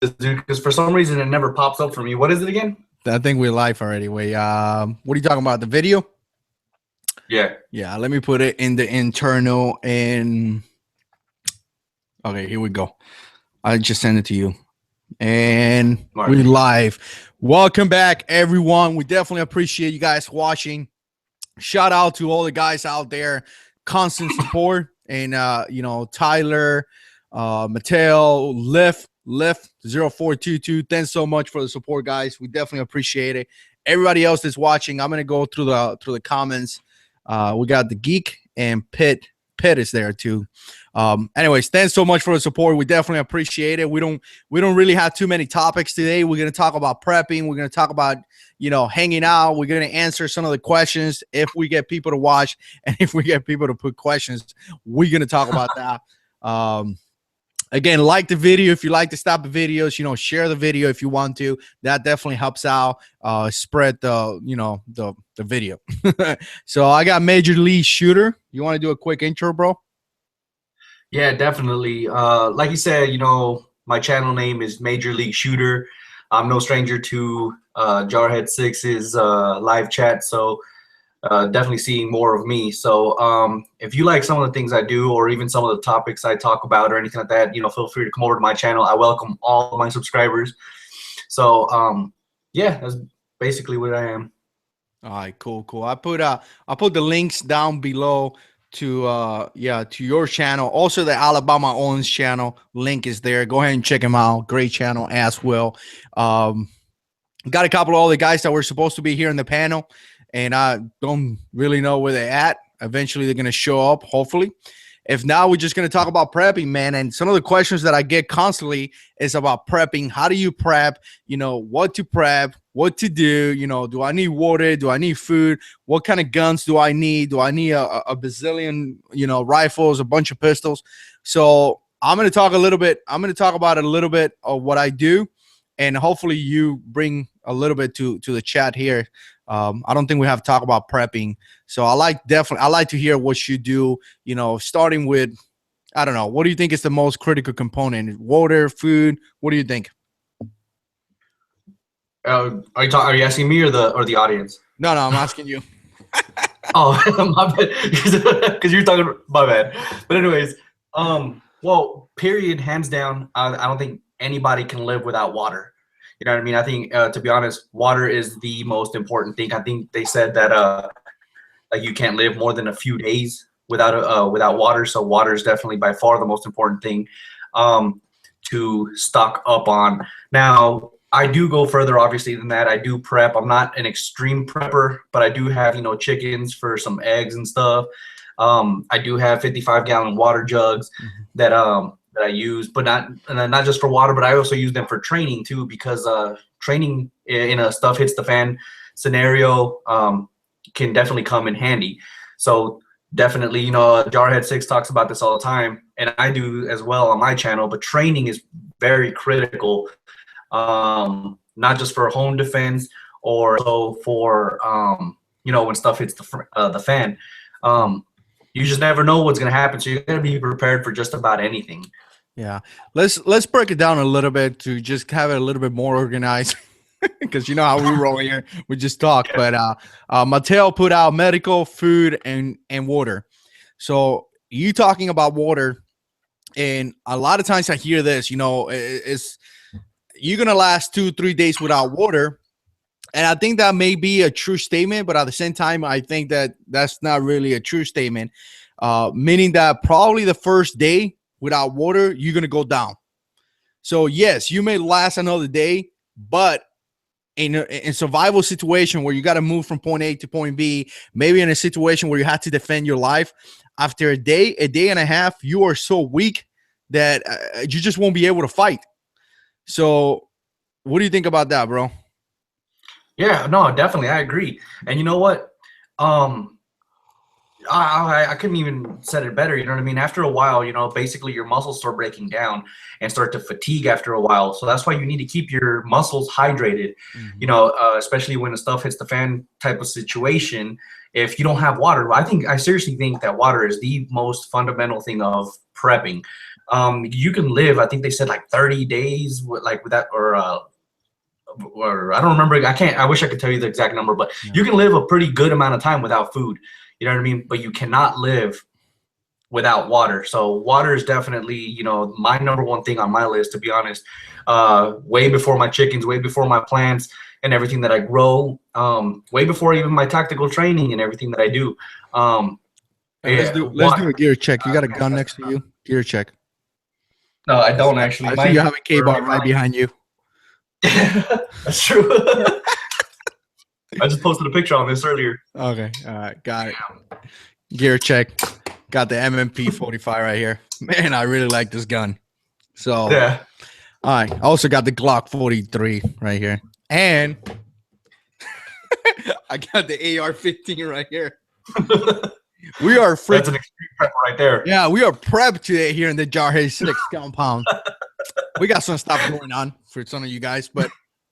this, dude, because for some reason it never pops up for me. What is it again? I think we're live already. Wait, what are you talking about? The video? Yeah. Yeah, let me put it in the internal and okay, here we go. I just sent it to you. And we live. Welcome back, everyone. We definitely appreciate you guys watching. Shout out to all the guys out there, constant support, and Tyler, Mattel, Lift 0422. Thanks so much for the support, guys. We definitely appreciate it. Everybody else that's watching, I'm gonna go through the comments. We got the Geek and Pitt is there too. Anyways, thanks so much for the support. We definitely appreciate it. We don't really have too many topics today. We're gonna talk about prepping. We're gonna talk about hanging out. We're gonna answer some of the questions if we get people to watch, and if we get people to put questions, we're gonna talk about that. Again, like the video if you like to stop the videos. Share the video if you want to. That definitely helps out. Spread the video. So I got Major League Shooter. You want to do a quick intro, bro? Yeah, definitely. Like you said, my channel name is Major League Shooter. I'm no stranger to JH6's live chat, so definitely seeing more of me. So if you like some of the things I do, or even some of the topics I talk about or anything like that, feel free to come over to my channel. I welcome all of my subscribers. So yeah, that's basically what I am. All right, cool. I put the links down below to your channel. Also the Alabama Owens channel link is there. Go ahead and check him out. Great channel as well. Got a couple of all the guys that were supposed to be here in the panel, and I don't really know where they're at. Eventually they're going to show up, hopefully. If not, we're just going to talk about prepping, man. And some of the questions that I get constantly is about prepping. How do you prep? What to prep, what to do. Do I need water? Do I need food? What kind of guns do I need? Do I need a bazillion, rifles, a bunch of pistols? So I'm going to talk a little bit. I'm going to talk about a little bit of what I do, and hopefully you bring a little bit to the chat here. I don't think we have to talk about prepping. So I like to hear what you do, starting with, I don't know, what do you think is the most critical component? Water, food? What do you think? Are you asking me or the audience? No, I'm asking you. Oh, my bad. Because you're talking, my bad. But anyways, well, period, hands down, I don't think anybody can live without water. You know what I mean? I think, to be honest, water is the most important thing. I think they said that like you can't live more than a few days without water. So water is definitely by far the most important thing to stock up on. Now, I do go further, obviously, than that. I do prep. I'm not an extreme prepper, but I do have, chickens for some eggs and stuff. I do have 55-gallon water jugs that I use, but not just for water, but I also use them for training too, because training in a stuff hits the fan scenario can definitely come in handy. So definitely, JH6 talks about this all the time, and I do as well on my channel, but training is very critical, not just for home defense, or so for when stuff hits the fan. You just never know what's going to happen, so you got to be prepared for just about anything. Yeah, let's break it down a little bit to just have it a little bit more organized, because you know how we roll here. We just talk. Yeah. But Mattel put out medical, food, and water. So you talking about water, and a lot of times I hear this. It's you're gonna last 2-3 days without water, and I think that may be a true statement. But at the same time, I think that that's not really a true statement. Meaning that probably the first day without water, you're going to go down. So yes, you may last another day, but in survival situation where you got to move from point A to point B, maybe in a situation where you have to defend your life, after a day and a half, you are so weak that you just won't be able to fight. So what do you think about that, bro? Yeah, no, definitely. I agree. And you know what? I couldn't even said it better. You know what I mean? After a while, basically your muscles start breaking down and start to fatigue after a while. So that's why you need to keep your muscles hydrated, especially when the stuff hits the fan type of situation. If you don't have water, I seriously think that water is the most fundamental thing of prepping. you can live, I think they said like 30 days with that, or I don't remember. I wish I could tell you the exact number, but you can live a pretty good amount of time without food. You know what I mean? But you cannot live without water. So water is definitely, you know, my number one thing on my list, to be honest. Way before my chickens, way before my plants and everything that I grow, way before even my tactical training and everything that I do. Let's do a gear check. You got a gun next to you? Gear check. No, I don't actually. I see you have a K-bar right behind you. That's true. I just posted a picture on this earlier. Okay. All right. Got it. Gear check. Got the MMP 45 right here. Man, I really like this gun. So, yeah. All right. I also got the Glock 43 right here. And I got the AR-15 right here. We are free. That's an extreme prep right there. Yeah, we are prepped today here in the JH6 compound. We got some stuff going on for some of you guys. But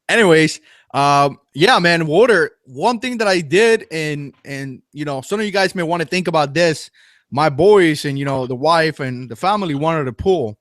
anyways, yeah, man, water. One thing that I did, and you know, some of you guys may want to think about this. My boys and, you know, the wife and the family wanted a pool.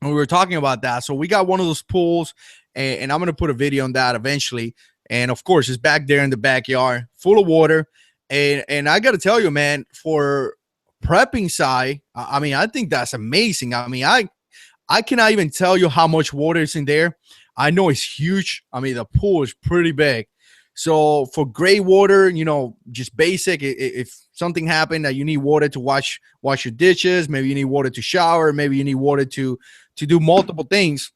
And we were talking about that. So we got one of those pools, and I'm going to put a video on that eventually. And of course, it's back there in the backyard, full of water. And I got to tell you, man, for prepping side, I mean, I think that's amazing. I mean, I cannot even tell you how much water is in there. I know it's huge. I mean, the pool is pretty big. So for gray water, you know, just basic, if something happened that you need water to wash your dishes, maybe you need water to shower, maybe you need water to do multiple things,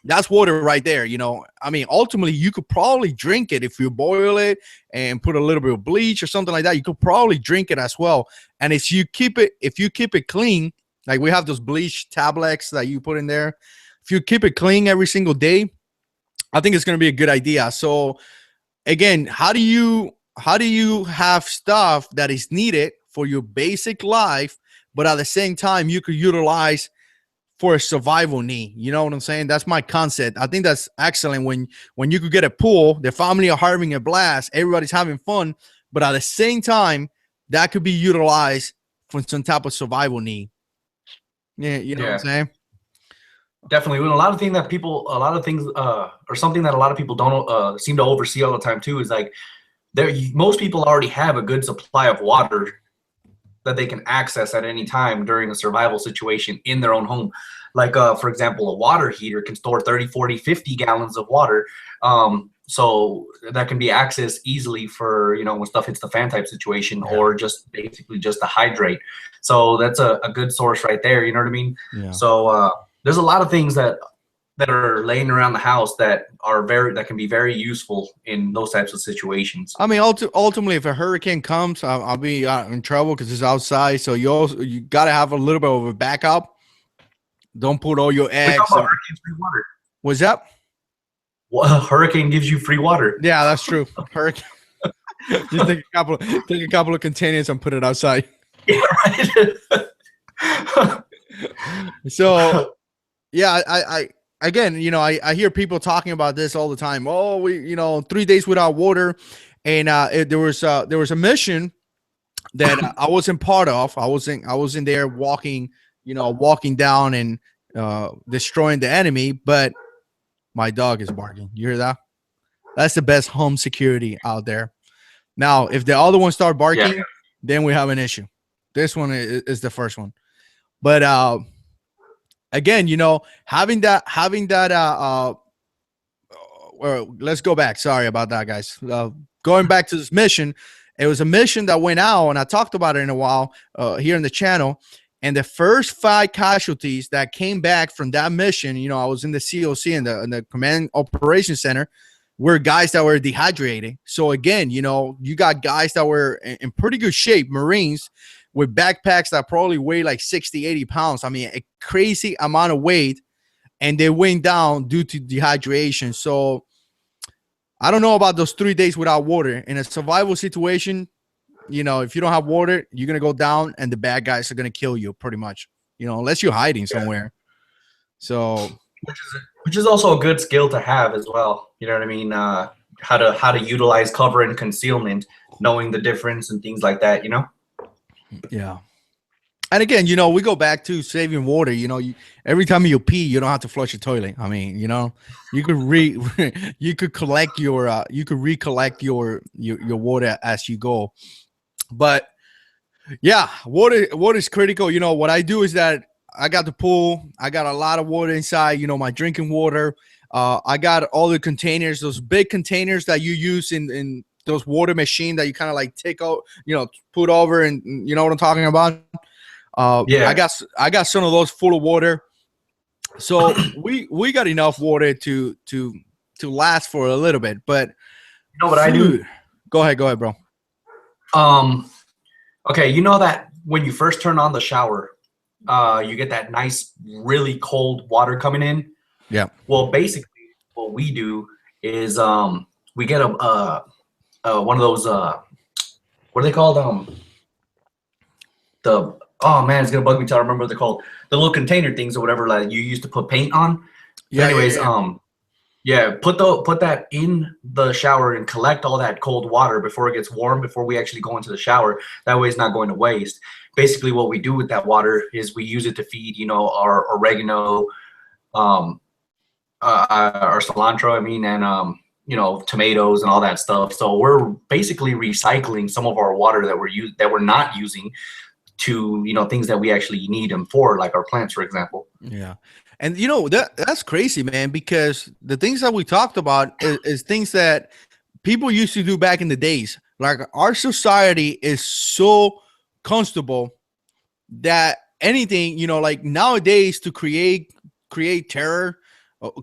that's water right there. You know, I mean, ultimately you could probably drink it if you boil it and put a little bit of bleach or something like that. You could probably drink it as well. And if you keep it clean, like we have those bleach tablets that you put in there, if you keep it clean every single day, I think it's going to be a good idea. So again, how do you have stuff that is needed for your basic life, but at the same time you could utilize for a survival need? You know what I'm saying? That's my concept. I think that's excellent when you could get a pool, the family are having a blast, everybody's having fun, but at the same time that could be utilized for some type of survival need. Yeah, you know what I'm saying? Definitely. And a lot of things, or something that a lot of people don't seem to oversee all the time too, is like most people already have a good supply of water that they can access at any time during a survival situation in their own home. Like, for example, a water heater can store 30, 40, 50 gallons of water. So that can be accessed easily for, you know, when stuff hits the fan type situation, or just basically just to hydrate. So that's a good source right there. You know what I mean? Yeah. So there's a lot of things that are laying around the house that can be very useful in those types of situations. I mean, ultimately, if a hurricane comes, I'll be in trouble because it's outside. So you got to have a little bit of a backup. Don't put all your eggs. Hurricane's free water. What's that? Well, a hurricane gives you free water. Yeah, that's true. Hurricane. Just take a couple of containers and put it outside. Yeah, right. So, yeah, I again, you know, I hear people talking about this all the time. Oh, we, you know, 3 days without water, and there was a mission that I wasn't part of. I was in there walking down and destroying the enemy, but my dog is barking. You hear that? That's the best home security out there. Now, if the other ones start barking, then we have an issue. This one is the first one, but again, you know, having that well, let's go back. Sorry about that, guys. Going back to this mission, it was a mission that went out, and I talked about it in a while here in the channel. And the first 5 casualties that came back from that mission, you know, I was in the COC in the Command Operations Center, were guys that were dehydrated. So again, you know, you got guys that were in pretty good shape, Marines, with backpacks that probably weigh like 60, 80 pounds. I mean, a crazy amount of weight, and they went down due to dehydration. So I don't know about those 3 days without water. In a survival situation, you know, if you don't have water, you're going to go down, and the bad guys are going to kill you pretty much, you know, unless you're hiding somewhere. So, which is also a good skill to have as well. You know what I mean? How to utilize cover and concealment, knowing the difference and things like that, you know? Yeah. And again, you know, we go back to saving water. You know, every time you pee, you don't have to flush the toilet. I mean, you know, you could you could collect your you could recollect your water as you go. But yeah, water is critical. You know, what I do is that I got the pool. I got a lot of water inside. You know, my drinking water. I got all the containers, those big containers that you use in those water machine that you kind of like take out, you know, put over, and you know what I'm talking about. Yeah. I got some of those full of water, so we got enough water to last for a little bit. But you know what I do? Go ahead, bro. Okay, you know that when you first turn on the shower, you get that nice, really cold water coming in. Yeah. Well, basically, what we do is we get a one of those what are they called? Oh man, it's gonna bug me till I remember what they're called. The little container things or whatever that you used to put paint on. Yeah. But anyways, yeah, put that in the shower and collect all that cold water before it gets warm, before we actually go into the shower. That way it's not going to waste. Basically what we do with that water is we use it to feed, you know, our oregano, our cilantro, I mean, and you know, tomatoes and all that stuff. So we're basically recycling some of our water that we're not using to, you know, things that we actually need them for, like our plants, for example. Yeah. And you know, that's crazy, man, because the things that we talked about is things that people used to do back in the days. Like our society is so comfortable that anything, you know, like nowadays to create terror,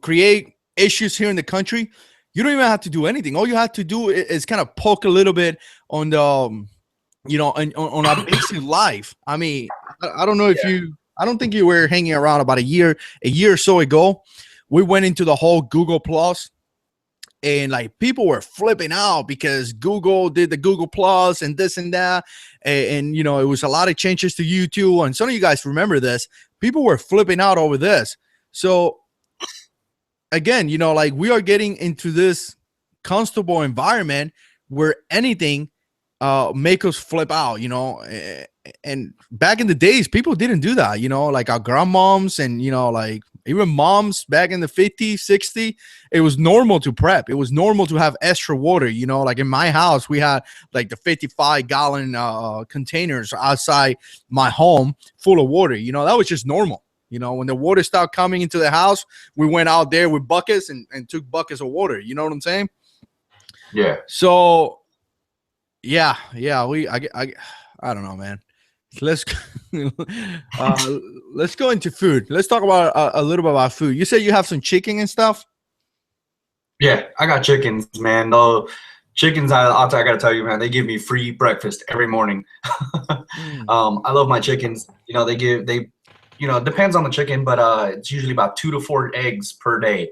create issues here in the country, you don't even have to do anything. All you have to do is kind of poke a little bit on the, you know, on our basic life. I mean, I don't know if I don't think you were hanging around about a year or so ago. We went into the whole Google Plus, and like people were flipping out because Google did the Google Plus and this and that. And you know, it was a lot of changes to YouTube. And some of you guys remember this. People were flipping out over this. So again, you know, like we are getting into this comfortable environment where anything make us flip out, you know. And back in the days, people didn't do that, you know, like our grandmoms and, you know, like even moms back in the 50s, 60s, it was normal to prep. It was normal to have extra water, you know, like in my house, we had like the 55-gallon containers outside my home full of water. You know, that was just normal. You know, when the water started coming into the house, we went out there with buckets and took buckets of water. You know what I'm saying? Yeah. So, yeah, I don't know, man. Let's let's go into food. Let's talk about a little bit about food. You said you have some chicken and stuff. Yeah, I got chickens, man. The chickens, I gotta tell you, man, they give me free breakfast every morning. I love my chickens. You know, you know, it depends on the chicken, but it's usually about 2 to 4 eggs per day.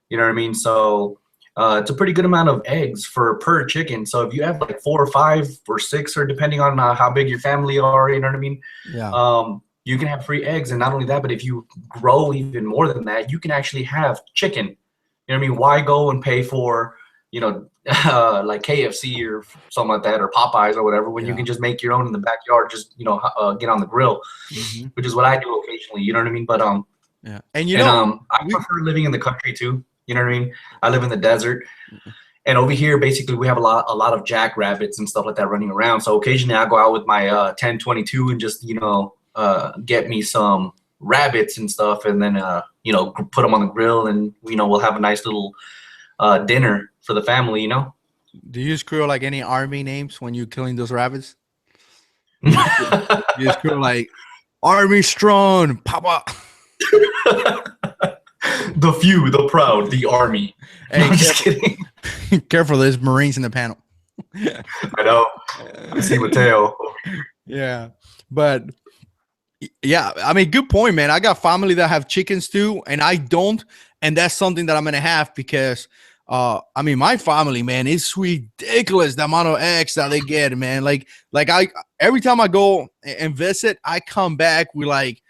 You know what I mean? So it's a pretty good amount of eggs per chicken. So if you have like 4 or 5 or 6, or depending on how big your family are, you know what I mean? Yeah. You can have free eggs. And not only that, but if you grow even more than that, you can actually have chicken. You know what I mean? Why go and pay for, you know, like KFC or something like that, or Popeyes or whatever, when you can just make your own in the backyard, just, you know, get on the grill, which is what I do occasionally, you know what I mean? But, yeah. And you know, I prefer living in the country too. You know what I mean? I live in the desert, and over here, basically, we have a lot of jackrabbits and stuff like that running around. So occasionally, I go out with my 1022 and just, you know, get me some rabbits and stuff, and then you know, put them on the grill, and you know, we'll have a nice little dinner for the family. You know. Do you screw like any army names when you're killing those rabbits? You screw like Army Strong, Papa. The few, the proud, the army. Hey, no, I'm just kidding. Careful, there's Marines in the panel. I know. I see Mateo. Yeah, but yeah, I mean, good point, man. I got family that have chickens too, and I don't, and that's something that I'm gonna have because, I mean, my family, man, it's ridiculous the amount of eggs that they get, man. Like every time I go and visit, I come back with like,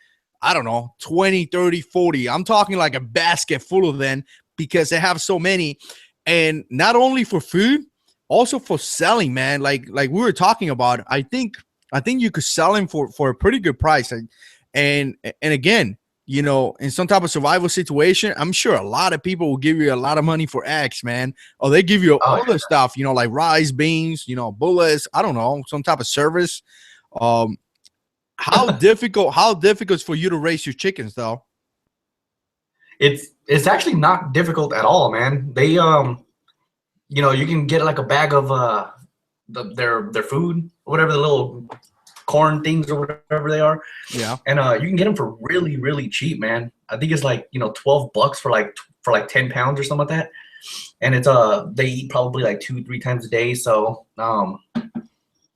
I don't know, 20, 30, 40. I'm talking like a basket full of them because they have so many. And not only for food, also for selling, man. Like we were talking about, I think I think you could sell them for a pretty good price. And again, you know, in some type of survival situation, I'm sure a lot of people will give you a lot of money for eggs, man. Or they give you all the stuff, you know, like rice, beans, you know, bullets, I don't know, some type of service. How difficult for you to raise your chickens though? It's actually not difficult at all, man. They you know, you can get like a bag of their food, whatever, the little corn things or whatever they are. Yeah. And you can get them for really, really cheap, man. I think it's like, you know, $12 for like 10 pounds or something like that. And it's they eat probably like 2-3 times a day. So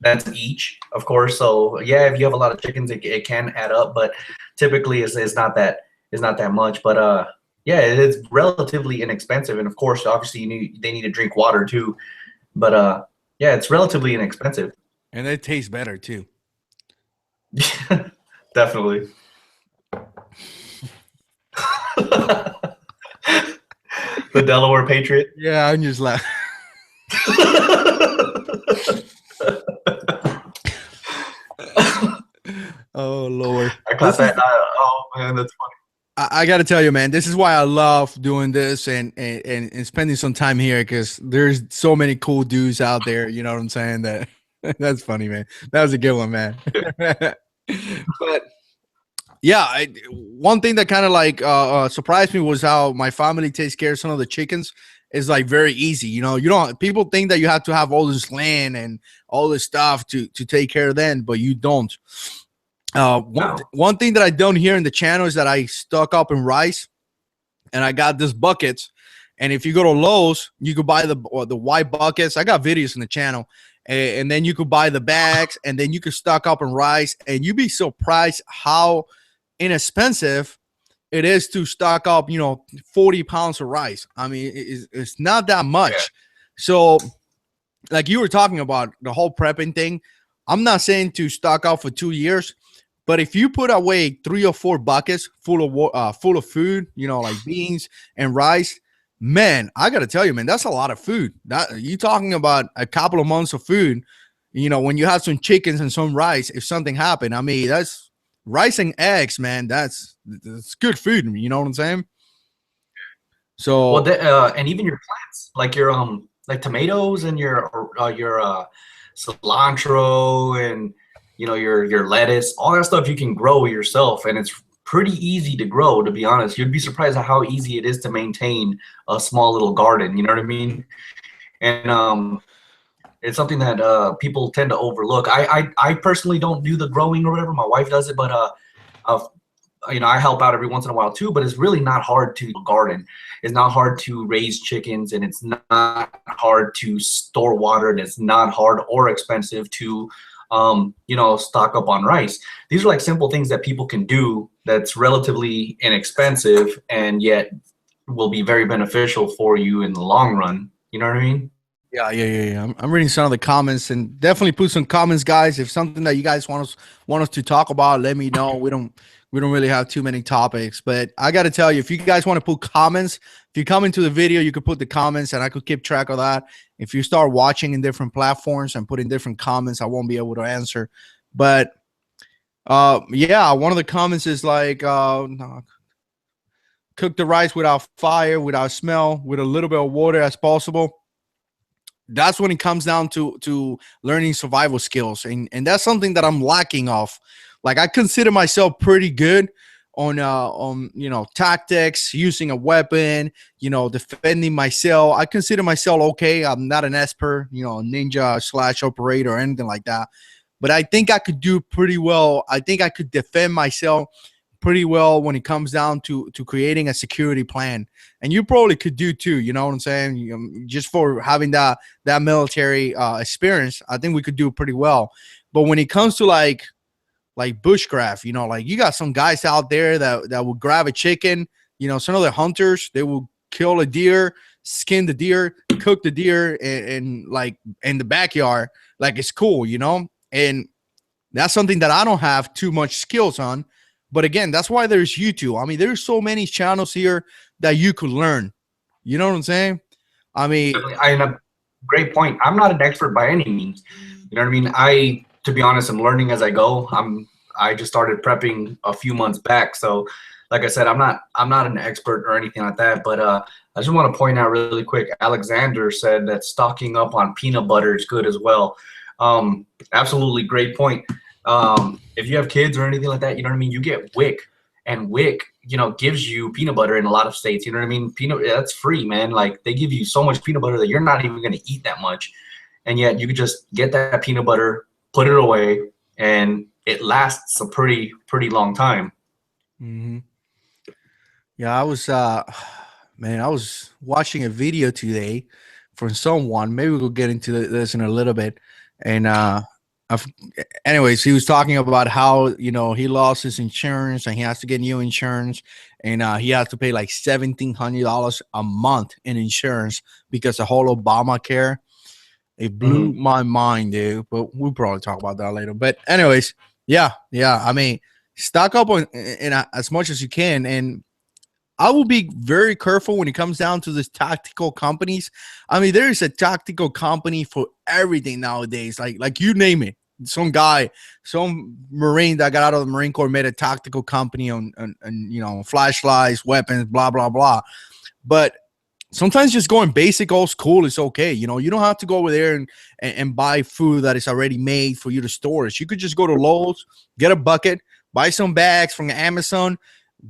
that's each, of course. So yeah, if you have a lot of chickens, it can add up, but typically it's not that much. But yeah, it is relatively inexpensive. And of course, obviously they need to drink water too. But yeah, it's relatively inexpensive. And it tastes better too. Definitely. The Delaware Patriot. Yeah, I'm just like oh Lord. I caught that. Oh man, that's funny. I got to tell you, man, this is why I love doing this and spending some time here, because there's so many cool dudes out there. You know what I'm saying? That that's funny, man. That was a good one, man. But yeah, one thing that kind of like surprised me was how my family takes care of some of the chickens. Is like very easy. You know, you don't, people think that you have to have all this land and all this stuff to take care of them, but you don't. One thing that I don't hear in the channel is that I stock up in rice, and I got this buckets. And if you go to Lowe's, you could buy the white buckets. I got videos in the channel, and then you could buy the bags, and then you could stock up in rice, and you'd be surprised how inexpensive it is to stock up, you know, 40 pounds of rice. I mean, it's not that much. Yeah. So like you were talking about the whole prepping thing, I'm not saying to stock up for 2 years, but if you put away 3 or 4 buckets full of food, you know, like beans and rice, man, I got to tell you, man, that's a lot of food. That you talking about a couple of months of food, you know, when you have some chickens and some rice, if something happened, I mean, that's rice and eggs, man. That's good food. You know what I'm saying? So, well, and even your plants, like your like tomatoes and your cilantro and, you know, your lettuce, all that stuff you can grow yourself, and it's pretty easy to grow, to be honest. You'd be surprised at how easy it is to maintain a small little garden, you know what I mean? And it's something that people tend to overlook. I personally don't do the growing or whatever. My wife does it, but you know, I help out every once in a while too. But it's really not hard to garden. It's not hard to raise chickens, and it's not hard to store water, and it's not hard or expensive to you know, stock up on rice. These are like simple things that people can do that's relatively inexpensive and yet will be very beneficial for you in the long run. You know what I mean? Yeah. I'm reading some of the comments, and definitely put some comments, guys. If something that you guys want us to talk about, let me know. We don't really have too many topics, but I got to tell you, if you guys want to put comments, if you come into the video, you could put the comments, and I could keep track of that. If you start watching in different platforms and putting different comments, I won't be able to answer. But yeah, one of the comments is like, no, cook the rice without fire, without smell, with a little bit of water as possible. That's when it comes down to learning survival skills, and that's something that I'm lacking of. Like, I consider myself pretty good on you know, tactics, using a weapon, you know, defending myself. I consider myself okay. I'm not an expert, you know, ninja / operator or anything like that, but I think I could do pretty well. I think I could defend myself pretty well when it comes down to creating a security plan. And you probably could do too, you know what I'm saying? Just for having that military experience, I think we could do pretty well. But when it comes to like bushcraft, you know, like you got some guys out there that will grab a chicken, you know, some of the hunters, they will kill a deer, skin the deer, cook the deer, and like in the backyard, like it's cool, you know? And that's something that I don't have too much skills on. But again, that's why there's YouTube. I mean, there's so many channels here that you could learn. You know what I'm saying? I mean, great point. I'm not an expert by any means. You know what I mean? to be honest, I'm learning as I go. I just started prepping a few months back, so like I said, I'm not an expert or anything like that. But I just want to point out really quick. Alexander said that stocking up on peanut butter is good as well. Absolutely great point. If you have kids or anything like that, you know what I mean. You get WIC, and WIC, you know, gives you peanut butter in a lot of states. You know what I mean? Peanut, that's free, man. Like they give you so much peanut butter that you're not even going to eat that much, and yet you could just get that peanut butter, put it away, and it lasts a pretty long time. Mm-hmm. Yeah, I was man, I was watching a video today from someone. Maybe we'll get into this in a little bit. And anyways, he was talking about how, you know, he lost his insurance and he has to get new insurance, and he has to pay like $1,700 a month in insurance because the whole Obamacare. It blew my mind, dude. But we'll probably talk about that later. But anyways, yeah. I mean, stock up on in as much as you can, and I will be very careful when it comes down to this tactical companies. I mean, there is a tactical company for everything nowadays. Like you name it. Some guy, some Marine that got out of the Marine Corps made a tactical company on you know, flashlights, weapons, blah blah blah. But sometimes just going basic old school is okay. You know, you don't have to go over there and buy food that is already made for you to store it. You could just go to Lowe's, get a bucket, buy some bags from Amazon,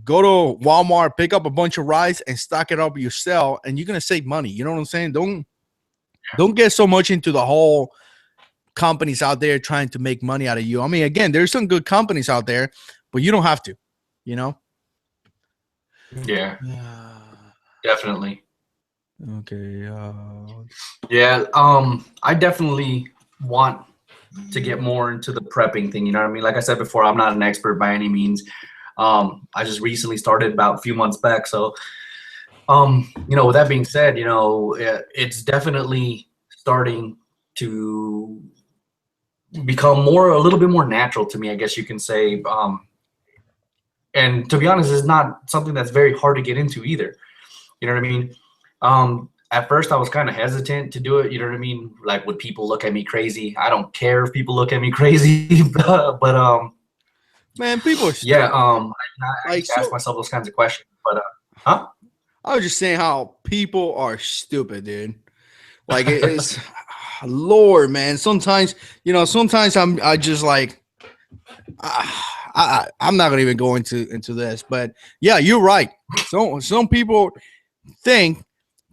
go to Walmart, pick up a bunch of rice and stock it up yourself, and you're gonna save money. You know what I'm saying? Don't get so much into the whole companies out there trying to make money out of you. I mean, again, there's some good companies out there, but you don't have to, you know? Yeah. Definitely. Okay. Yeah. I definitely want to get more into the prepping thing. You know what I mean? Like I said before, I'm not an expert by any means. I just recently started about a few months back. So, you know, with that being said, you know, it's definitely starting to become a little bit more natural to me, I guess you can say. And to be honest, it's not something that's very hard to get into either. You know what I mean? At first I was kind of hesitant to do it. You know what I mean? Like, would people look at me crazy? I don't care if people look at me crazy, but man, people are yeah. I like, ask myself those kinds of questions, but huh? I was just saying how people are stupid, dude. Like it's Lord, man. Sometimes, you know, sometimes I just like I'm not gonna even go into this, but yeah, you're right. So some people think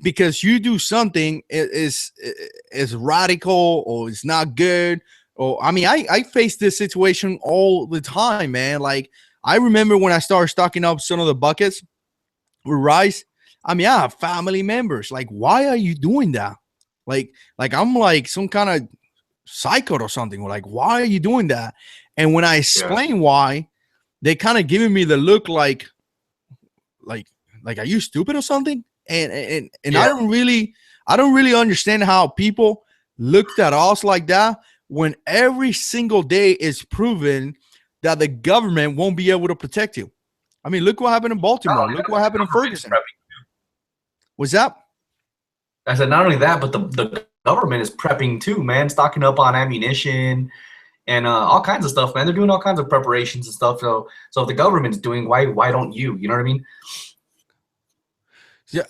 because you do something is radical or it's not good. Or I mean, I face this situation all the time, man. Like I remember when I started stocking up some of the buckets with rice. I mean, I have family members. Like, why are you doing that? Like I'm like some kind of psycho or something. Like, why are you doing that? And when I explain why, they kind of giving me the look like, are you stupid or something? And I don't really understand how people looked at us like that when every single day is proven that the government won't be able to protect you. I mean, look what happened in Baltimore. Look what happened in Ferguson. What's that? I said not only that, but the government is prepping too, man, stocking up on ammunition and all kinds of stuff, man. They're doing all kinds of preparations and stuff. So if the government's doing, why don't you? You know what I mean? Yeah,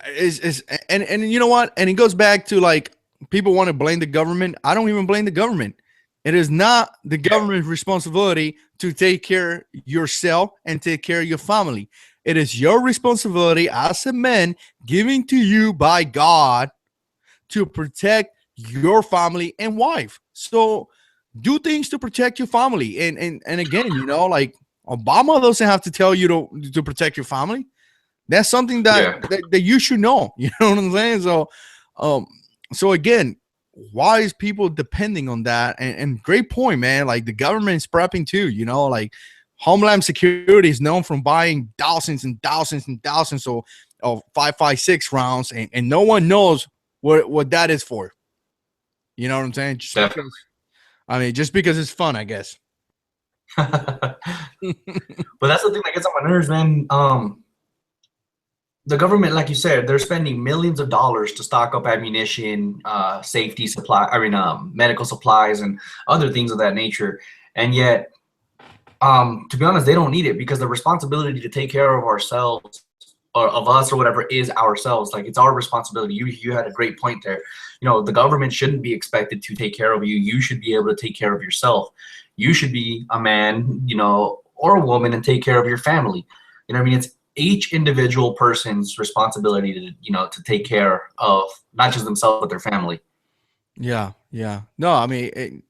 and you know what? And it goes back to like people want to blame the government. I don't even blame the government. It is not the government's responsibility to take care of yourself and take care of your family. It is your responsibility as a man given to you by God to protect your family and wife. So do things to protect your family. And again, you know, like Obama doesn't have to tell you to protect your family. That's something that you should know. You know what I'm saying? So again, why is people depending on that? And great point, man. Like the government's prepping too, you know, like Homeland Security is known from buying thousands and thousands and thousands of 5.56 rounds, and no one knows what that is for. You know what I'm saying? Just because it's fun, I guess. But that's the thing that gets on my nerves, man. the government, like you said, they're spending millions of dollars to stock up ammunition, safety supply, medical supplies and other things of that nature. And yet, to be honest, they don't need it, because the responsibility to take care of ourselves, or of us or whatever, is ourselves. Like, it's our responsibility. You had a great point there. You know, the government shouldn't be expected to take care of you. You should be able to take care of yourself. You should be a man, you know, or a woman, and take care of your family. You know what I mean? It's each individual person's responsibility to, you know, to take care of not just themselves but their family. Yeah, yeah. No, I mean,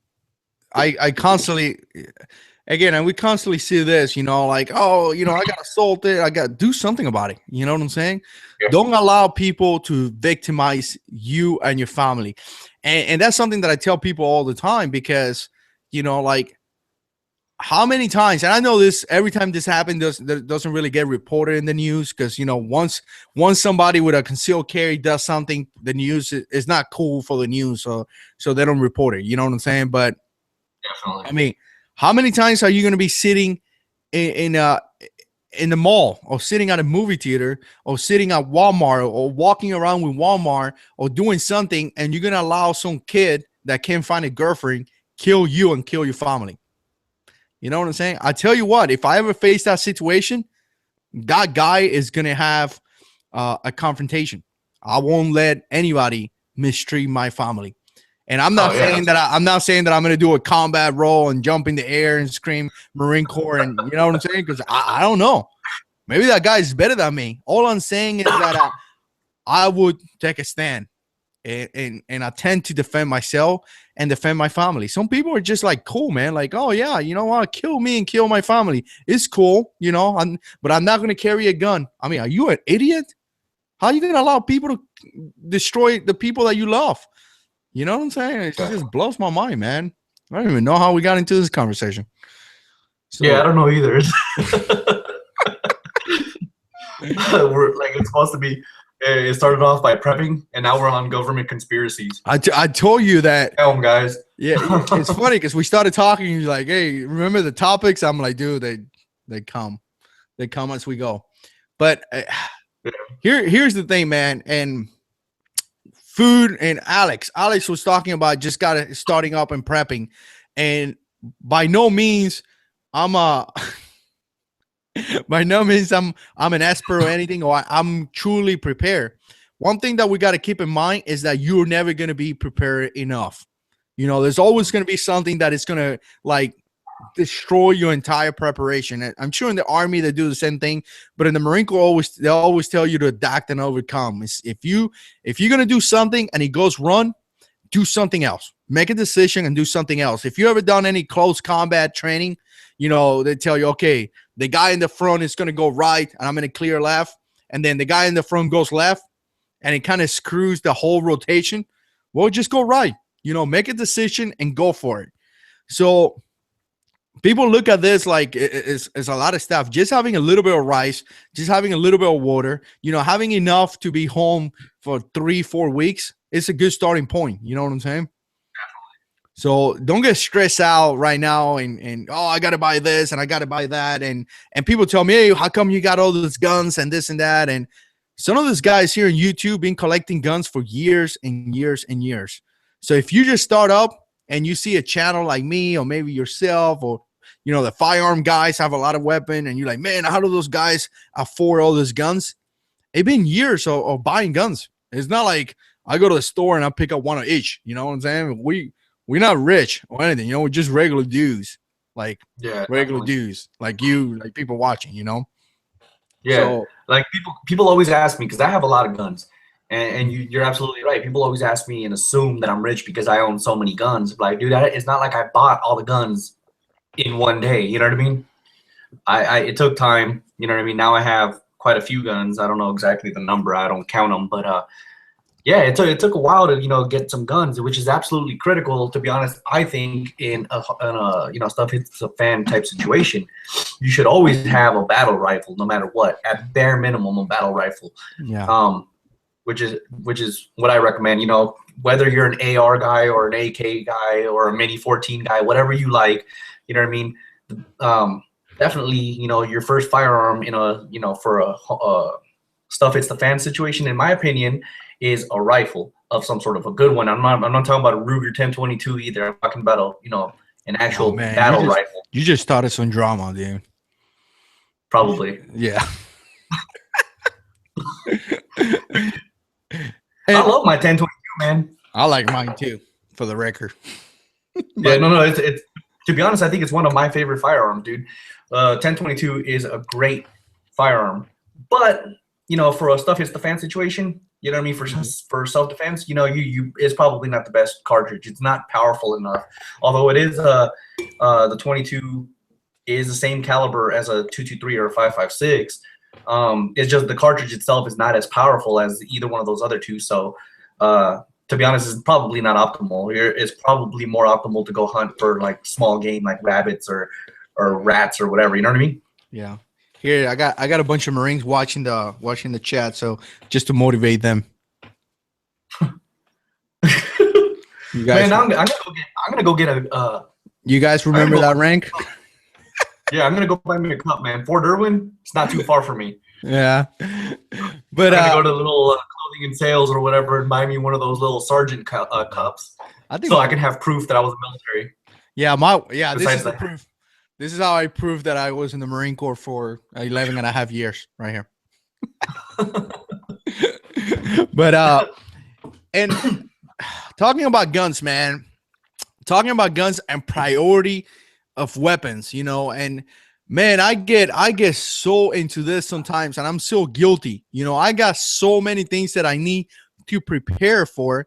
I constantly, again, and we constantly see this, you know, like, oh, you know, I got assaulted, I got to do something about it. You know what I'm saying? Yeah. Don't allow people to victimize you and your family. And that's something that I tell people all the time, because, you know, like, how many times, and I know this, every time this happened, doesn't really get reported in the news, because, you know, once somebody with a concealed carry does something, the news is not cool for the news, so they don't report it. You know what I'm saying? But definitely, I mean, how many times are you going to be sitting in the mall, or sitting at a movie theater, or sitting at Walmart, or walking around with Walmart, or doing something, and you're going to allow some kid that can't find a girlfriend kill you and kill your family? You know what I'm saying? I tell you what, if I ever face that situation, that guy is going to have a confrontation. I won't let anybody mistreat my family. And I'm not saying that I'm not saying that I'm going to do a combat role and jump in the air and scream Marine Corps, and you know what I'm saying? Because I don't know. Maybe that guy is better than me. All I'm saying is that I would take a stand and I tend to defend myself and defend my family. Some people are just like, cool, man. Like, oh yeah, you know what? Kill me and kill my family. It's cool, you know, but I'm not going to carry a gun. I mean, are you an idiot? How are you going to allow people to destroy the people that you love? You know what I'm saying? It just blows my mind, man. I don't even know how we got into this conversation. So, yeah, I don't know either. We're like, it's supposed to be. It started off by prepping, and now we're on government conspiracies. I told you that. Tell them, guys. Yeah, it's funny because we started talking, and you're like, hey, remember the topics? I'm like, dude, they come as we go. But here's the thing, man, and food, and Alex was talking about just starting up and prepping, and by no means I'm an expert or anything, or I'm truly prepared. One thing that we got to keep in mind is that you're never going to be prepared enough. You know, there's always going to be something that is going to like destroy your entire preparation. And I'm sure in the Army they do the same thing, but in the Marine Corps they always tell you to adapt and overcome. If you're going to do something and it goes wrong, do something else. Make a decision and do something else. If you ever done any close combat training, you know, they tell you, okay, the guy in the front is going to go right and I'm going to clear left. And then the guy in the front goes left and it kind of screws the whole rotation. Well, just go right, you know, make a decision and go for it. So people look at this like it's a lot of stuff. Just having a little bit of rice, just having a little bit of water, you know, having enough to be home for 3-4 weeks is a good starting point. You know what I'm saying? So don't get stressed out right now and oh, I got to buy this and I got to buy that. And people tell me, hey, how come you got all those guns and this and that? And some of those guys here on YouTube been collecting guns for years and years and years. So if you just start up and you see a channel like me or maybe yourself or, you know, the firearm guys have a lot of weapon and you're like, man, how do those guys afford all those guns? It's been years of buying guns. It's not like I go to the store and I pick up one of each. You know what I'm saying? We're not rich or anything, you know, we're just regular dudes, like regular dudes, like you, like people watching, you know? Yeah, so, like people always ask me, because I have a lot of guns, and you're absolutely right. People always ask me and assume that I'm rich because I own so many guns. But like, dude, it's not like I bought all the guns in one day, you know what I mean? It took time, you know what I mean? Now I have quite a few guns. I don't know exactly the number, I don't count them, but yeah, it took a while to, you know, get some guns, which is absolutely critical, to be honest. I think in a you know, stuff hits the fan type situation, you should always have a battle rifle, no matter what. At bare minimum, a battle rifle. Yeah. Which is what I recommend. You know, whether you're an AR guy or an AK guy or a Mini 14 guy, whatever you like. You know what I mean? Definitely, you know, your first firearm in a, you know, for a stuff hits the fan situation, in my opinion, is a rifle of some sort of a good one. I'm not talking about a Ruger 1022 either. I'm talking about an actual battle rifle. You just started some drama, dude. Probably. Yeah. I love my 1022, man. I like mine too, for the record. Yeah, no, it's to be honest, I think it's one of my favorite firearms, dude. 1022 is a great firearm, but for a stuff hits the fan situation, you know what I mean, for self-defense, it's probably not the best cartridge. It's not powerful enough, although it is the 22 is the same caliber as a 223 or a 5.56. It's just the cartridge itself is not as powerful as either one of those other two. So to be honest, it's probably not optimal. It's probably more optimal to go hunt for like small game like rabbits or rats or whatever. You know what I mean? Yeah. Here, I got a bunch of Marines watching the chat, so just to motivate them. You guys, man, I'm gonna go get a. You guys remember that rank? Yeah, I'm gonna go buy me a cup, man. Fort Irwin, it's not too far from me. Yeah, but I'm gonna go to little clothing and sales or whatever and buy me one of those little sergeant cups. I can have proof that I was in the military. Yeah, this is the proof. This is how I proved that I was in the Marine Corps for 11 and a half years, right here. But and talking about guns, man. Talking about guns and priority of weapons, and man, I get so into this sometimes, and I'm so guilty. I got so many things that I need to prepare for,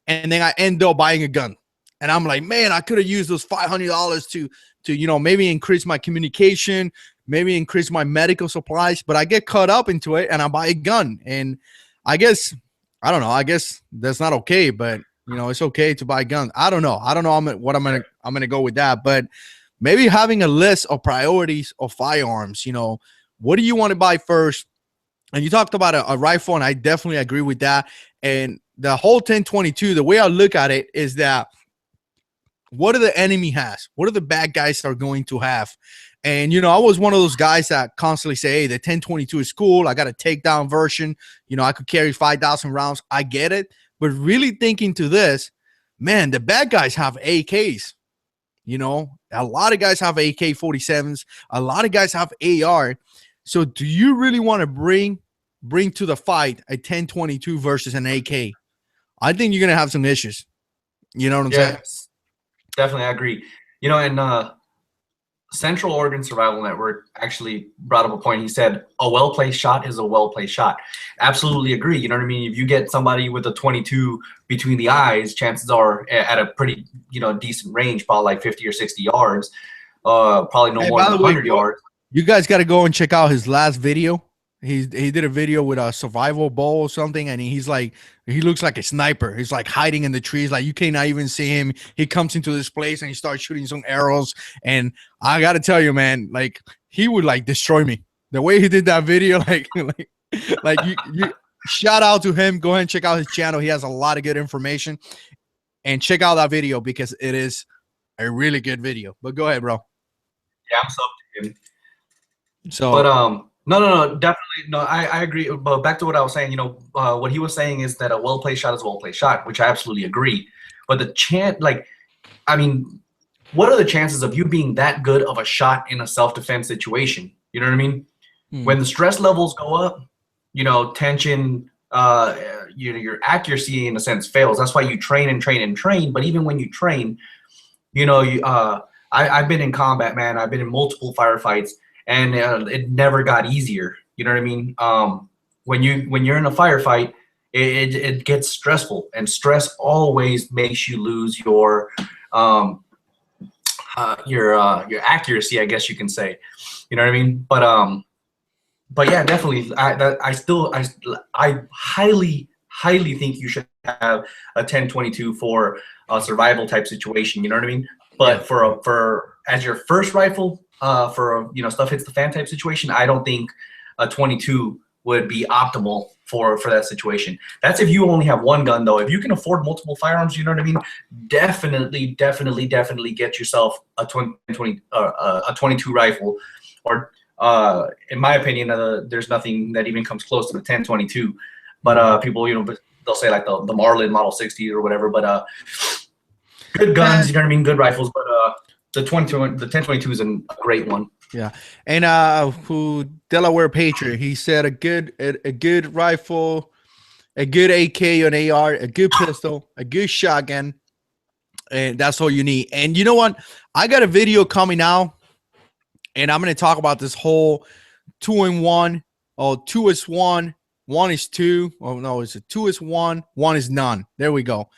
and then I end up buying a gun, and I'm like, man, I could have used those $500 to maybe increase my communication, maybe increase my medical supplies, but I get caught up into it and I buy a gun. And I guess that's not okay, but it's okay to buy a gun. I don't know. I'm gonna go with that, but maybe having a list of priorities of firearms. What do you want to buy first? And you talked about a rifle, and I definitely agree with that. And the whole 1022, the way I look at it is that, what do the enemy has? What do the bad guys are going to have? And, I was one of those guys that constantly say, hey, the 1022 is cool. I got a takedown version. I could carry 5,000 rounds. I get it. But really thinking to this, man, the bad guys have AKs. A lot of guys have AK-47s. A lot of guys have AR. So do you really want to bring to the fight a 1022 versus an AK? I think you're going to have some issues. You know what I'm saying? Definitely, I agree. And Central Oregon Survival Network actually brought up a point. He said, a well-placed shot is a well-placed shot. Absolutely agree. You know what I mean? If you get somebody with a 22 between the eyes, chances are at a pretty, decent range, probably like 50 or 60 yards, probably no more than 100 yards. You guys got to go and check out his last video. He did a video with a survival bow or something, and he looks like a sniper. He's like hiding in the trees, like you cannot even see him. He comes into this place and he starts shooting some arrows. And I gotta tell you, man, like he would like destroy me. The way he did that video, like you shout out to him. Go ahead and check out his channel. He has a lot of good information, and check out that video because it is a really good video. But go ahead, bro. Yeah, I'm subbed to him. So, but No, definitely. No, I agree. But back to what I was saying, what he was saying is that a well-placed shot is a well-placed shot, which I absolutely agree. But what are the chances of you being that good of a shot in a self-defense situation? You know what I mean? When the stress levels go up, tension, your accuracy in a sense fails. That's why you train and train and train. But even when you train, I've been in combat, man. I've been in multiple firefights. And it never got easier. You know what I mean? When you're in a firefight, it gets stressful, and stress always makes you lose your accuracy, I guess you can say. You know what I mean? But yeah, definitely. I highly think you should have a 1022 for a survival type situation. You know what I mean? But for as your first rifle. For stuff hits the fan type situation, I don't think a 22 would be optimal for that situation. That's if you only have one gun, though. If you can afford multiple firearms, you know what I mean. Definitely get yourself a 22 rifle, or In my opinion, there's nothing that even comes close to the 1022. But people, they'll say like the Marlin Model 60 or whatever. But good guns, you know what I mean? Good rifles. But the 1022 is a great one. Yeah, and who Delaware Patriot? He said a good rifle, a good AK or an AR, a good pistol, a good shotgun, and that's all you need. And you know what? I got a video coming out, and I'm going to talk about this whole 2-in-1 or 2-is-1, 1-is-2. Oh no, it's a 2-is-1, 1-is-none. There we go.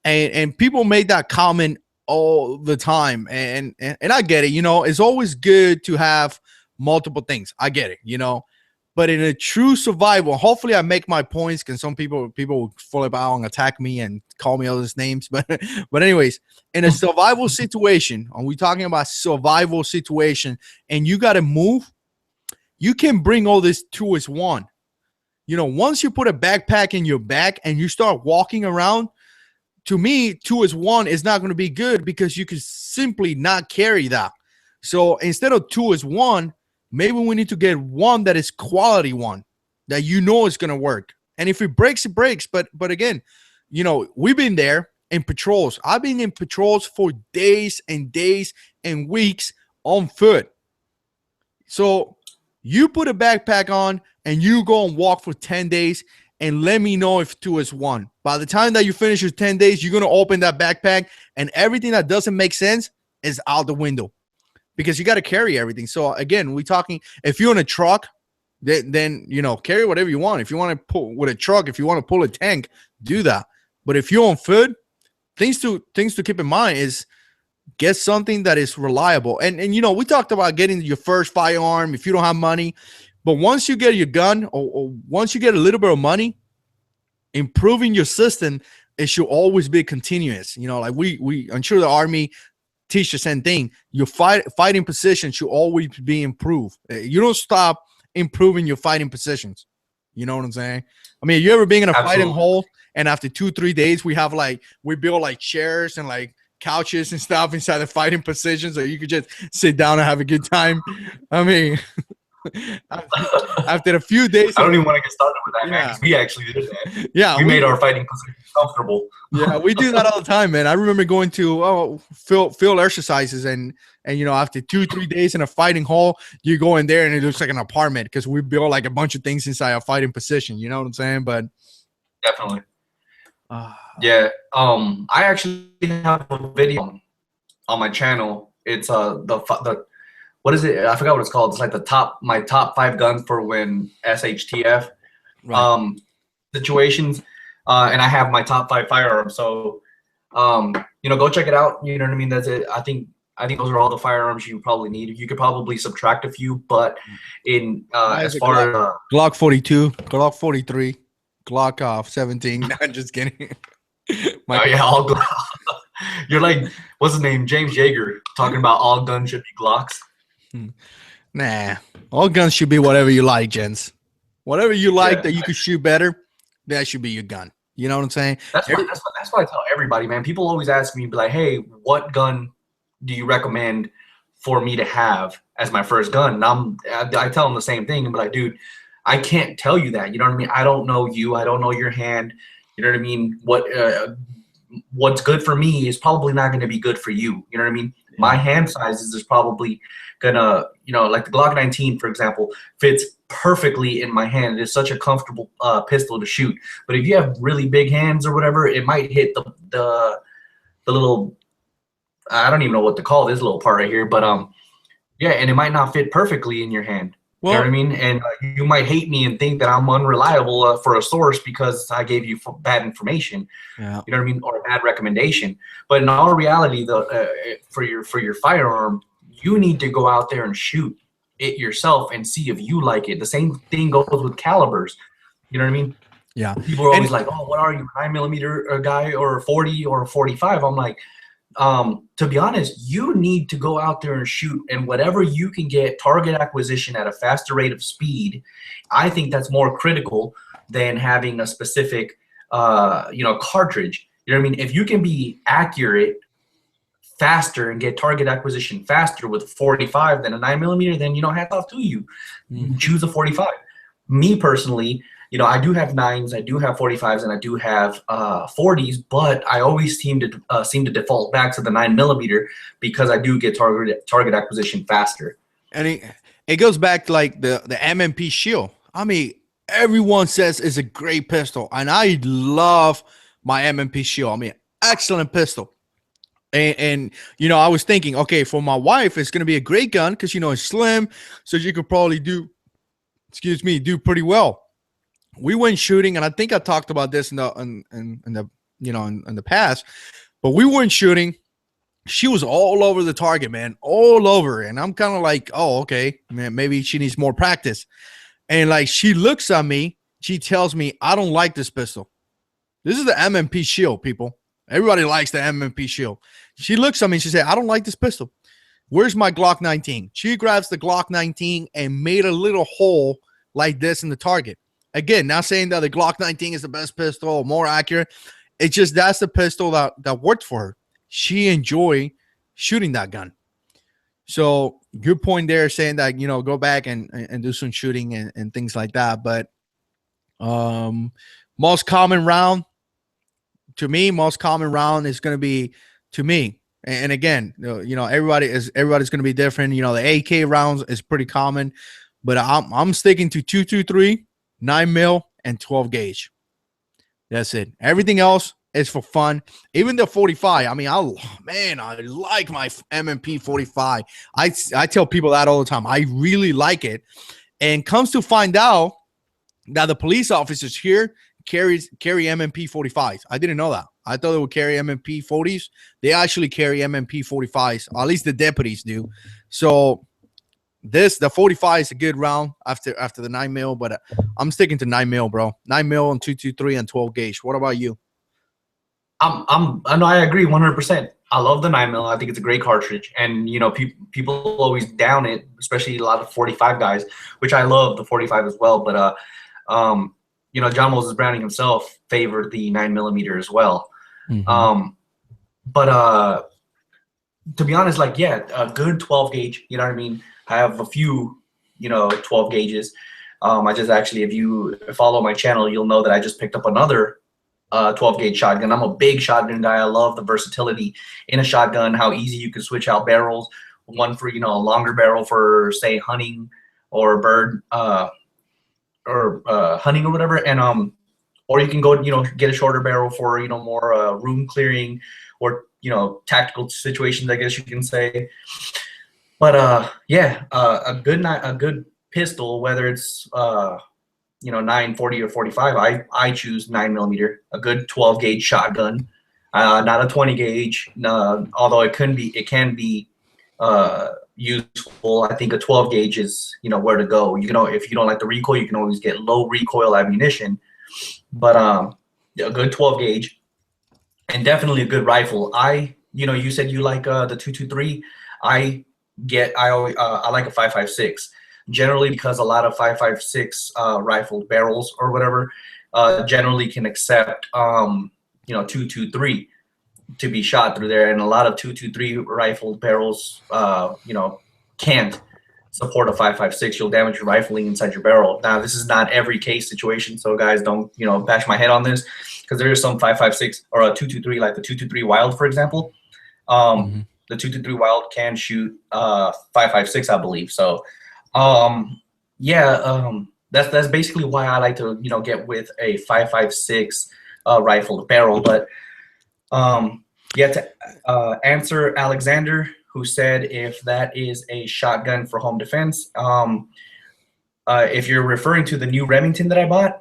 And people made that comment all the time, and I get it. It's always good to have multiple things. I get it. But in a true survival, hopefully I make my points, because some people will flip out and attack me and call me all these names. But anyways, in a survival situation, and we're talking about survival situation, and you got to move, you can bring all this 2-is-1. Once you put a backpack in your back and you start walking around, to me, 2-is-1 is not going to be good, because you can simply not carry that. So instead of 2-is-1, maybe we need to get one that is quality one, that is going to work. And if it breaks, it breaks. But again, we've been there in patrols. I've been in patrols for days and days and weeks on foot. So you put a backpack on and you go and walk for 10 days and let me know if 2-is-1. By the time that you finish your 10 days, you're going to open that backpack, and everything that doesn't make sense is out the window, because you got to carry everything. So again, we're talking, if you're in a truck, then carry whatever you want. If you want to pull with a truck, if you want to pull a tank, do that. But if you're on foot, things to keep in mind is get something that is reliable. And we talked about getting your first firearm if you don't have money. But once you get your gun, or once you get a little bit of money, improving your system, it should always be continuous. Like I'm sure the Army teach the same thing. Your fighting position should always be improved. You don't stop improving your fighting positions. You know what I'm saying? I mean, you ever been in a fighting hole, and after 2-3 days, we build like chairs and like couches and stuff inside the fighting position, so you could just sit down and have a good time. I mean, after a few days, I don't even want to get started with that, man, because we actually did that. Yeah, we made our fighting position comfortable. Yeah, we do that all the time, man. I remember going to field exercises, and after 2-3 days in a fighting hole, you go in there and it looks like an apartment, because we built like a bunch of things inside a fighting position. You know what I'm saying? But definitely. Yeah. I actually have a video on my channel. It's the what is it? I forgot what it's called. It's like my top 5 guns for when SHTF situations. And I have my top 5 firearms. So, go check it out. You know what I mean? That's it. I think those are all the firearms you probably need. You could probably subtract a few, but in as far as Glock 42, Glock 43, Glock 17. No, I'm just kidding. All Glock. You're like, what's his name? James Yeager talking about all guns should be Glocks. Nah, all guns should be whatever you like, gents. Whatever you like that you could shoot better, that should be your gun. You know what I'm saying? That's what I tell everybody, man. People always ask me, be like, hey, what gun do you recommend for me to have as my first gun? And I tell them the same thing. And be like, dude, I can't tell you that. You know what I mean? I don't know you. I don't know your hand. You know what I mean? What's good for me is probably not going to be good for you. You know what I mean? Yeah. My hand sizes is probably gonna, like the Glock 19, for example, fits perfectly in my hand. It is such a comfortable pistol to shoot. But if you have really big hands or whatever, it might hit the little, I don't even know what to call this little part right here, but yeah, and it might not fit perfectly in your hand. Well, you know what I mean? And you might hate me and think that I'm unreliable for a source because I gave you bad information. Yeah. You know what I mean? Or a bad recommendation. But in all reality, for your firearm, you need to go out there and shoot it yourself and see if you like it. The same thing goes with calibers. You know what I mean? Yeah. People are always like, oh, what are you, 9mm guy or 40 or 45? I'm like, to be honest, you need to go out there and shoot, and whatever you can get target acquisition at a faster rate of speed. I think that's more critical than having a specific, cartridge. You know what I mean? If you can be accurate faster and get target acquisition faster with a 45 than a 9mm, then, hats off to you. Choose a 45. Me personally, I do have 9s, I do have 45s, and I do have 40s, but I always seem to default back to the 9mm because I do get target acquisition faster. And it goes back to like the MMP Shield. I mean, everyone says it's a great pistol, and I love my MMP Shield. I mean, excellent pistol. And I was thinking, okay, for my wife, it's gonna be a great gun because it's slim, so she could probably do pretty well. We went shooting, and I think I talked about this in the past, but we went shooting. She was all over the target, man, all over. And I'm kind of like, oh, okay, man, maybe she needs more practice. And like, she looks at me, she tells me, I don't like this pistol. This is the MMP Shield, people. Everybody likes the MMP Shield. She looks at me and she said, I don't like this pistol. Where's my Glock 19? She grabs the Glock 19 and made a little hole like this in the target. Again, not saying that the Glock 19 is the best pistol or more accurate. It's just that's the pistol that worked for her. She enjoyed shooting that gun. So good point there, saying that, go back and do some shooting and things like that. But most common round is going to be, to me, and again, everybody's going to be different. The AK rounds is pretty common, but I'm sticking to 223, 9mm, and 12 gauge. That's it. Everything else is for fun. Even the 45. I mean, I like my MMP 45. I tell people that all the time. I really like it. And comes to find out that the police officers here carry MMP 45s. I didn't know that. I thought they would carry MMP 40s. They actually carry MMP 45s. Or at least the deputies do. So the 45 is a good round after the 9mm, but I'm sticking to 9mm, bro. 9mm and 223 and 12 gauge. What about you? I agree 100%. I love the 9mm. I think it's a great cartridge, and people always down it, especially a lot of 45 guys, which I love the 45 as well. But John Moses Browning himself favored the 9mm as well. But to be honest, like, yeah, a good 12 gauge. You know what I mean? I have a few 12 gauges. I just actually, if you follow my channel, you'll know that I just picked up another 12 gauge shotgun. I'm a big shotgun guy. I love the versatility in a shotgun, how easy you can switch out barrels. One for, a longer barrel for, say, hunting or bird or hunting or whatever. And or you can go, get a shorter barrel for, more room clearing or, tactical situations, I guess you can say. But yeah, a good pistol, whether it's 9, 40, or 45, I choose 9mm. A good 12 gauge shotgun, not a 20 gauge. Although it can be useful. I think a 12 gauge is where to go. If you don't like the recoil, you can always get low recoil ammunition. But a good 12 gauge, and definitely a good rifle. You said you like the 223. I like a 5.56. Generally, because a lot of 5.56 rifled barrels or whatever generally can accept 223 to be shot through there, and a lot of 223 rifled barrels can't support a 5.56. You'll damage your rifling inside your barrel. Now, this is not every case situation, so guys, don't bash my head on this, because there is some 5.56 or a 223, like the 223 Wild, for example. The 223 Wild can shoot 5.56, I believe. So that's basically why I like to get with a 5.56 rifled barrel. But to answer Alexander, who said if that is a shotgun for home defense, if you're referring to the new Remington that I bought,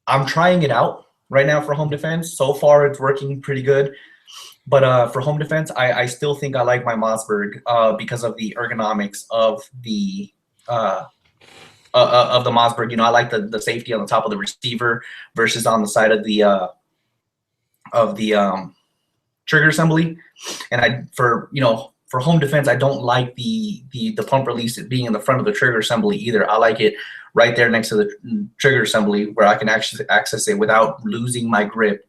I'm trying it out right now for home defense. So far, it's working pretty good. But for home defense, I still think I like my Mossberg because of the ergonomics of the Mossberg. I like the safety on the top of the receiver versus on the side of the trigger assembly. And for home defense, I don't like the pump release being in the front of the trigger assembly either. I like it right there next to the trigger assembly where I can actually access it without losing my grip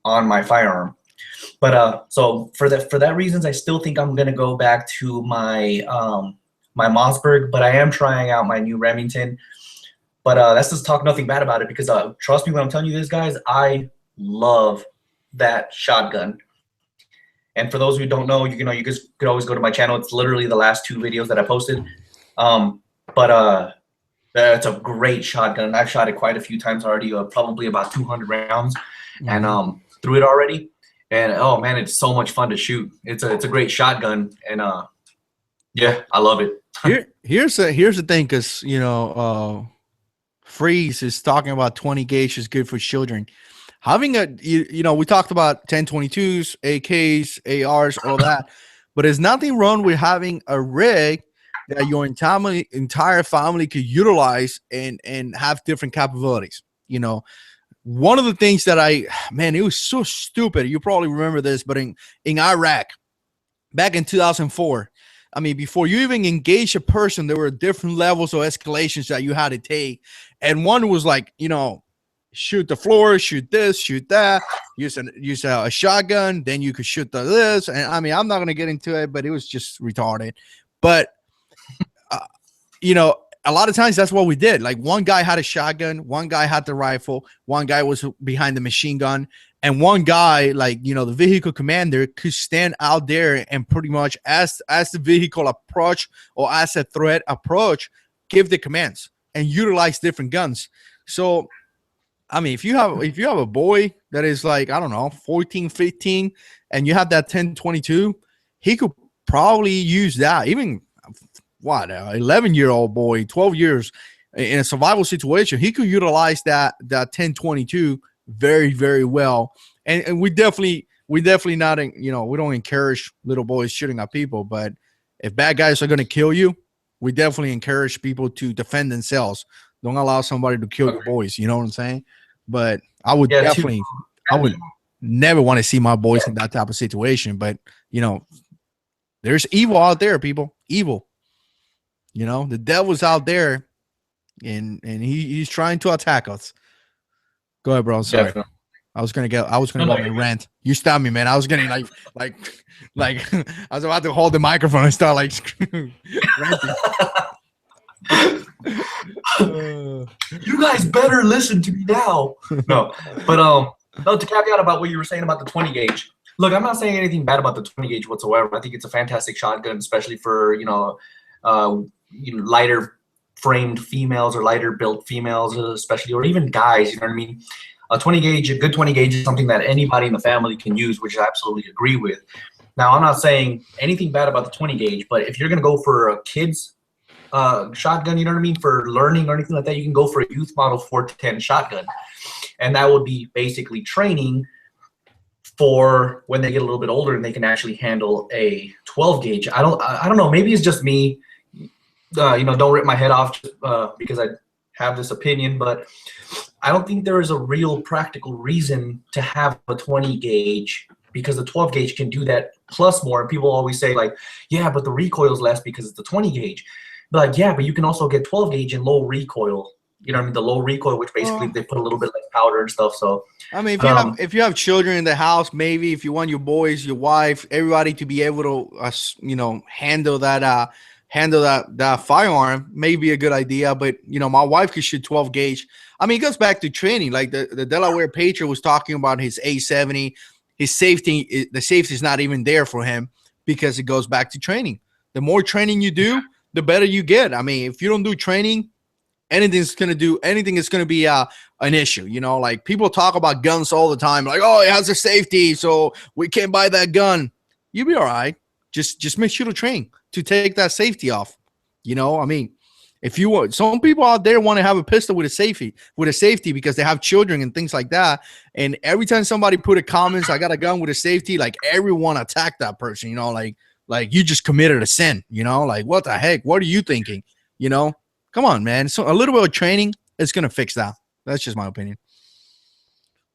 on my firearm. But so for that reasons, I still think I'm gonna go back to my my Mossberg, but I am trying out my new Remington. But that's just talk nothing bad about it, because trust me when I'm telling you this, guys, I love that shotgun. And for those who don't know, you guys could always go to my channel. It's literally the last 2 videos that I posted. But that's a great shotgun. I've shot it quite a few times already, probably about 200 rounds, and through it already. And oh man, it's so much fun to shoot. It's a great shotgun, and yeah, I love it. Here's the thing, because Freeze is talking about 20 gauge is good for children. Having we talked about 1022s, AKs, ARs, all that, but there's nothing wrong with having a rig that your entire family could utilize and have different capabilities. One of the things that it was so stupid. You probably remember this, but in Iraq, back in 2004, I mean, before you even engage a person, there were different levels of escalations that you had to take. And one was like, shoot the floor, shoot this, shoot that, use a shotgun, then you could shoot this. And I mean, I'm not going to get into it, but it was just retarded. But, a lot of times that's what we did. Like, one guy had a shotgun, one guy had the rifle, one guy was behind the machine gun, and one guy, like, the vehicle commander could stand out there and pretty much as the vehicle approach, or as a threat approach, give the commands and utilize different guns. So, I mean, if you have a boy that is like, I don't know, 14, 15, and you have that 1022, he could probably use that. Even what, an 11-year-old boy, 12 years in a survival situation, he could utilize that 1022 very, very well. And we definitely not, we don't encourage little boys shooting at people, but if bad guys are going to kill you, we definitely encourage people to defend themselves. Don't allow somebody to kill your boys. You know what I'm saying? But I would I would never want to see my boys in that type of situation. But, there's evil out there, people. Evil. The devil's out there, and he's trying to attack us. Go ahead, bro. Sorry. Definitely. I was gonna go on a rant. You stopped me, man. I was getting like I was about to hold the microphone and start you guys better listen to me now. No, but no, to caveat about what you were saying about the 20 gauge. Look, I'm not saying anything bad about the 20 gauge whatsoever. I think it's a fantastic shotgun, especially for lighter framed females or lighter built females, especially, or even guys. You know what I mean? A 20 gauge, a good 20 gauge is something that anybody in the family can use, which I absolutely agree with. Now, I'm not saying anything bad about the 20 gauge, but if you're going to go for a kid's shotgun, you know what I mean, for learning or anything like that, you can go for a youth model 410 shotgun. And that would be basically training for when they get a little bit older and they can actually handle a 12 gauge. I don't know. Maybe it's just me. Don't rip my head off because I have this opinion, but I don't think there is a real practical reason to have a 20 gauge, because the 12 gauge can do that plus more. And people always say, like, yeah, but the recoil is less because it's the 20 gauge. But like, yeah, but you can also get 12 gauge and low recoil. You know what I mean? The low recoil, which basically they put a little bit less powder and stuff. So I mean, if you have children in the house, maybe if you want your boys, your wife, everybody to be able to handle that firearm, may be a good idea. But my wife could shoot 12 gauge. I mean, it goes back to training. Like the Delaware Patriot was talking about his A70, his safety. The safety is not even there for him because it goes back to training. The more training you do, the better you get. I mean, if you don't do training, anything is going to be an issue. Like, people talk about guns all the time, like, oh, it has a safety, so we can't buy that gun. You'll be all right. Just make sure to train to take that safety off. I mean, if you want, some people out there want to have a pistol with a safety because they have children and things like that. And every time somebody put a comments, I got a gun with a safety, like, everyone attack that person, like you just committed a sin, like, what the heck? What are you thinking? Come on, man. So a little bit of training is going to fix that. That's just my opinion.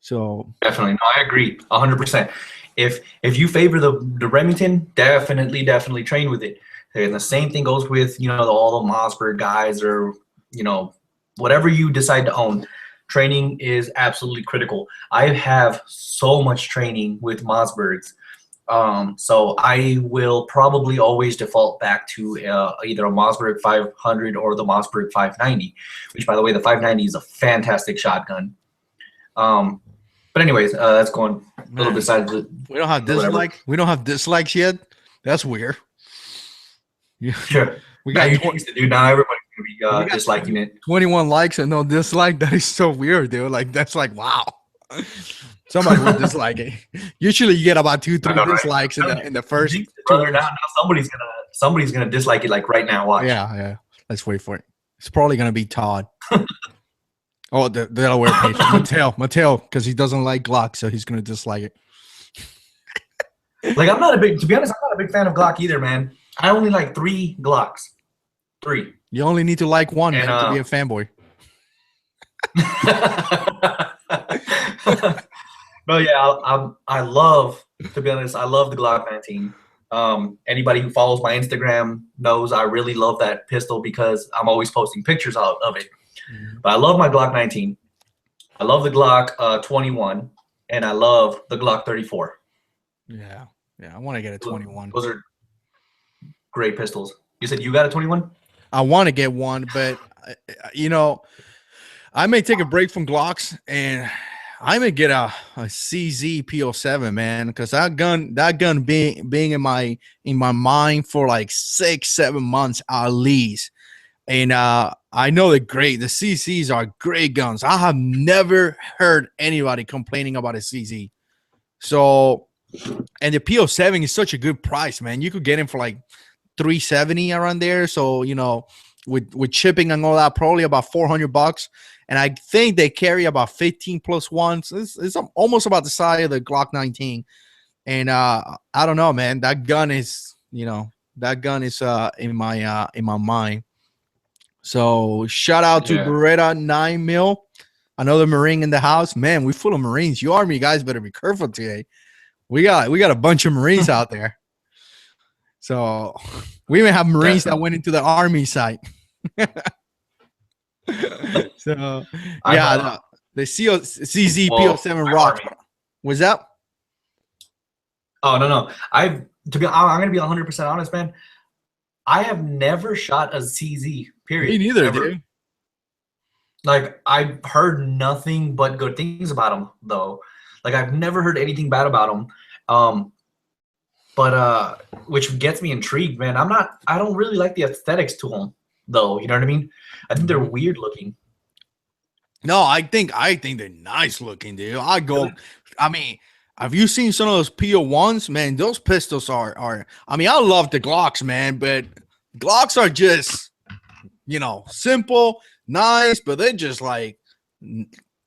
So definitely. No, I agree 100%. If you favor the Remington, definitely train with it. And the same thing goes with, all the Mossberg guys, or, whatever you decide to own. training is absolutely critical. I have so much training with Mossbergs. So I will probably always default back to either a Mossberg 500 or the Mossberg 590, which, by the way, the 590 is a fantastic shotgun. But anyways, that's going a little besides the. We don't have dislikes. We don't have dislikes yet. That's weird. Yeah. Sure. We got things to do now. Everybody's gonna be disliking it. 21 likes and no dislike. That is so weird, dude. Like that's like wow. Somebody would dislike it. Usually, you get about 2-3 dislikes in the first. Brother, now somebody's gonna dislike it like right now. Watch. Yeah. Let's wait for it. It's probably gonna be Todd. Oh, the Delaware page. Mateo, because he doesn't like Glock, so he's gonna dislike it. Like to be honest, I'm not a big fan of Glock either, man. I only like 3 Glocks. 3. You only need to like one to be a fanboy. No, yeah, I love, to be honest, I love the Glock 19. Anybody who follows my Instagram knows I really love that pistol because I'm always posting pictures of it. But I love my Glock 19. I love the Glock 21, and I love the Glock 34. Yeah, I want to get a 21. Those are great pistols. You said you got a 21? I want to get one, but I may take a break from Glocks and I may get a CZ PO7, man, because that gun being in my mind for like 6-7 months at least. And I know they're great. The CCs are great guns. I have never heard anybody complaining about a CZ. So, and the PO7 is such a good price, man. You could get him for like $370 around there. So, with shipping and all that, probably about $400. And I think they carry about 15 plus ones. It's almost about the size of the Glock 19. And I don't know, man. That gun is in my mind. So shout out to Beretta 9mm, another Marine in the house. Man, we're full of Marines. You Army guys better be careful today. We got a bunch of Marines out there. So we even have Marines that went into the Army site. So yeah, the CZ PO7 rock. Was that? Oh no. I'm gonna be 100% honest, man. I have never shot a CZ. Period. Me neither, dude. Like I've heard nothing but good things about them, though. Like I've never heard anything bad about them. But which gets me intrigued, man. I don't really like the aesthetics to them, though. You know what I mean? I think they're weird looking. No, I think they're nice looking, dude. I mean, have you seen some of those PO1s? Man, those pistols are I mean, I love the Glocks, man, but Glocks are just, simple, nice, but they're just like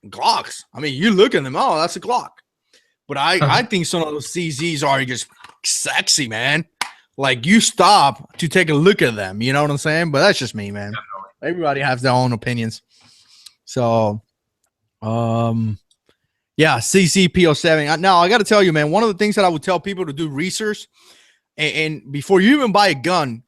Glocks. I mean, you look at them, oh, that's a Glock. But I think some of those CZs are just sexy, man. Like you stop to take a look at them. You know what I'm saying? But that's just me, man. Definitely. Everybody has their own opinions. So, yeah, CZ PO7. Now I got to tell you, man, one of the things that I would tell people to do research and before you even buy a gun,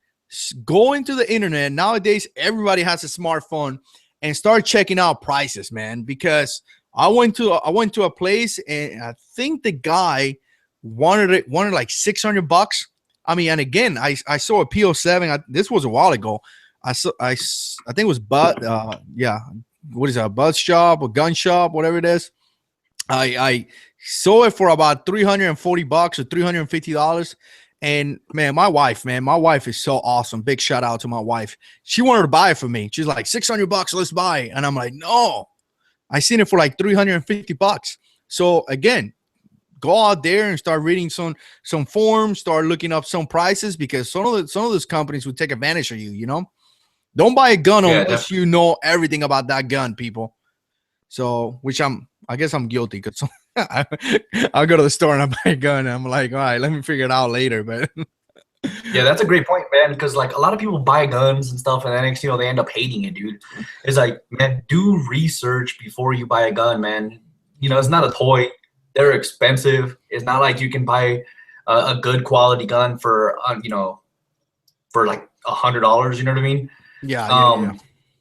go into the internet. Nowadays, everybody has a smartphone and start checking out prices, man, because I went to a place and I think the guy wanted like $600. I mean, and again, I saw a PO7. This was a while ago. I think it was what is that? A buzz shop, a gun shop, whatever it is. I saw it for about $340 or $350. And man, my wife is so awesome. Big shout out to my wife. She wanted to buy it for me. She's like, $600, let's buy it. And I'm like, no. I seen it for like $350. So again, go out there and start reading some forums, start looking up some prices, because some of those companies would take advantage of you. Don't buy a gun unless you know everything about that gun, people. So, I guess I'm guilty because I'll go to the store and I buy a gun and I'm like, all right, let me figure it out later. But yeah, that's a great point, man. Because like a lot of people buy guns and stuff, and then next they end up hating it, dude. It's like, man, do research before you buy a gun, man. It's not a toy. They're expensive. It's not like you can buy a good quality gun for for like $100. You know what I mean? Yeah.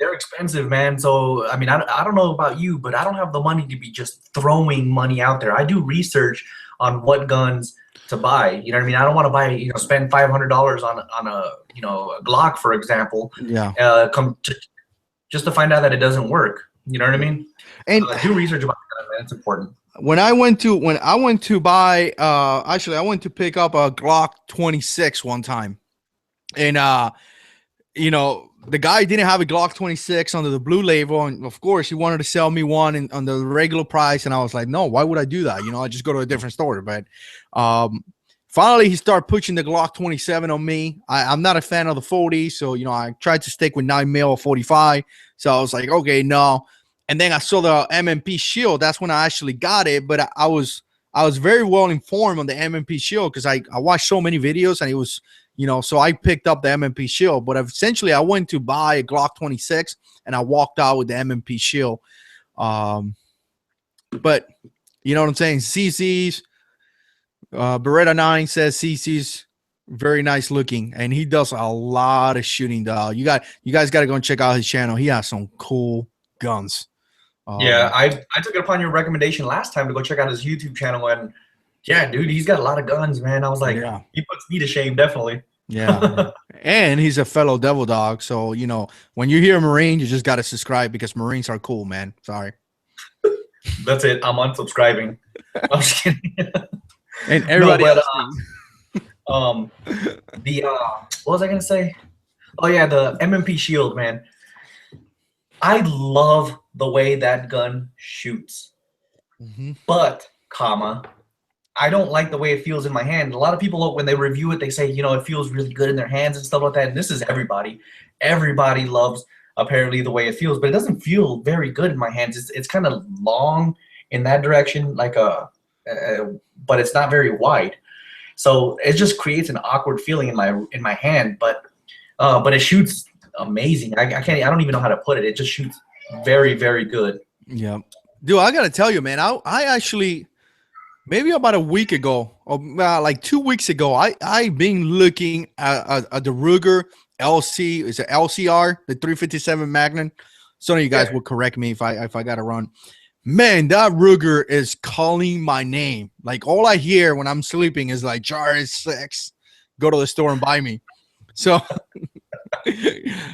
they're expensive, man. So I mean, I don't know about you, but I don't have the money to be just throwing money out there. I do research on what guns to buy. You know what I mean? I don't want to buy, spend $500 on a a Glock, for example. Yeah. Just to find out that it doesn't work. You know what I mean? And do research about that, man. It's important. When I went to buy, actually, I went to pick up a Glock 26 one time, and the guy didn't have a Glock 26 under the blue label, and of course, he wanted to sell me one on the regular price, and I was like, no, why would I do that? I just go to a different store. But finally, he started pushing the Glock 27 on me. I'm not a fan of the 40, so I tried to stick with 9mm or 45. So I was like, okay, no. And then I saw the MMP Shield. That's when I actually got it. But I was very well informed on the MMP Shield because I watched so many videos, and it was, so I picked up the MMP Shield. But essentially, I went to buy a Glock 26, and I walked out with the MMP Shield. But you know what I'm saying? CC's, Beretta 9 says CC's very nice looking, and he does a lot of shooting. You guys got to go and check out his channel. He has some cool guns. Yeah, I took it upon your recommendation last time to go check out his YouTube channel, and yeah, dude, he's got a lot of guns, man. I was like, yeah. He puts me to shame, definitely. Yeah, and he's a fellow devil dog, so when you hear Marine, you just got to subscribe because Marines are cool, man. Sorry. That's it. I'm unsubscribing. I'm just kidding. And everybody else. What was I gonna say? Oh yeah, the MMP Shield, man. I love the way that gun shoots, but I don't like the way it feels in my hand. A lot of people, when they review it, they say, it feels really good in their hands and stuff like that. And this is everybody. Everybody loves apparently the way it feels, but it doesn't feel very good in my hands. It's kind of long in that direction, like but it's not very wide. So it just creates an awkward feeling in my hand. But it shoots amazing. I don't even know how to put it. It just shoots very, very good. Yeah, dude, I gotta tell you, man, I actually maybe about a week ago or like 2 weeks ago, I been looking at the Ruger LC. Is it LCR, the 357 Magnum? Some of you guys will correct me if I got it wrong. Man, that Ruger is calling my name. Like all I hear when I'm sleeping is like JH6, go to the store and buy me. So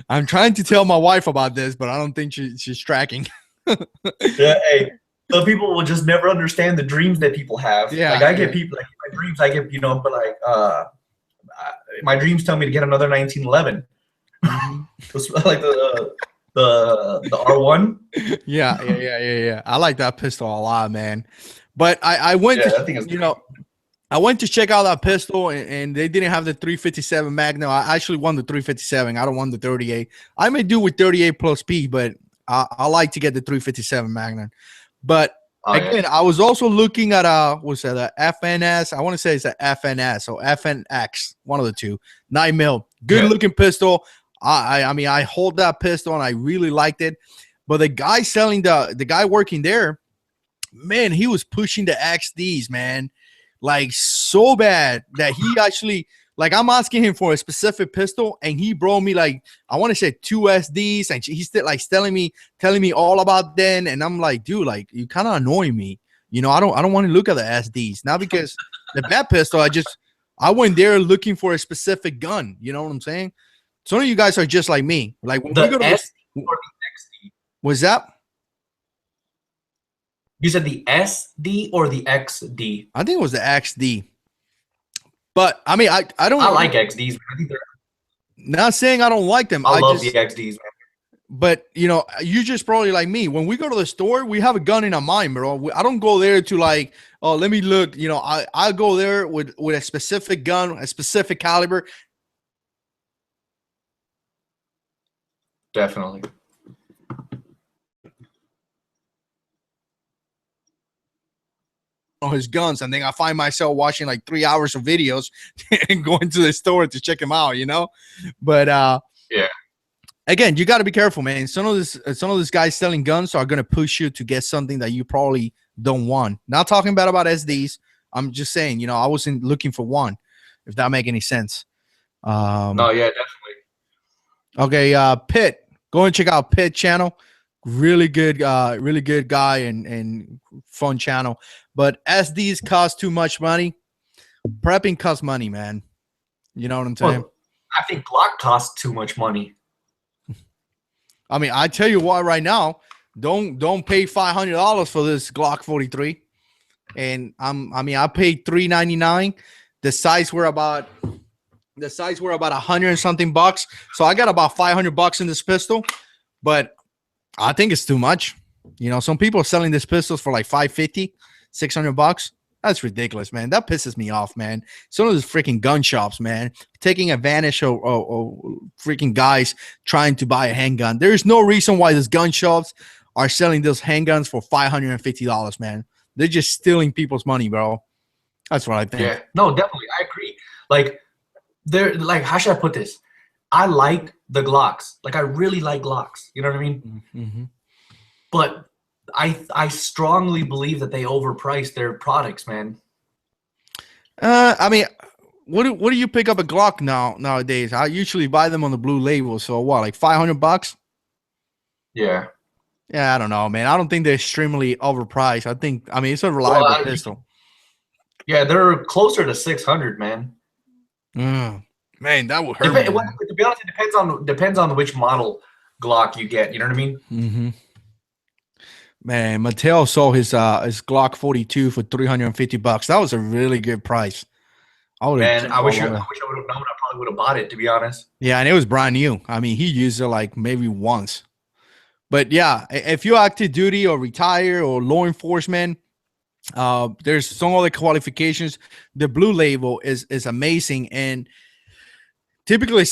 I'm trying to tell my wife about this, but I don't think she's tracking. Yeah, hey, some people will just never understand the dreams that people have. Yeah, like I get people like my dreams. I get but like my dreams tell me to get another 1911. Like the R1. Yeah. I like that pistol a lot, man. But I went to I went to check out that pistol, and they didn't have the 357 Magnum. I actually won the 357. I don't want the 38. I may do with 38 plus P, but I like to get the 357 Magnum. But again, I was also looking at what's that? A FNS. I want to say it's a FNS or FNX, one of the two. 9mm, good looking pistol. I mean, I hold that pistol and I really liked it. But the guy selling the guy working there, man, he was pushing the XDs, man, like so bad that he actually, like, I'm asking him for a specific pistol, and he brought me like, I want to say 2 SDs, and he's still like telling me all about them, and I'm like, dude, like, you kind of annoy me, I don't want to look at the SDs, not because that pistol, I went there looking for a specific gun, you know what I'm saying? Some of you guys are just like me, like when we go to SD or the XD. Was that? You said the SD or the XD? I think it was the XD. But I mean, I like XDs. I think they're not saying I don't like them. I love the XDs, man. But you just probably like me. When we go to the store, we have a gun in our mind, bro. I don't go there to like, oh, let me look. I go there with a specific gun, a specific caliber. Definitely. His guns, and then I find myself watching like 3 hours of videos and going to the store to check them out, But yeah, again, you got to be careful, man. Some of these guys selling guns are gonna push you to get something that you probably don't want. Not talking bad about SDs. I'm just saying, I wasn't looking for one, if that make any sense. No, yeah, definitely. Okay, Pitt, Go and check out Pit channel. Really good guy and fun channel. But SDs cost too much money. Prepping costs money, man. You know what I'm saying? Well, I think Glock costs too much money. I mean, I tell you what, right now, don't pay $500 for this Glock 43. And I paid $399. The size were about $100 and something bucks. So I got about $500 in this pistol, but I think it's too much. You know, some people are selling these pistols for like $550, $600. That's ridiculous, man. That pisses me off, man. Some of those freaking gun shops, man, taking advantage of freaking guys trying to buy a handgun. There's no reason why these gun shops are selling those handguns for $550, man. They're just stealing people's money, bro. That's what I think. Yeah, no, definitely. I agree. Like, how should I put this? I like the Glocks. Like, I really like Glocks. You know what I mean? Mm-hmm. But I strongly believe that they overprice their products, man. I mean, what do you pick up a Glock nowadays? I usually buy them on the blue label. So what, like $500? Yeah. Yeah, I don't know, man. I don't think they're extremely overpriced. I mean, it's a reliable pistol. Yeah, they're closer to 600, man. Man, that would hurt. To be honest, it depends on which model Glock you get. You know what I mean? Mm-hmm. Man, Mateo sold his Glock 42 for $350. That was a really good price. I wish I would have known. I probably would have bought it, to be honest. Yeah, and it was brand new. I mean, he used it like maybe once. But yeah, if you're active duty or retire or law enforcement, there's some other qualifications. The blue label is amazing, and typically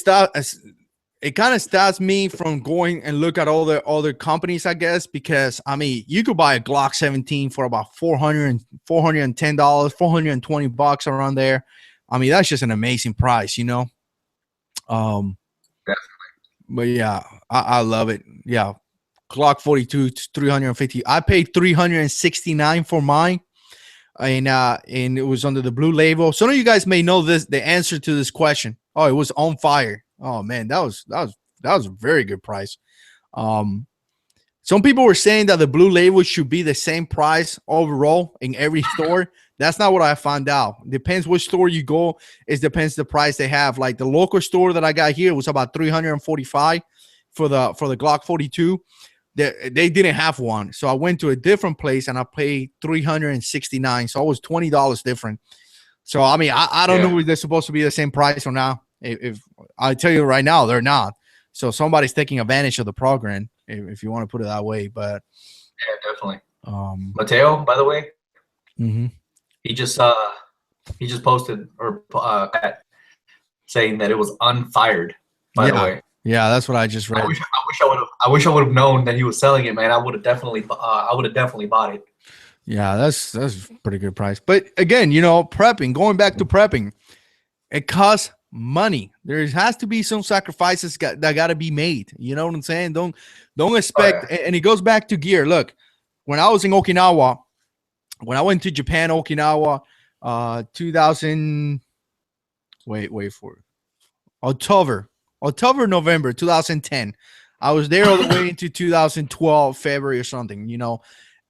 it kind of stops me from going and look at all the other companies, I guess, because I mean, you could buy a Glock 17 for about $410, $420 around there. I mean, that's just an amazing price, you know. Definitely. But yeah, I love it. Yeah, Glock 42, $350. I paid $369 for mine, and it was under the blue label. Some of you guys may know the answer to this question. Oh, it was on fire. Oh man, that was a very good price. Some people were saying that the blue label should be the same price overall in every store. That's not what I found out. Depends which store you go. It depends the price they have. Like the local store that I got here was about $345 for the Glock 42. They didn't have one, so I went to a different place and I paid $369. So it was $20 different. So I mean, I don't know if they're supposed to be the same price or not. If I tell you right now, they're not. So somebody's taking advantage of the program, if you want to put it that way. But yeah, definitely. Mateo, by the way, he just posted or saying that it was unfired. By the way, yeah, that's what I just read. I wish I would have known that he was selling it, man. I would have definitely bought it. Yeah, that's a pretty good price. But again, you know, going back to prepping, it costs money. There has to be some sacrifices that got to be made. You know what I'm saying? Don't expect. And it goes back to gear. Look, when I was in Okinawa, when I went to Japan, Okinawa, 2000. Wait for it. October, November 2010. I was there all the way into 2012, February or something, you know,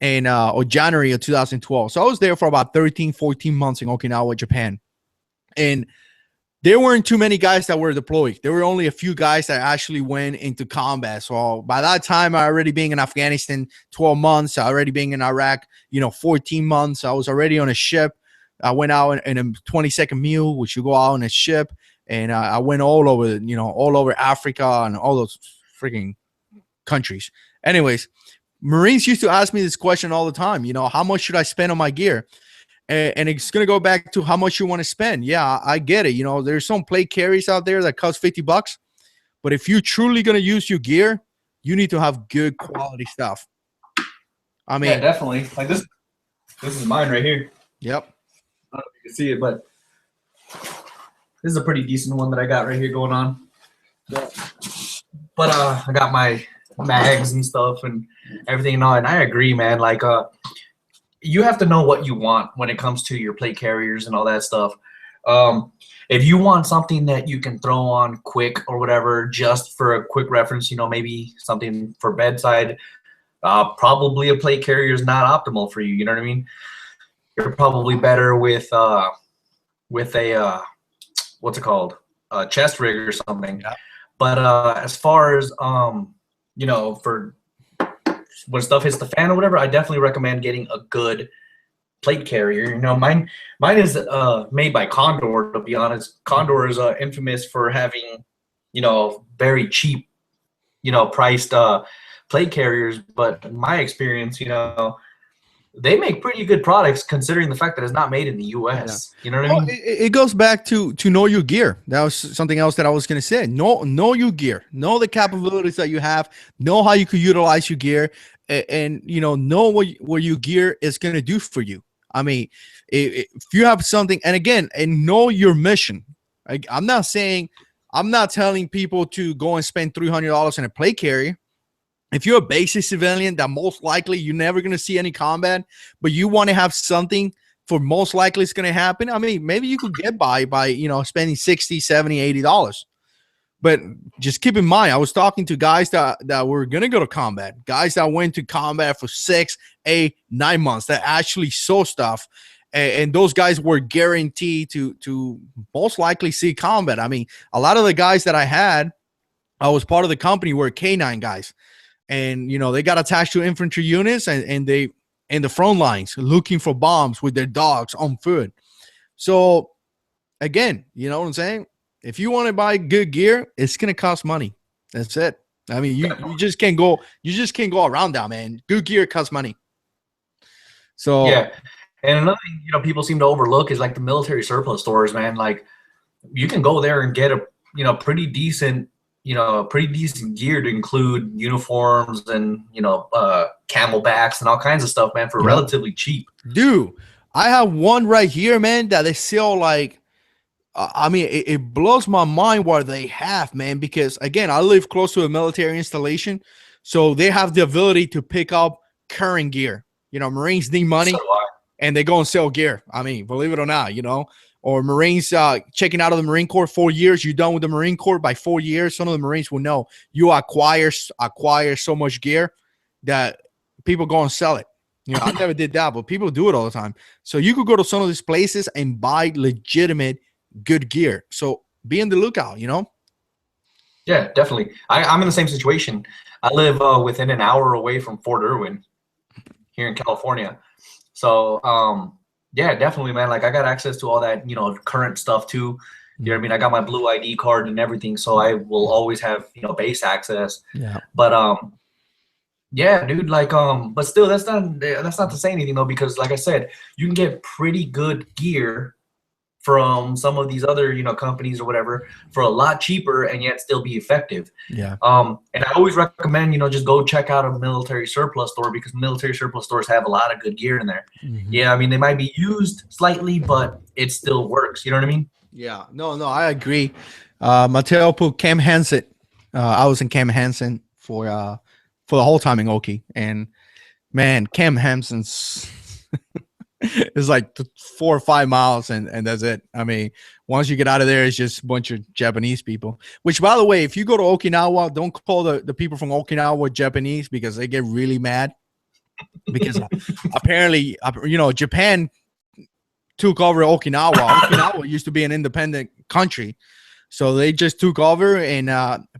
and or January of 2012. So I was there for about 13, 14 months in Okinawa, Japan. And there weren't too many guys that were deployed. There were only a few guys that actually went into combat. So by that time, I already being in Afghanistan 12 months, I already being in Iraq, 14 months. I was already on a ship. I went out in a 22nd mule, which you go out on a ship. And I went all over Africa and all those freaking countries. Anyways, Marines used to ask me this question all the time. How much should I spend on my gear? And it's going to go back to how much you want to spend. Yeah, I get it. There's some plate carries out there that cost $50. But if you're truly going to use your gear, you need to have good quality stuff. I mean, yeah, definitely. Like this is mine right here. Yep. I don't know if you can see it, but this is a pretty decent one that I got right here going on. But I got my mags and stuff and everything and all. And I agree, man. Like, you have to know what you want when it comes to your plate carriers and all that stuff. If you want something that you can throw on quick or whatever, just for a quick reference, maybe something for bedside, probably a plate carrier is not optimal for you. You know what I mean? You're probably better with a what's it called, a chest rig or something. Yeah. But as far as for when stuff hits the fan or whatever, I definitely recommend getting a good plate carrier. Mine is made by Condor, to be honest. Condor is infamous for having very cheap priced plate carriers, but in my experience, they make pretty good products considering the fact that it's not made in the US. Yeah. You know what I mean? It goes back to know your gear. That was something else that I was going to say. Know your gear. Know the capabilities that you have. Know how you could utilize your gear, and know what your gear is going to do for you. I mean, if you have something, and know your mission. I'm not telling people to go and spend $300 on a plate carrier. If you're a basic civilian that most likely you're never going to see any combat, but you want to have something for most likely it's going to happen, I mean, maybe you could get by spending $60, $70, $80. But just keep in mind, I was talking to guys that were going to go to combat, guys that went to combat for 6, 8, 9 months that actually saw stuff. And those guys were guaranteed to most likely see combat. I mean, a lot of the guys that I was part of the company were K9 guys. And, they got attached to infantry units and they in the front lines looking for bombs with their dogs on foot. So, again, you know what I'm saying? If you want to buy good gear, it's going to cost money. That's it. I mean, you just can't go around that, man. Good gear costs money. So, yeah. And another thing, people seem to overlook is like the military surplus stores, man. Like, you can go there and get a pretty decent gear to include uniforms and camelbacks and all kinds of stuff, man, for relatively cheap. Dude, I have one right here, man, that they sell like. I mean, it blows my mind what they have, man. Because again, I live close to a military installation, so they have the ability to pick up current gear. Marines need money, and they go and sell gear. I mean, believe it or not, or Marines checking out of the Marine Corps 4 years. You're done with the Marine Corps by 4 years. Some of the Marines will know you acquire so much gear that people go and sell it. I never did that, but people do it all the time. So you could go to some of these places and buy legitimate good gear. So be on the lookout. Yeah, definitely. I'm in the same situation. I live within an hour away from Fort Irwin here in California. So, yeah, definitely, man. Like, I got access to all that, current stuff too. You know what I mean? I got my blue ID card and everything, so I will always have, base access. Yeah. But yeah, dude, like, but still, that's not to say anything though, because like I said, you can get pretty good gear from some of these other, companies or whatever for a lot cheaper and yet still be effective. Yeah. And I always recommend, just go check out a military surplus store, because military surplus stores have a lot of good gear in there. Mm-hmm. Yeah, I mean, they might be used slightly, but it still works. You know what I mean? Yeah. No, I agree. Mateo put Cam Hansen. I was in Cam Hansen for the whole time in Oki, and man, Cam Hansen's it's like 4 or 5 miles and that's it. I mean, once you get out of there, it's just a bunch of Japanese people, which, by the way, if you go to Okinawa, don't call the people from Okinawa Japanese, because they get really mad, because apparently, Japan took over Okinawa. Okinawa used to be an independent country, so they just took over, and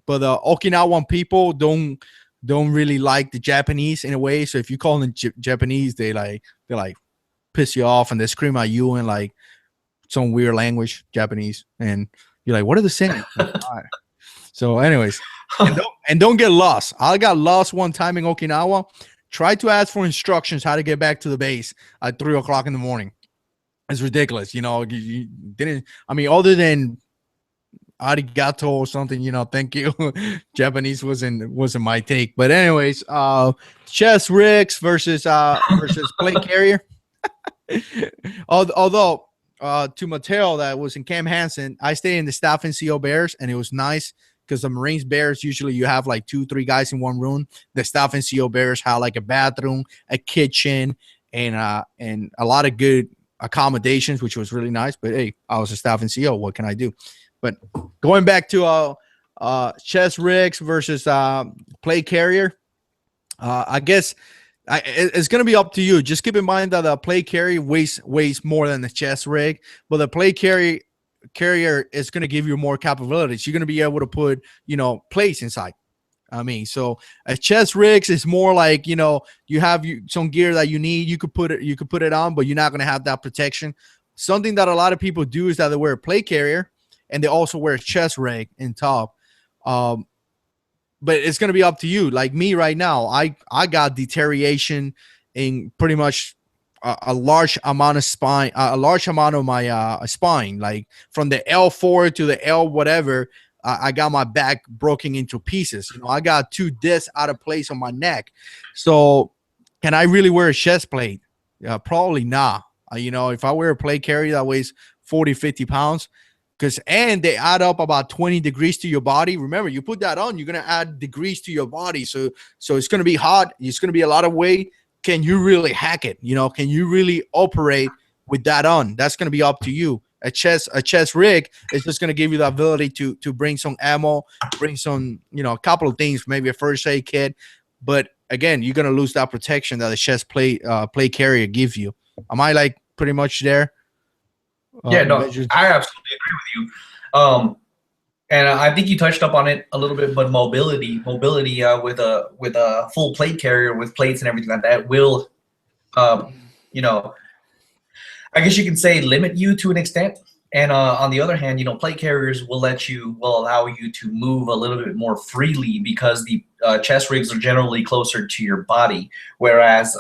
but the Okinawan people don't really like the Japanese in a way. So if you call them Japanese, they like piss you off, and they scream at you in like some weird language, Japanese, and you're like, what are they saying? So anyways, and don't get lost. I got lost one time in Okinawa. Try to ask for instructions how to get back to the base at 3 o'clock in the morning. It's ridiculous. You didn't, I mean, other than arigato or something, thank you. Japanese wasn't my take. But anyways, chest rigs versus plate carrier. Although to Mateo, that was in Camp Hansen, I stayed in the Staff NCO Bears, and it was nice because the Marines Bears, usually you have like 2-3 guys in one room. The Staff NCO Bears have like a bathroom, a kitchen, and a lot of good accommodations, which was really nice. But hey, I was a staff and CEO. What can I do? But going back to chest rigs versus plate carrier, I guess it's going to be up to you. Just keep in mind that the plate carrier weighs more than the chest rig, but the plate carrier is going to give you more capabilities. You're going to be able to put, plates inside. I mean, so a chest rigs is more like, you have some gear that you need. You could put it on, but you're not going to have that protection. Something that a lot of people do is that they wear a plate carrier and they also wear a chest rig in top. But it's going to be up to you. Like me right now, I got deterioration in pretty much a large amount of spine, a large amount of my spine, like from the L4 to the L whatever. I got my back broken into pieces. I got 2 discs out of place on my neck. So can I really wear a chest plate? Probably not. If I wear a plate carrier that weighs 40, 50 pounds, and they add up about 20 degrees to your body. Remember, you put that on, you're going to add degrees to your body. So it's going to be hot. It's going to be a lot of weight. Can you really hack it? Can you really operate with that on? That's going to be up to you. A chest rig is just going to give you the ability to bring some ammo, bring some, a couple of things, maybe a first aid kit. But again, you're going to lose that protection that the chest plate carrier gives you. Am I like pretty much there? Yeah, no, I absolutely agree with you. And I think you touched up on it a little bit, but mobility with a full plate carrier with plates and everything like that will, I guess you can say limit you to an extent. And on the other hand, plate carriers will allow you to move a little bit more freely because the chest rigs are generally closer to your body, whereas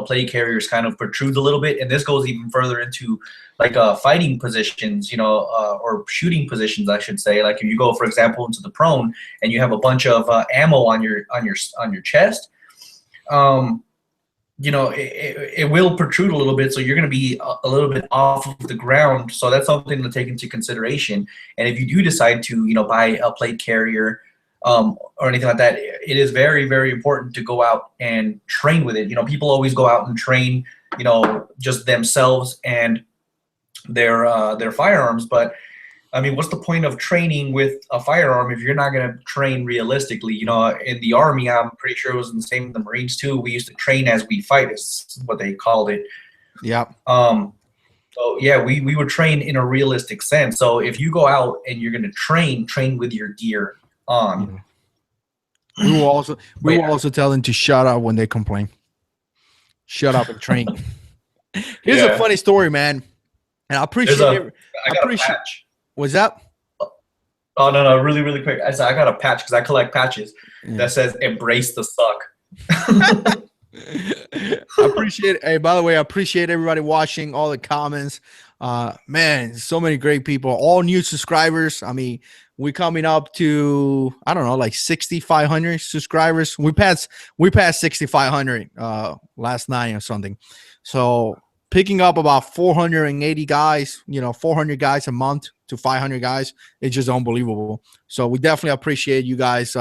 plate carriers kind of protrude a little bit. And this goes even further into like fighting positions, or shooting positions, I should say. Like if you go, for example, into the prone and you have a bunch of ammo on your chest. It will protrude a little bit, so you're going to be a little bit off of the ground. So that's something to take into consideration. And if you do decide to, buy a plate carrier or anything like that, it is very, very important to go out and train with it. People always go out and train, just themselves and their firearms, but I mean, what's the point of training with a firearm if you're not going to train realistically? In the Army, I'm pretty sure it was the same in the Marines too. We used to train as we fight, is what they called it. Yeah. So yeah, we would train in a realistic sense. So if you go out and you're going to train with your gear on. We will also tell them to shut up when they complain. Shut up and train. Here's a funny story, man. And I appreciate it. I got a patch. What's that? Oh, no, really, really quick. I got a patch because I collect patches that says "Embrace the suck." I appreciate it. Hey, by the way, I appreciate everybody watching, all the comments. Man, so many great people, all new subscribers. I mean, we're coming up to, I don't know, like 6,500 subscribers. We passed 6,500 last night or something. So picking up about 480 guys, 400 guys a month to 500 guys. It's just unbelievable. So we definitely appreciate you guys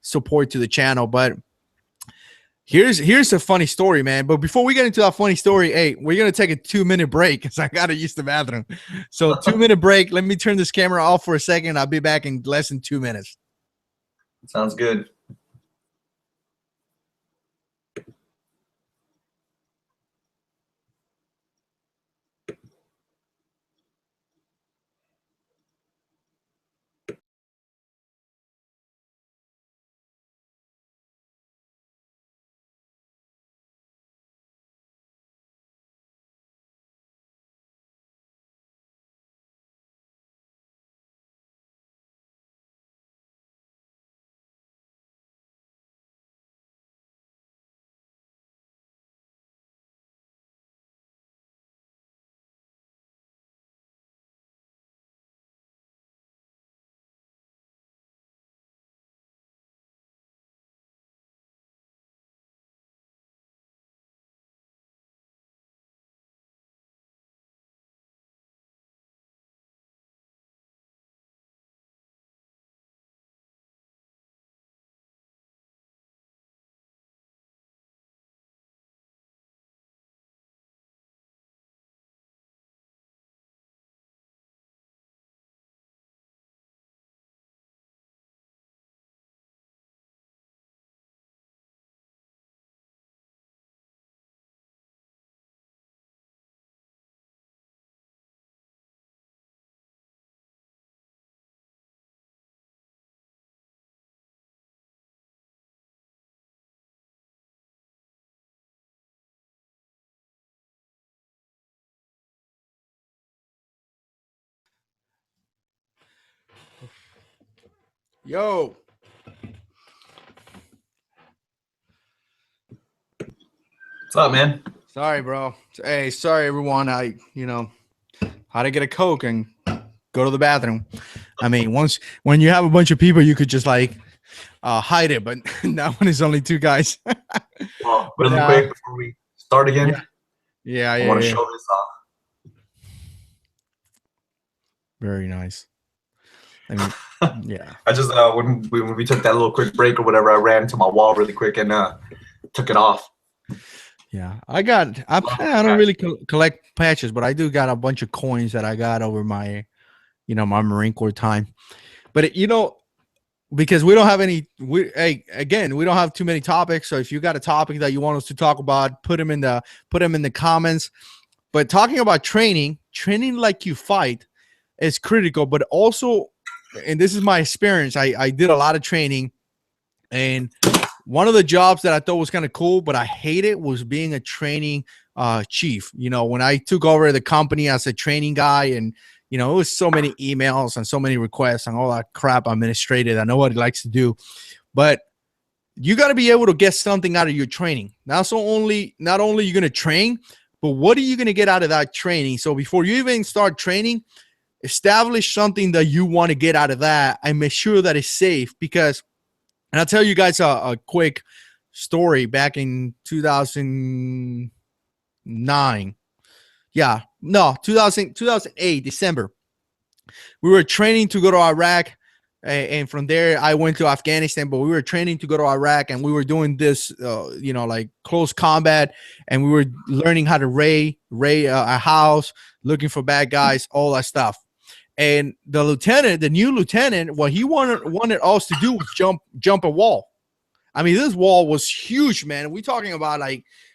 support to the channel. But here's a funny story, man. But before we get into that funny story, hey, we're going to take a 2-minute break because I got to use the bathroom. So 2-minute break. Let me turn this camera off for a second. I'll be back in less than 2 minutes. Sounds good. Yo. What's up, man? Sorry, bro. Hey, sorry, everyone. I how to get a Coke and go to the bathroom. I mean, when you have a bunch of people, you could just like hide it, but now when it's only two guys. Well, really quick before we start again, I want to show this off. Very nice. I mean, yeah. I just when we took that little quick break or whatever, I ran to my wall really quick and took it off. Yeah, I don't really collect patches, but I do got a bunch of coins that I got over my, my Marine Corps time. But because we don't have any, we don't have too many topics. So if you got a topic that you want us to talk about, put them in the comments. But talking about training like you fight is critical. But also, and this is my experience, I did a lot of training, and one of the jobs that I thought was kind of cool, but I hate it, was being a training chief. When I took over the company as a training guy, and it was so many emails and so many requests and all that crap administrative that nobody likes to do. But you got to be able to get something out of your training. Not only you're going to train, but what are you going to get out of that training? So before you even start training, establish something that you want to get out of that and make sure that it's safe. Because, and I'll tell you guys a quick story. Back in 2009, 2008, December, we were training to go to Iraq, and from there I went to Afghanistan. But we were training to go to Iraq, and we were doing this, like close combat, and we were learning how to raid a house, looking for bad guys, all that stuff. And the new lieutenant, what he wanted us to do was jump a wall. I mean, this wall was huge, man. We're talking about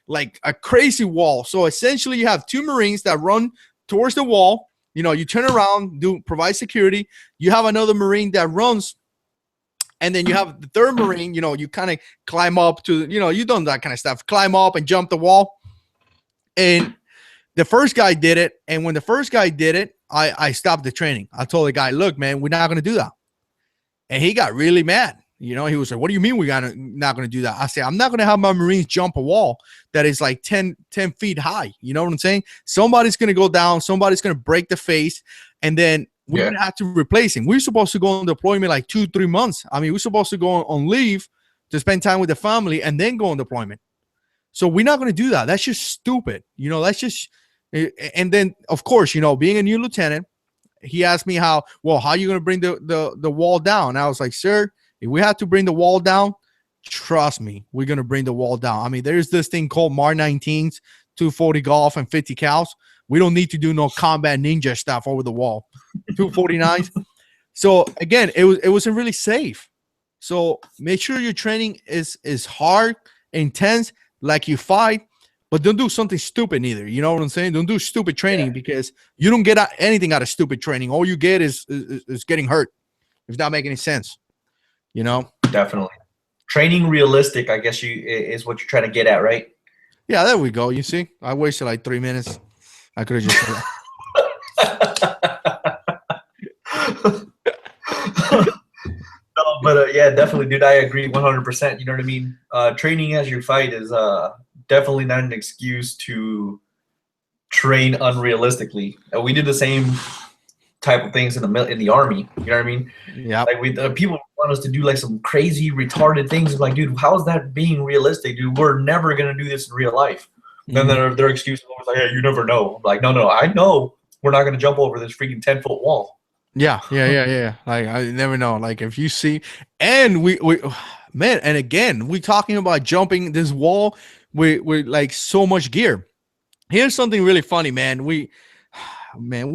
like a crazy wall. So essentially, you have two Marines that run towards the wall. You turn around, provide security. You have another Marine that runs, and then you have the third Marine. You kind of climb up to, you've done that kind of stuff. Climb up and jump the wall. And the first guy did it, and when the first guy did it, I stopped the training. I told the guy, look, man, we're not going to do that. And he got really mad. He was like, what do you mean we're not going to do that? I said, I'm not going to have my Marines jump a wall that is like 10 feet high. You know what I'm saying? Somebody's going to go down. Somebody's going to break the face. And then we're going to have to replace him. We're supposed to go on deployment like 2-3 months. I mean, we're supposed to go on leave to spend time with the family and then go on deployment. So we're not going to do that. That's just stupid. That's just... And then, of course, being a new lieutenant, he asked me how are you going to bring the wall down? I was like, sir, if we have to bring the wall down, trust me, we're going to bring the wall down. I mean, there's this thing called MAR 19s, 240 Golf, and 50 cals. We don't need to do no combat ninja stuff over the wall. 249s. So again, it wasn't really safe. So make sure your training is hard, intense, like you fight. But don't do something stupid either. You know what I'm saying? Don't do stupid training, because you don't get anything out of stupid training. All you get is getting hurt. If that make any sense, Definitely. Training realistic, I guess is what you're trying to get at, right? Yeah, there we go. You see, I wasted like 3 minutes. I could have just. No, but yeah, definitely, dude. I agree 100%. You know what I mean? Training as you fight is definitely not an excuse to train unrealistically. We did the same type of things in the army. You know what I mean? Yeah. Like people want us to do like some crazy retarded things. I'm like, dude, how is that being realistic, dude? We're never gonna do this in real life. Then their excuse is always like, "Hey, you never know." I'm like, no, I know we're not gonna jump over this freaking 10-foot wall. Yeah. Like, I never know. Like, if you see, and we man, and again, we talking about jumping this wall with like so much gear. Here's something really funny, man. We're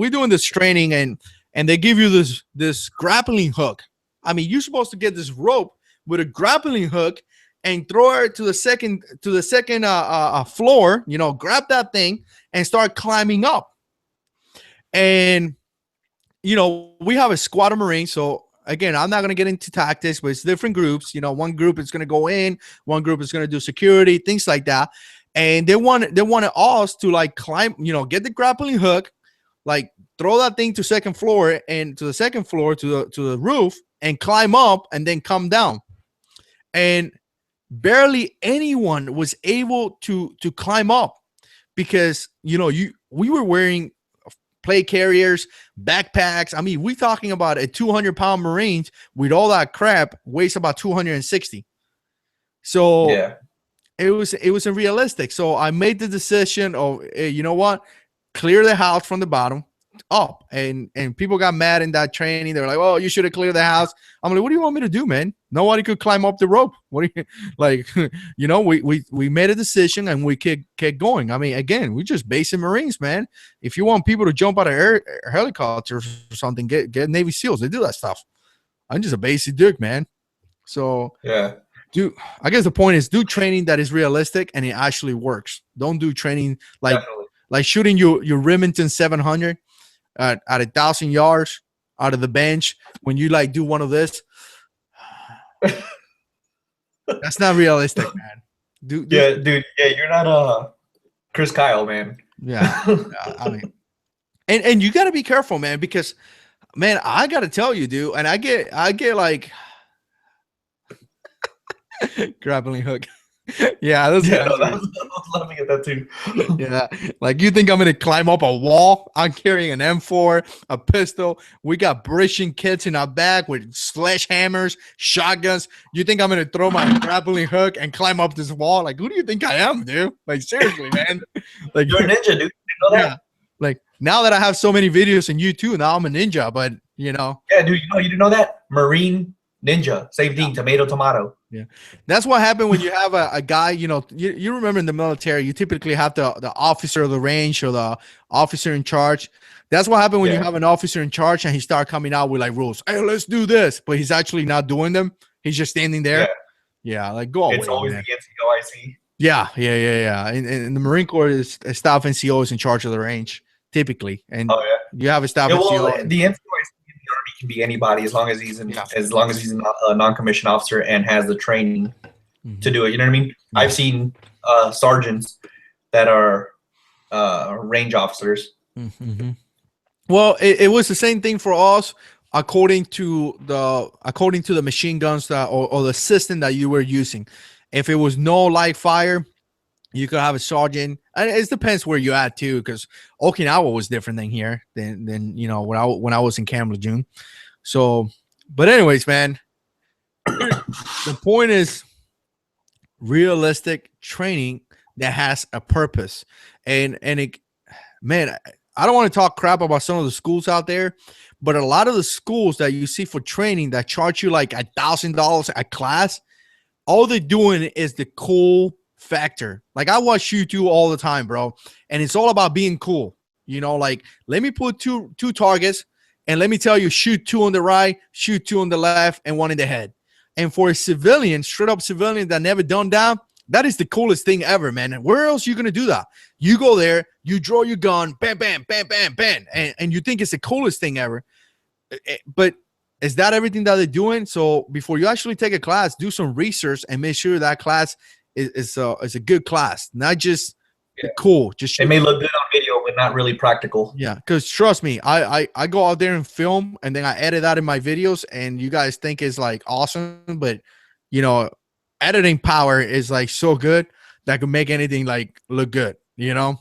doing this training, and they give you this grappling hook. I mean, you're supposed to get this rope with a grappling hook and throw it to the second floor. Grab that thing and start climbing up. And we have a squad of Marines. So again, I'm not going to get into tactics, but it's different groups. One group is going to go in, one group is going to do security, things like that. And they wanted us to like climb, get the grappling hook, like throw that thing to second floor and to the second floor to the roof and climb up and then come down. And barely anyone was able to climb up because we were wearing plate carriers, backpacks. I mean, we're talking about a 200-pound Marine with all that crap weighs about 260. So yeah, it was unrealistic. So I made the decision of, hey, you know what, clear the house from the bottom up. And people got mad in that training. They were like, oh, you should have cleared the house. I'm like, what do you want me to do, man? Nobody could climb up the rope. What do you like? We made a decision and we kept going. I mean, again, we just basic Marines, man. If you want people to jump out of helicopters or something, get Navy SEALs. They do that stuff. I'm just a basic dude, man. So yeah. I guess the point is do training that is realistic and it actually works. Don't do training like shooting your Remington 700 at 1,000 yards out of the bench when you like do one of this. That's not realistic, man. Dude, you're not Chris Kyle, man. Yeah, I mean, and you got to be careful, man, because, man, I got to tell you, dude, and I get like grappling hook. Yeah, I was laughing at that too. Yeah, like you think I'm gonna climb up a wall? I'm carrying an M4, a pistol. We got bridging kits in our back with sledgehammers, shotguns. You think I'm gonna throw my grappling hook and climb up this wall? Like, who do you think I am, dude? Like, seriously, man. Like, you're a ninja, dude. You know that? Yeah. Like, now that I have so many videos in YouTube, now I'm a ninja. But yeah, dude. You didn't know that? Marine ninja, same thing. Tomato. Yeah, that's what happened when you have a guy. You remember in the military, you typically have the officer of the range or the officer in charge. That's what happened when you have an officer in charge and he start coming out with like rules. Hey, let's do this, but he's actually not doing them. He's just standing there. Yeah, like go away. It's always man. the NCO. Yeah. And the Marine Corps is a staff NCO is in charge of the range typically, and you have a staff NCO. The NCO can be anybody as long as he's a non-commissioned officer and has the training to do it. You know what I mean? Yeah. I've seen sergeants that are range officers. Mm-hmm. Well, it was the same thing for us according to the machine guns or the system that you were using. If it was no live fire, you could have a sergeant. And it depends where you're at too, because Okinawa was different than here than when I was in Camp Lejeune. So, but anyways, man, the point is realistic training that has a purpose. And man, I don't want to talk crap about some of the schools out there, but a lot of the schools that you see for training that charge you like $1,000 a class, all they're doing is the cool factor. Like, I watch YouTube all the time, bro, and it's all about being cool. Like, let me put two targets and let me tell you, shoot 2 on the right, shoot 2 on the left, and 1 in the head. And for a civilian, straight up civilian that never done that is the coolest thing ever, man. And where else are you gonna do that? You go there, you draw your gun, bam, bam, bam, bam, bam, and you think it's the coolest thing ever. But is that everything that they're doing? So before you actually take a class, do some research and make sure that class is a good class, not just cool. Just it may look good on video, but not really practical. Yeah, because trust me, I go out there and film, and then I edit that in my videos, and you guys think it's like awesome, but editing power is like so good that could make anything like look good. Yeah.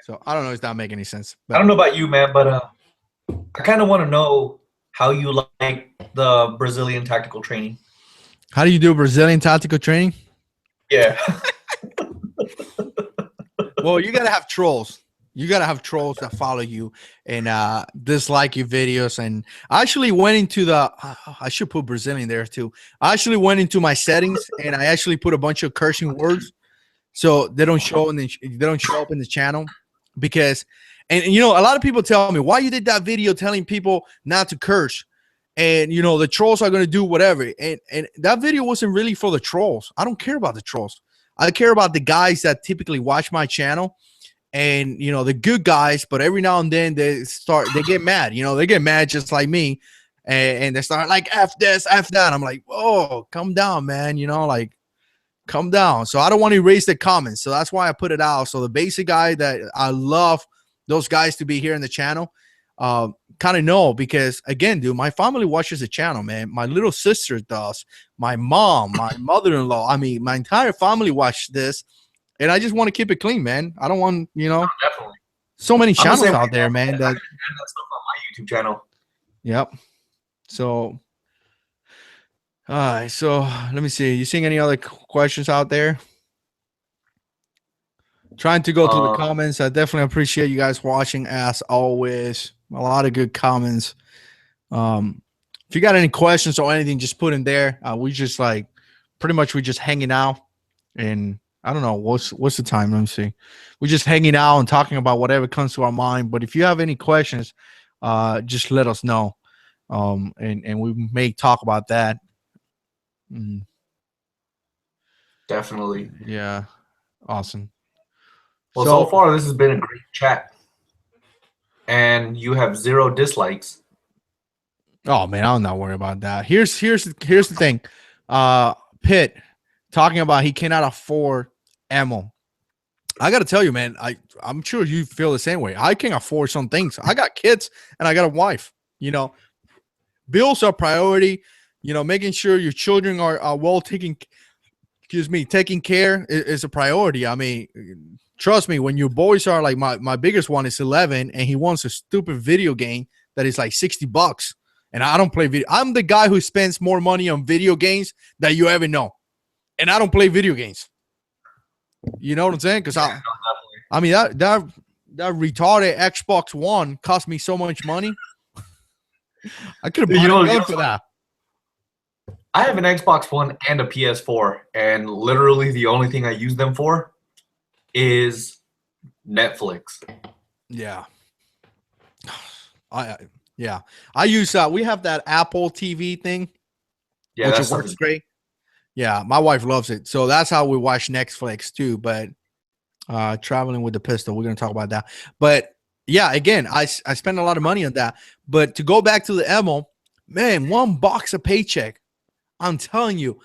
So I don't know if that make any sense. But I don't know about you, man, but I kind of want to know how you like the Brazilian tactical training. How do you do Brazilian tactical training? Yeah. Well, you got to have trolls. You got to have trolls that follow you and dislike your videos. And I actually went into I should put Brazilian there too. I actually went into my settings and I actually put a bunch of cursing words so they don't show up in the channel because, and a lot of people tell me, why you did that video telling people not to curse? And, the trolls are going to do whatever. And that video wasn't really for the trolls. I don't care about the trolls. I care about the guys that typically watch my channel and, the good guys. But every now and then they get mad. They get mad just like me. And they start like, F this, F that. I'm like, whoa, calm down, man. Like, calm down. So I don't want to erase the comments. So that's why I put it out. So the basic guy that I love those guys to be here in the channel kind of know, because again, dude, my family watches the channel, man. My little sister does, my mom, my mother-in-law. I mean, my entire family watched this, and I just want to keep it clean, man. I don't want, Definitely. so many channels out there, man. That stuff on my YouTube channel. Yep. So, all right. So let me see. You seeing any other questions out there? Trying to go through the comments. I definitely appreciate you guys watching, as always. A lot of good comments. If you got any questions or anything, just put in there. We just pretty much we just hanging out, and I don't know what's the time. Let me see. We're just hanging out and talking about whatever comes to our mind. But if you have any questions, just let us know, and we may talk about that. Definitely. Yeah. Awesome. Well, so far this has been a great chat, and you have 0 dislikes. Oh man, I'm not worried about that. Here's the thing. Pitt talking about he cannot afford ammo. I gotta tell you, man, I'm sure you feel the same way. I can't afford some things. I got kids and I got a wife. Bills are priority. Making sure your children are well taken care is a priority. I mean, trust me, when your boys are like my biggest one is 11 and he wants a stupid video game that is like $60, and I don't play video. I'm the guy who spends more money on video games that you ever know, and I don't play video games. You know what I'm saying? Because I mean that retarded Xbox One cost me so much money. I could have bought a gun for that. I have an Xbox One and a PS4, and literally the only thing I use them for is Netflix. Yeah. I use we have that Apple TV thing. Yeah, which works great. Yeah, my wife loves it. So that's how we watch Netflix too. But traveling with the pistol, we're gonna talk about that. But yeah, again, I spend a lot of money on that. But to go back to the ammo, man, $1 a paycheck. I'm telling you,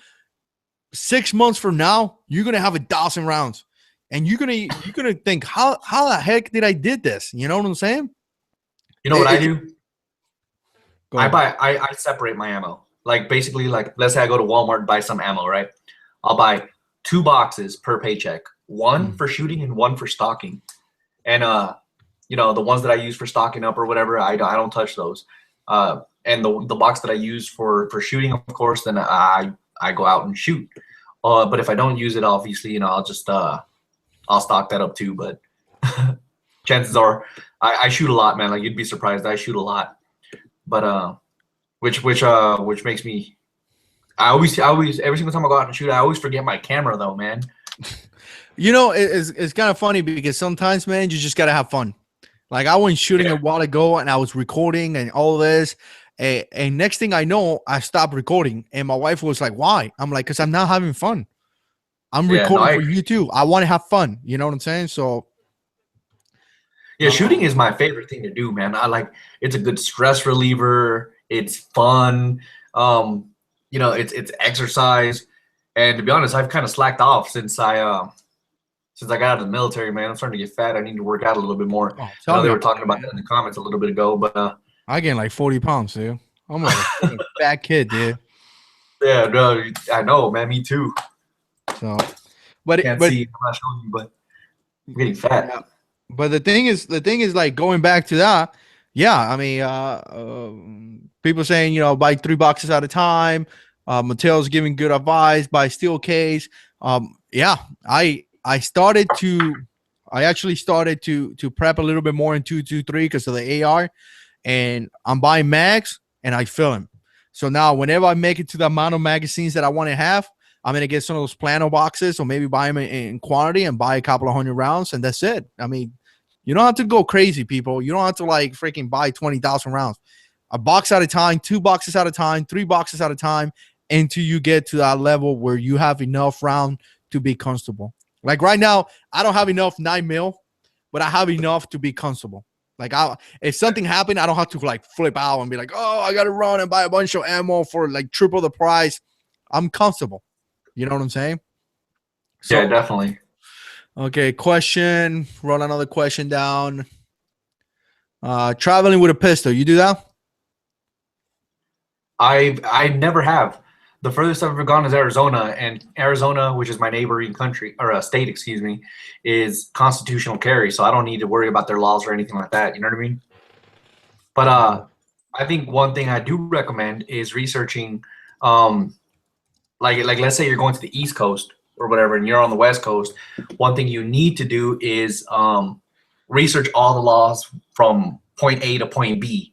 6 months from now, you're gonna have 1,000 rounds. And you're gonna think, how the heck did I did this? You know what I'm saying? You know what I do? I separate my ammo. Like basically, like let's say I go to Walmart and buy some ammo, right? I'll buy 2 boxes per paycheck, one for shooting and one for stocking. And the ones that I use for stocking up or whatever, I don't touch those. And the box that I use for shooting, of course, then I go out and shoot. But if I don't use it, obviously, I'll just I'll stock that up too. But chances are I shoot a lot, man. Like you'd be surprised. I shoot a lot. But which makes me I always every single time I go out and shoot, I always forget my camera though, man. It's kind of funny because sometimes, man, you just gotta have fun. Like I went shooting a while ago and I was recording and all this. And next thing I know, I stopped recording. And my wife was like, why? I'm like, because I'm not having fun. I'm recording for you too. I want to have fun. You know what I'm saying? So yeah, shooting is my favorite thing to do, man. It's a good stress reliever. It's fun. It's exercise. And to be honest, I've kind of slacked off since I got out of the military, man. I'm starting to get fat. I need to work out a little bit more. I know they were talking about that in the comments a little bit ago, but I gained like 40 pounds, dude. I'm like a fat kid, dude. Yeah, no, I know, man. Me too. So, see, I'm not showing you, but I'm getting fat. Yeah. But the thing is, like going back to that. Yeah, I mean, people saying buy 3 boxes at a time. Mattel's giving good advice. Buy steel case. Yeah, I actually started to prep a little bit more in 223 because of the AR, and I'm buying mags and I fill them. So now whenever I make it to the amount of magazines that I want to have, I'm going to get some of those plano boxes or maybe buy them in quantity and buy a couple of 100 rounds, and that's it. I mean, you don't have to go crazy, people. You don't have to like freaking buy 20,000 rounds. A box at a time, 2 boxes at a time, 3 boxes at a time, until you get to that level where you have enough round to be comfortable. Like right now, I don't have enough 9mm, but I have enough to be comfortable. Like if something happened, I don't have to like flip out and be like, oh, I got to run and buy a bunch of ammo for like triple the price. I'm comfortable. You know what I'm saying? So, yeah, definitely. Okay, question. Run another question down. Traveling with a pistol, you do that? I never have. The furthest I've ever gone is Arizona, and Arizona, which is my neighboring country or state, excuse me, is constitutional carry, so I don't need to worry about their laws or anything like that. You know what I mean? But I think one thing I do recommend is researching, like let's say you're going to the East Coast or whatever, and you're on the West Coast. One thing you need to do is research all the laws from point A to point B.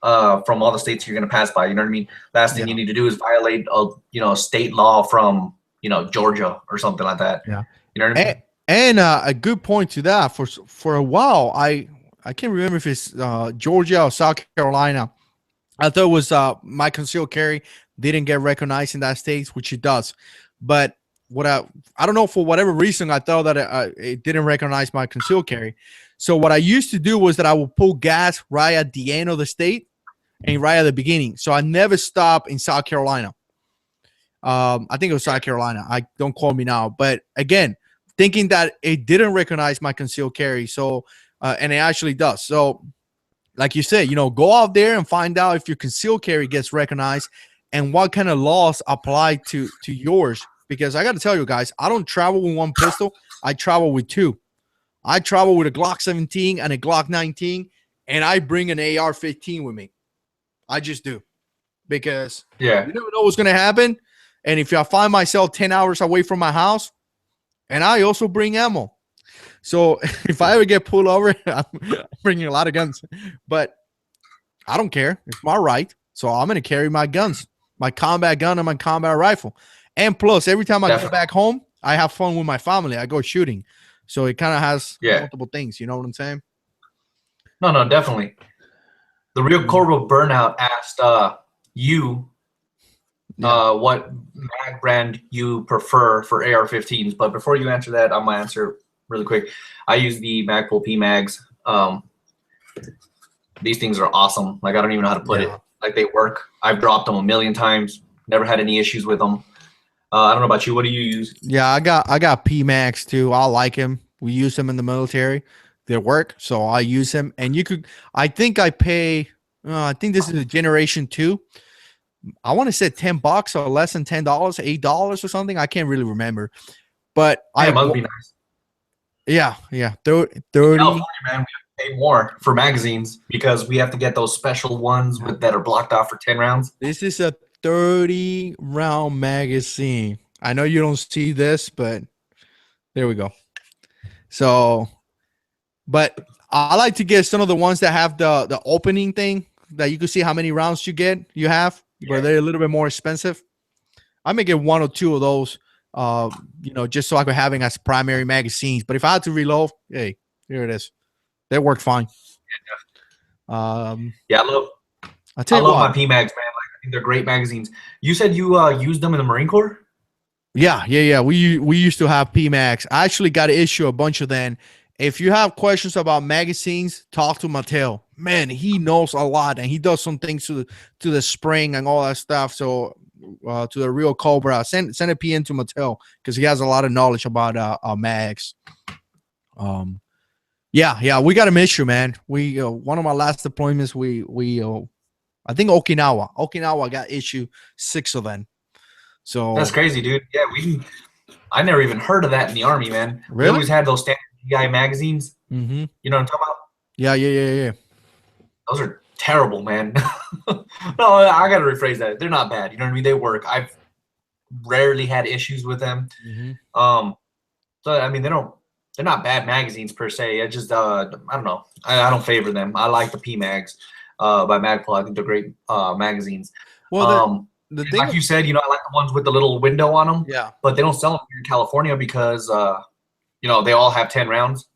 From all the states you're going to pass by, you know what I mean? Last thing you need to do is violate a state law from Georgia or something like that. Yeah, you know what I mean? And a good point to that. For a while, I can't remember if it's Georgia or South Carolina. I thought it was my concealed carry didn't get recognized in that state, which it does. But what I don't know, for whatever reason, I thought that it didn't recognize my concealed carry. So what I used to do was that I would pull gas right at the end of the state and right at the beginning. So I never stopped in South Carolina. I think it was South Carolina. Don't quote me now. But again, thinking that it didn't recognize my concealed carry. So, and it actually does. So like you said, go out there and find out if your concealed carry gets recognized and what kind of laws apply to yours. Because I got to tell you guys, I don't travel with one pistol. I travel with two. I travel with a Glock 17 and a Glock 19, and I bring an AR-15 with me. I just do. Because you never know what's going to happen. And if I find myself 10 hours away from my house, and I also bring ammo. So if I ever get pulled over, I'm bringing a lot of guns. But I don't care. It's my right. So I'm going to carry my guns, my combat gun and my combat rifle. And plus, every time I go back home, I have fun with my family. I go shooting. So it kind of has multiple things. You know what I'm saying? No, definitely. The real Corvo Burnout asked you what mag brand you prefer for AR-15s. But before you answer that, I'm going to answer really quick. I use the Magpul P mags. These things are awesome. Like, I don't even know how to put it. Like, they work. I've dropped them a million times. Never had any issues with them. I don't know about you. What do you use? Yeah, I got P mags too. I like them. We use them in the military. They work, so I use them. And I think I pay. I think this is a generation 2. I want to say $10 or less than $10, $8 or something. I can't really remember. But it must be nice. Yeah. 30. California, man, we pay more for magazines because we have to get those special ones that are blocked off for 10 rounds. This is a 30-round magazine. I know you don't see this, but there we go. So, but I like to get some of the ones that have the opening thing that you can see how many rounds you have, but they're a little bit more expensive. I may get 1 or 2 of those, just so I could have it as primary magazines. But if I had to reload, hey, here it is. They work fine. I love my PMags, man. Like, I think they're great magazines. You said you used them in the Marine Corps? Yeah. We used to have PMags. I actually got to issue a bunch of them. If you have questions about magazines, talk to Mattel. Man, he knows a lot, and he does some things to the spring and all that stuff. So to the real Cobra, send a PM to Mattel because he has a lot of knowledge about mags. Yeah, we got to miss you, man. We one of my last deployments, we I think Okinawa got issue 6 of them. So that's crazy, dude. Yeah, I never even heard of that in the Army, man. Really? We always had those standard GI magazines. Mm-hmm. You know what I'm talking about? Yeah. Those are terrible, man. No, I gotta rephrase that. They're not bad. You know what I mean? They work. I've rarely had issues with them. Mm-hmm. So I mean, they're not bad magazines per se. I just I don't know. I don't favor them. I like the P mags by Magpul. I think they're great magazines. Well, the thing, like you said, I like the ones with the little window on them. Yeah. But they don't sell them here in California because they all have 10 rounds.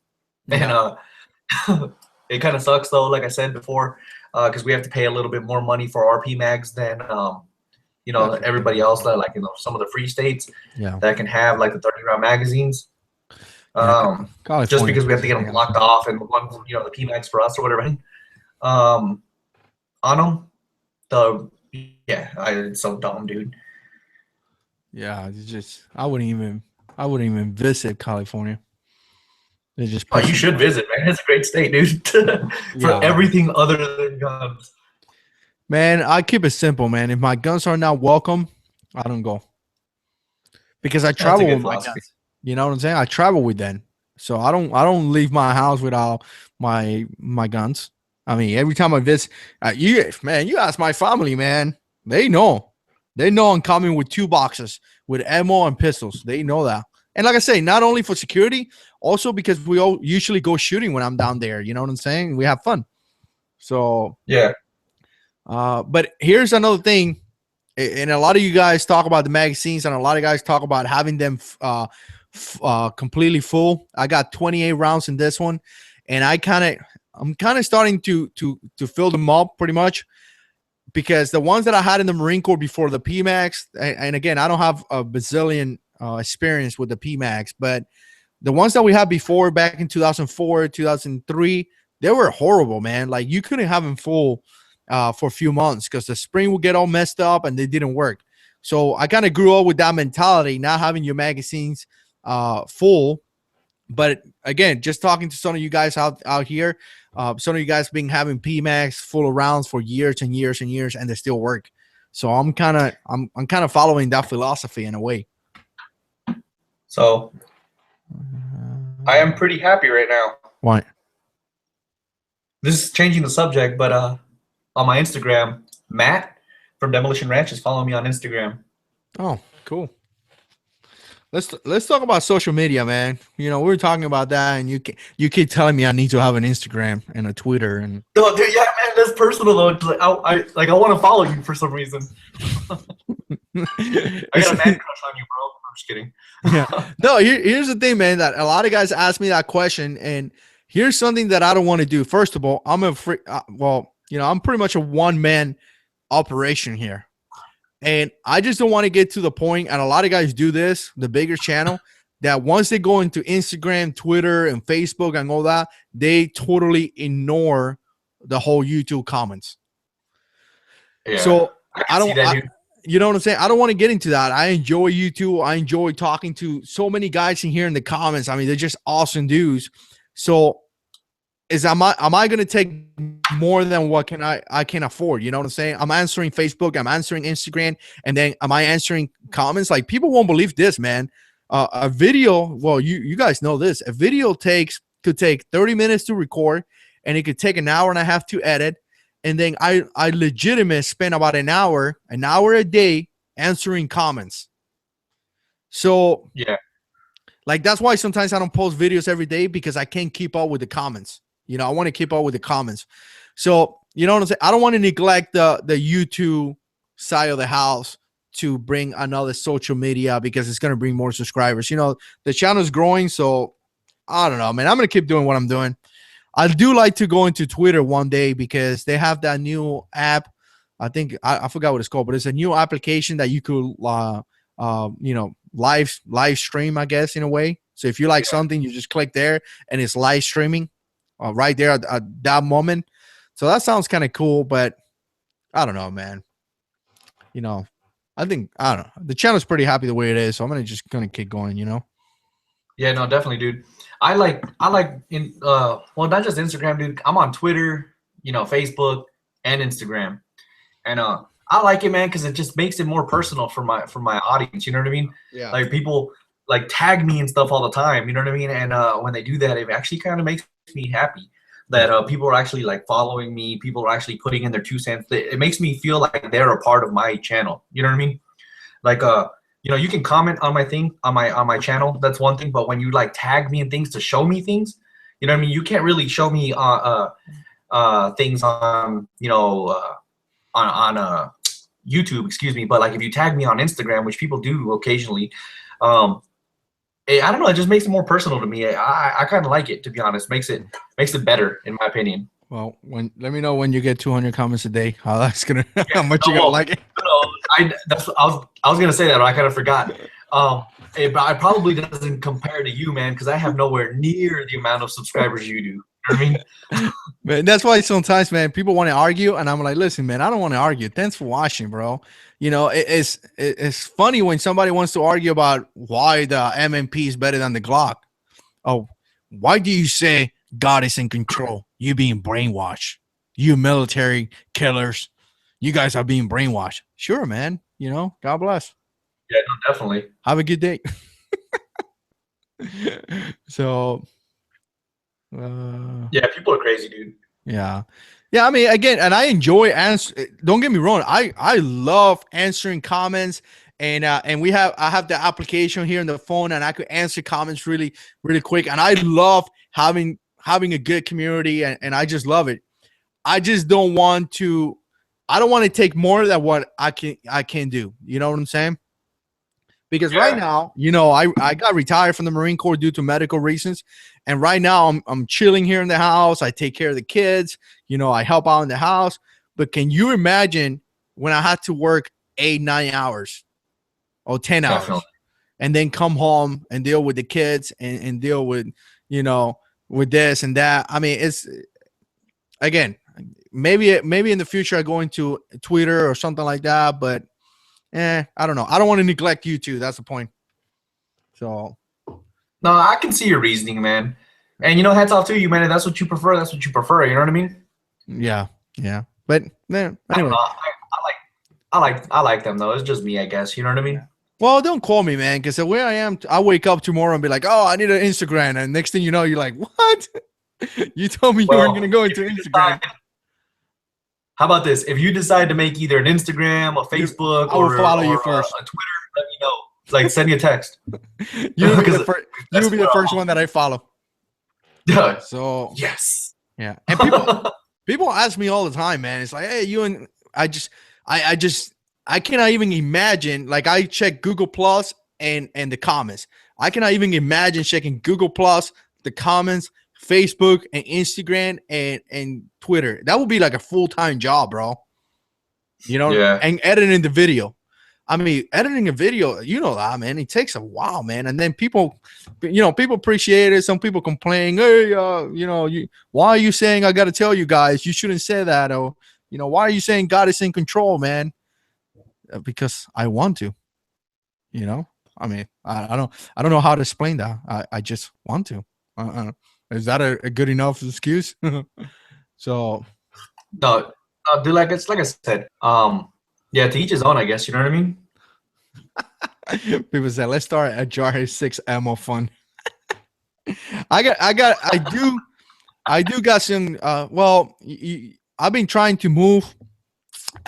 Yeah. And it kind of sucks though, like I said before, because we have to pay a little bit more money for RP mags than everybody else, like some of the free states that can have like the 30-round magazines. Just because we have to get them blocked off and one, the P mags for us or whatever. On them, it's so dumb, dude. Yeah, it's just I wouldn't even visit California. They just Oh, you should visit, man. It's a great state, dude. For everything other than guns. Man, I keep it simple, man. If my guns are not welcome, I don't go. Because I travel with my guns. You know what I'm saying? I travel with them. So I don't leave my house without my guns. I mean, every time I visit, you ask my family, man. They know I'm coming with 2 boxes with ammo and pistols. They know that. And like I say, not only for security, also because we all usually go shooting when I'm down there. You know what I'm saying? We have fun. So yeah. But here's another thing, and a lot of you guys talk about the magazines, and a lot of guys talk about having them completely full. I got 28 rounds in this one, and I'm kind of starting to fill them up pretty much, because the ones that I had in the Marine Corps before the PMAX, and again, I don't have a bazillion experience with the PMAX, but the ones that we had before, back in 2004, 2003, they were horrible, man. Like, you couldn't have them full for a few months because the spring would get all messed up and they didn't work. So I kind of grew up with that mentality, not having your magazines full. But again, just talking to some of you guys out here, some of you guys been having PMAX full of rounds for years and years and years, and they still work. So I'm kind of following that philosophy in a way. So I am pretty happy right now. Why? This is changing the subject, but on my Instagram, Matt from Demolition Ranch is following me on Instagram. Oh, cool. Let's talk about social media, man. You know, we were talking about that, and you keep telling me I need to have an Instagram and a Twitter, and no, dude, yeah, man, that's personal though. Like I want to follow you for some reason. I got a man crush on you, bro. I'm just kidding. Yeah. No, here's the thing, man. That a lot of guys ask me that question, and here's something that I don't want to do. First of all, I'm I'm pretty much a one-man operation here. And I just don't want to get to the point, and a lot of guys do this, the bigger channel, that once they go into Instagram, Twitter, and Facebook and all that, they totally ignore the whole YouTube comments. Yeah, so you know what I'm saying? I don't want to get into that. I enjoy YouTube. I enjoy talking to so many guys in here in the comments. I mean, they're just awesome dudes. So am I going to take more than what I can afford? You know what I'm saying? I'm answering Facebook, I'm answering Instagram, and then am I answering comments? Like, people won't believe this, man. A video, well, you guys know this. A video could take 30 minutes to record, and it could take an hour and a half to edit. And then I legitimately spend about an hour a day answering comments. So yeah, like, that's why sometimes I don't post videos every day, because I can't keep up with the comments. You know, I want to keep up with the comments. So, you know what I'm saying? I don't want to neglect the YouTube side of the house to bring another social media, because it's going to bring more subscribers. You know, the channel is growing. So I don't know, man. I'm going to keep doing what I'm doing. I do like to go into Twitter one day, because they have that new app. I think I forgot what it's called, but it's a new application that you could, live stream, I guess, in a way. So if you like something, you just click there and it's live streaming right there at that moment. So that sounds kind of cool, but I don't know, man. You know, I don't know. The channel's pretty happy the way it is, so I'm just gonna keep going, you know? Yeah, no, definitely, not just Instagram, dude. I'm on Twitter, Facebook and Instagram. And I like it, man, because it just makes it more personal for my audience. You know what I mean? Yeah. Like, people like tag me and stuff all the time. You know what I mean? And when they do that, it actually kind of makes me happy that people are actually like following me. People are actually putting in their 2 cents. It makes me feel like they're a part of my channel. You know what I mean? Like you can comment on my thing on my channel. That's one thing. But when you like tag me and things to show me things, you know what I mean? You can't really show me things on on YouTube, excuse me. But like, if you tag me on Instagram, which people do occasionally, I don't know. It just makes it more personal to me. I kind of like it, to be honest. Makes it better, in my opinion. Well, let me know when you get 200 comments a day. How that's gonna how much you gonna like it? No, I was gonna say that, but I kind of forgot. It probably doesn't compare to you, man, because I have nowhere near the amount of subscribers you do. You know what I mean? Man, that's why sometimes, man, people want to argue, and I'm like, listen, man, I don't want to argue. Thanks for watching, bro. You know, it's funny when somebody wants to argue about why the MMP is better than the Glock. Oh, why do you say God is in control? You being brainwashed. You military killers. You guys are being brainwashed. Sure, man. You know, God bless. Yeah, no, definitely. Have a good day. So, yeah, people are crazy, dude. Yeah. Yeah, I mean, again, and I enjoy don't get me wrong. I love answering comments, and I have the application here on the phone, and I could answer comments really quick, and I love having a good community, and I just love it. I just don't want to take more than what I can do. You know what I'm saying? Because right now, you know, I got retired from the Marine Corps due to medical reasons. And right now I'm chilling here in the house. I take care of the kids. You know, I help out in the house. But can you imagine when I had to work 8-9 hours or 10 hours and then come home and deal with the kids and deal with, you know, with this and that? I mean, it's, again, maybe in the future I go into Twitter or something like that, but I don't know. I don't want to neglect you too. That's the point. So, no, I can see your reasoning, man. And you know, hats off to you, man. If that's what you prefer, that's what you prefer. You know what I mean? Yeah. But man, anyway, I like them though. It's just me, I guess. You know what I mean? Well, don't call me, man, because the way I am, I wake up tomorrow and be like, "Oh, I need an Instagram," and next thing you know, you're like, "What? You told me you weren't going to go into Instagram." How about this? If you decide to make either an Instagram, a Facebook, I will follow you first. A Twitter, let me know. Like, send me a text. You'll be the first one that I follow. Yeah. So yes. Yeah. And people ask me all the time, man. It's like, hey, you and I cannot even imagine. Like, I check Google Plus and the comments. I cannot even imagine checking Google Plus, the comments, Facebook and Instagram and Twitter. That would be like a full-time job, bro. You know, and editing the video. I mean, editing a video, you know that, man. It takes a while, man. And then people appreciate it. Some people complain, hey, why are you saying I got to tell you guys? You shouldn't say that. Or, you know, why are you saying God is in control, man? Because I want to, you know. I mean, I don't know how to explain that. I just want to. Is that a good enough excuse? So, no, dude, like I said, yeah, to each his own, I guess. You know what I mean? People say, let's start a JH6 ammo fund. I do got some. Well, I've been trying to move,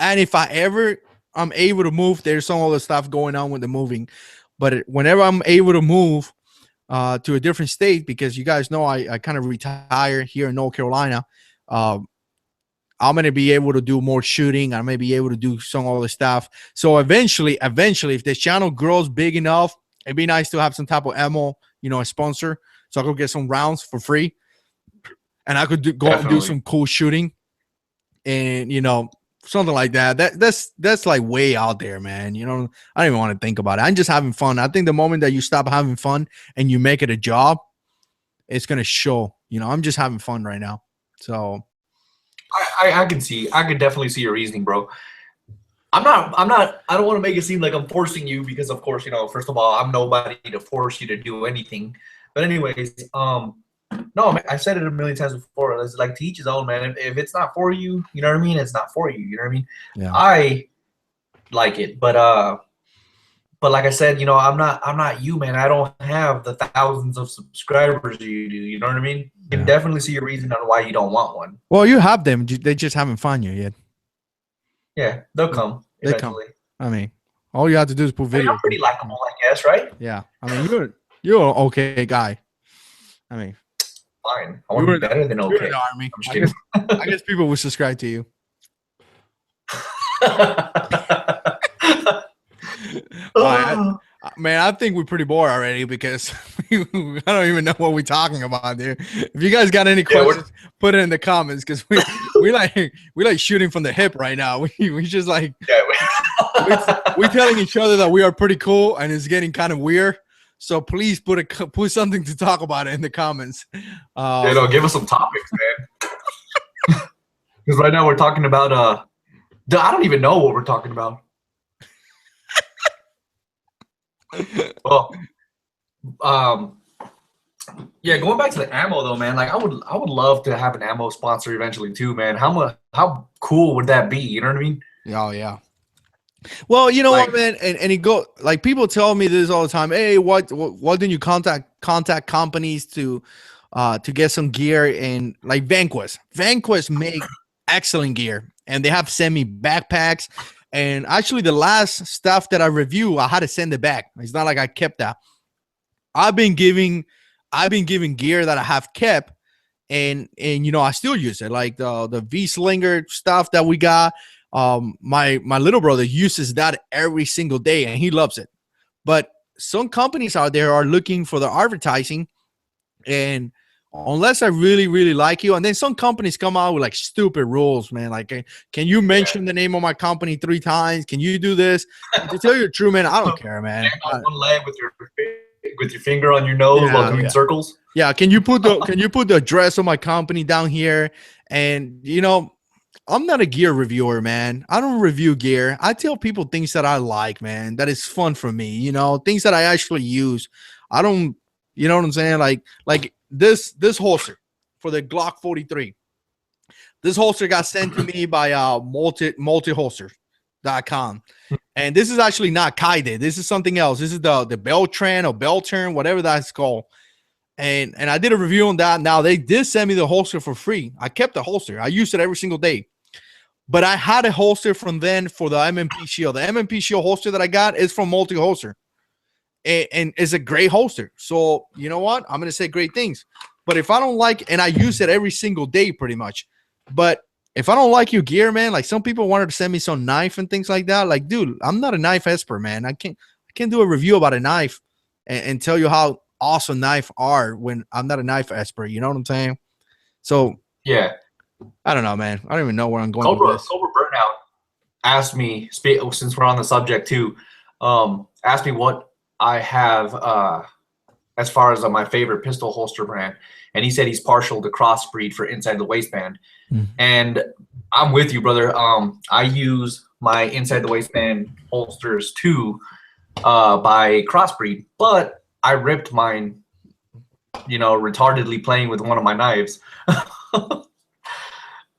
and if I'm able to move, there's some other stuff going on with the moving. But whenever I'm able to move to a different state, because you guys know I kind of retired here in North Carolina, I'm going to be able to do more shooting. I may be able to do some other stuff. So eventually, if this channel grows big enough, it'd be nice to have some type of ammo, you know, a sponsor, so I could get some rounds for free, and I could go out and do some cool shooting, and you know, something like that. That's like way out there, man. You know, I don't even want to think about it. I'm just having fun. I think the moment that you stop having fun and you make it a job, it's gonna show. You know, I'm just having fun right now. So I could definitely see your reasoning, bro. I don't want to make it seem like I'm forcing you, because of course, you know, first of all, I'm nobody to force you to do anything. But anyways, no, man, I've said it a million times before. It's like, to each his own, man. If it's not for you, you know what I mean? It's not for you. You know what I mean? Yeah. I like it, but like I said, you know, I'm not you, man. I don't have the thousands of subscribers you do. You know what I mean? You can definitely see your reason on why you don't want one. Well, you have them. They just haven't found you yet. Yeah, they'll come eventually. I mean, all you have to do is put videos. You're pretty likable, I guess, right? Yeah. I mean, you're an okay guy. I mean, fine. I want to be better than okay. You're in the army. I guess people will subscribe to you. Man, I think we're pretty bored already, because I don't even know what we're talking about there. If you guys got any questions, put it in the comments, because we like shooting from the hip right now. We just like we're telling each other that we are pretty cool, and it's getting kind of weird. So please put something to talk about in the comments. Give us some topics, man. Because right now we're talking about I don't even know what we're talking about. Well, Yeah, going back to the ammo though, man. Like I would love to have an ammo sponsor eventually too, man. How cool would that be? You know what I mean? Oh yeah. Well, you know what, Like, man, and it go like people tell me this all the time. Hey, what didn't you contact companies to get some gear? And like Vanquist make excellent gear, and they have sent me backpacks. And actually, the last stuff that I review, I had to send it back. It's not like I kept that. I've been giving gear that I have kept, and you know, I still use it, like the V Slinger stuff that we got. My little brother uses that every single day, and he loves it. But some companies out there are looking for the advertising, and unless I really like you, and then some companies come out with like stupid rules, man. Like, can you mention the name of my company 3 times? Can you do this? To tell you the truth, man, I don't care, man. one leg with your finger on your nose while doing circles. Yeah, can you put the address of my company down here? And you know, I'm not a gear reviewer, man. I don't review gear. I tell people things that I like, man. That is fun for me. You know, things that I actually use. I don't, you know what I'm saying? Like this holster for the Glock 43. This holster got sent to me by multiholster.com. And this is actually not Kaide. This is something else. This is the Beltran or Beltern, whatever that's called. And I did a review on that. Now they did send me the holster for free. I kept the holster. I used it every single day. But I had a holster from then for the MMP Shield. The MMP Shield holster that I got is from Multi-Holster. And it's a great holster. So, you know what? I'm going to say great things. But if I don't like, and I use it every single day pretty much. But if I don't like your gear, man, like some people wanted to send me some knife and things like that. Like, dude, I'm not a knife expert, man. I can't do a review about a knife and tell you how awesome knife are when I'm not a knife expert. You know what I'm saying? So yeah, I don't know, man. I don't even know where I'm going Cobra with this. Burnout asked me, since we're on the subject too, asked me what I have as far as my favorite pistol holster brand, and he said he's partial to Crossbreed for inside the waistband. And I'm with you, brother. I use my inside the waistband holsters too by Crossbreed, but I ripped mine, you know, retardedly playing with one of my knives.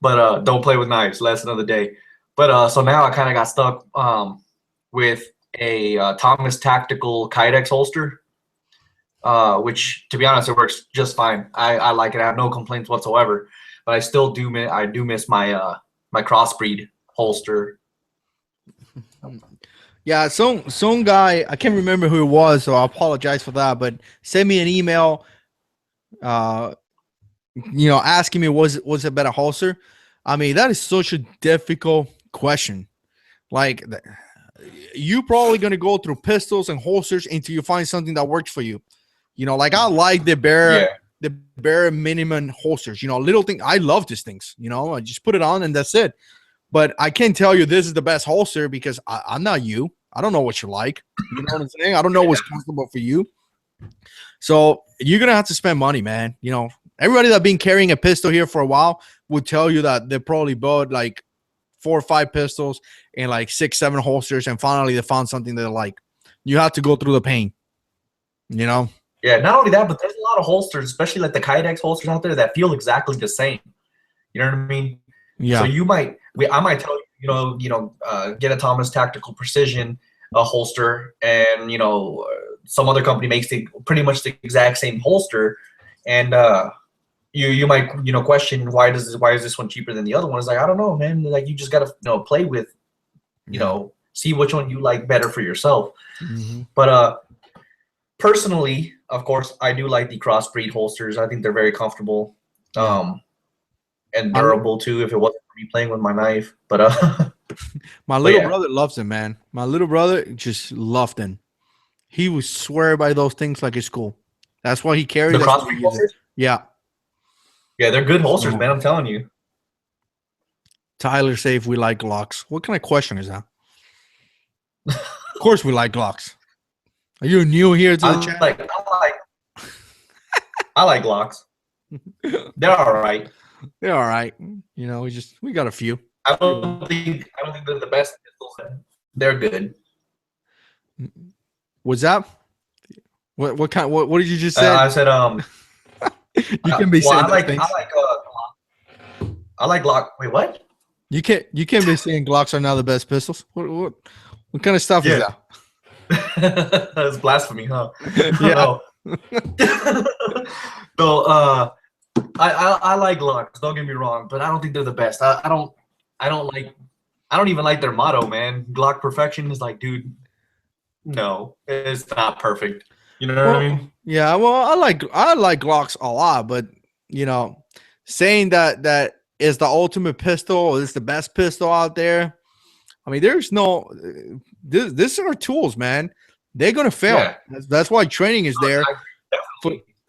But don't play with knives. That's another day. But so now I kind of got stuck with a Thomas Tactical Kydex holster, which, to be honest, it works just fine. I like it. I have no complaints whatsoever. But I still do miss my my Crossbreed holster. Yeah, some guy, I can't remember who it was, so I apologize for that, but send me an email you know, asking me was a better holster. I mean, that is such a difficult question. Like, you probably going to go through pistols and holsters until you find something that works for you. You know, like I like the bare minimum holsters, you know, little thing. I love these things, you know, I just put it on and that's it. But I can't tell you this is the best holster because I'm not you. I don't know what you like. You know what I'm saying? I don't know what's comfortable for you. So you're going to have to spend money, man. You know, everybody that been carrying a pistol here for a while would tell you that they probably bought like 4 or 5 pistols and like 6, 7 holsters. And finally they found something they like. You have to go through the pain, you know? Yeah, not only that, but there's a lot of holsters, especially like the Kydex holsters out there that feel exactly the same. You know what I mean? Yeah. So I might tell you, get a Thomas Tactical Precision holster, and some other company makes pretty much the exact same holster, and you might question why is this one cheaper than the other one? It's like, I don't know, man. Like, you just gotta play with, see which one you like better for yourself. Mm-hmm. But personally, of course, I do like the Crossbreed holsters. I think they're very comfortable. And durable too, if it wasn't for me playing with my knife. But my little brother loves them, man. My little brother just loved them. He would swear by those things like it's cool. That's why he carries the Crossbreed holsters. Yeah, they're good holsters, man. I'm telling you. Tyler safe. We like Glocks. What kind of question is that? Of course, we like Glocks. Are you new here to the channel? I like Glocks. They're all right. They're all right. We got a few. I don't think they're the best pistols. They're good. What's that? What did you just say? I said You can be Well, saying those things. I like Glock. Wait, what? You can't be saying Glocks are now the best pistols. What kind of stuff is that? That's blasphemy, huh? Yeah. So, I like Glocks. Don't get me wrong, but I don't think they're the best. I don't even like their motto, man. Glock perfection is like, dude, no, it's not perfect. You know what I mean? Yeah. Well, I like Glocks a lot, but you know, saying that is the ultimate pistol, is the best pistol out there. I mean, there's no. These are tools, man. They're gonna fail. Yeah. That's why training is there.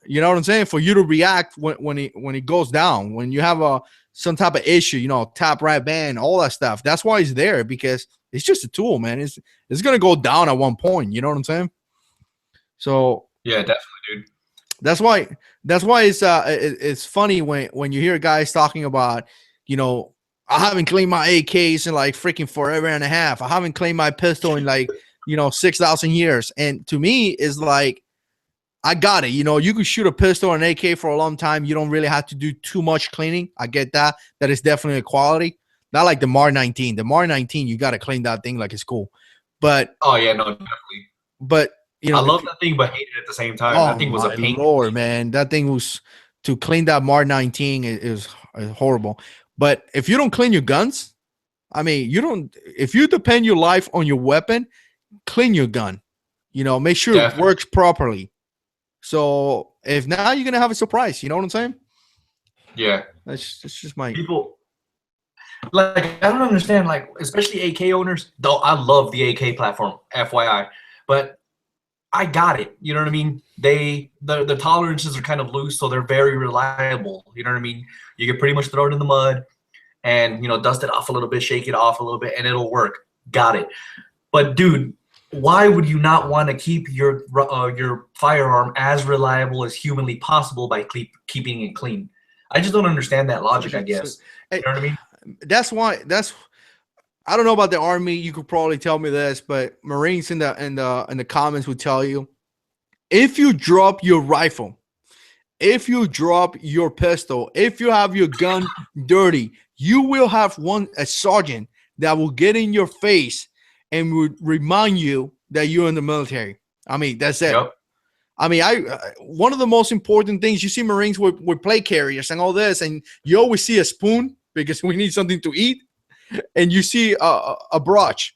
You know what I'm saying? For you to react when he goes down, when you have some type of issue, you know, top right band, all that stuff. That's why he's there, because it's just a tool, man. It's gonna go down at one point. You know what I'm saying? So yeah, definitely, dude. That's why it's funny when you hear guys talking about, you know, I haven't cleaned my AKs in like freaking forever and a half. I haven't cleaned my pistol in like, you know, 6,000 years. And to me, is like, I got it. You know, you could shoot a pistol or an AK for a long time. You don't really have to do too much cleaning. I get that. That is definitely a quality. Not like the Mar 19. The Mar 19, you got to clean that thing like it's cool. But oh yeah, no, definitely. But you know, I love that thing, but hate it at the same time. Oh, that thing was a pain. Lord, man, that thing was, to clean that Mar 19 is horrible. But if you don't clean your guns, I mean, if you depend your life on your weapon, clean your gun. You know, make sure it works properly. So if now you're gonna have a surprise, you know what I'm saying? Yeah, that's just my people. Like, I don't understand, like, especially AK owners. Though I love the AK platform, FYI, but I got it. You know what I mean? The tolerances are kind of loose, so they're very reliable. You know what I mean? You can pretty much throw it in the mud and, you know, dust it off a little bit, shake it off a little bit, and it'll work. Got it. But dude, why would you not want to keep your firearm as reliable as humanly possible by keeping it clean? I just don't understand that logic, I guess. You know what I mean? That's why. I don't know about the Army. You could probably tell me this, but Marines in the comments would tell you, if you drop your rifle, if you drop your pistol, if you have your gun dirty, you will have a sergeant that will get in your face and would remind you that you're in the military. I mean, that's it. Yep. I mean, one of the most important things, you see Marines with plate carriers and all this, and you always see a spoon because we need something to eat, and you see a brush.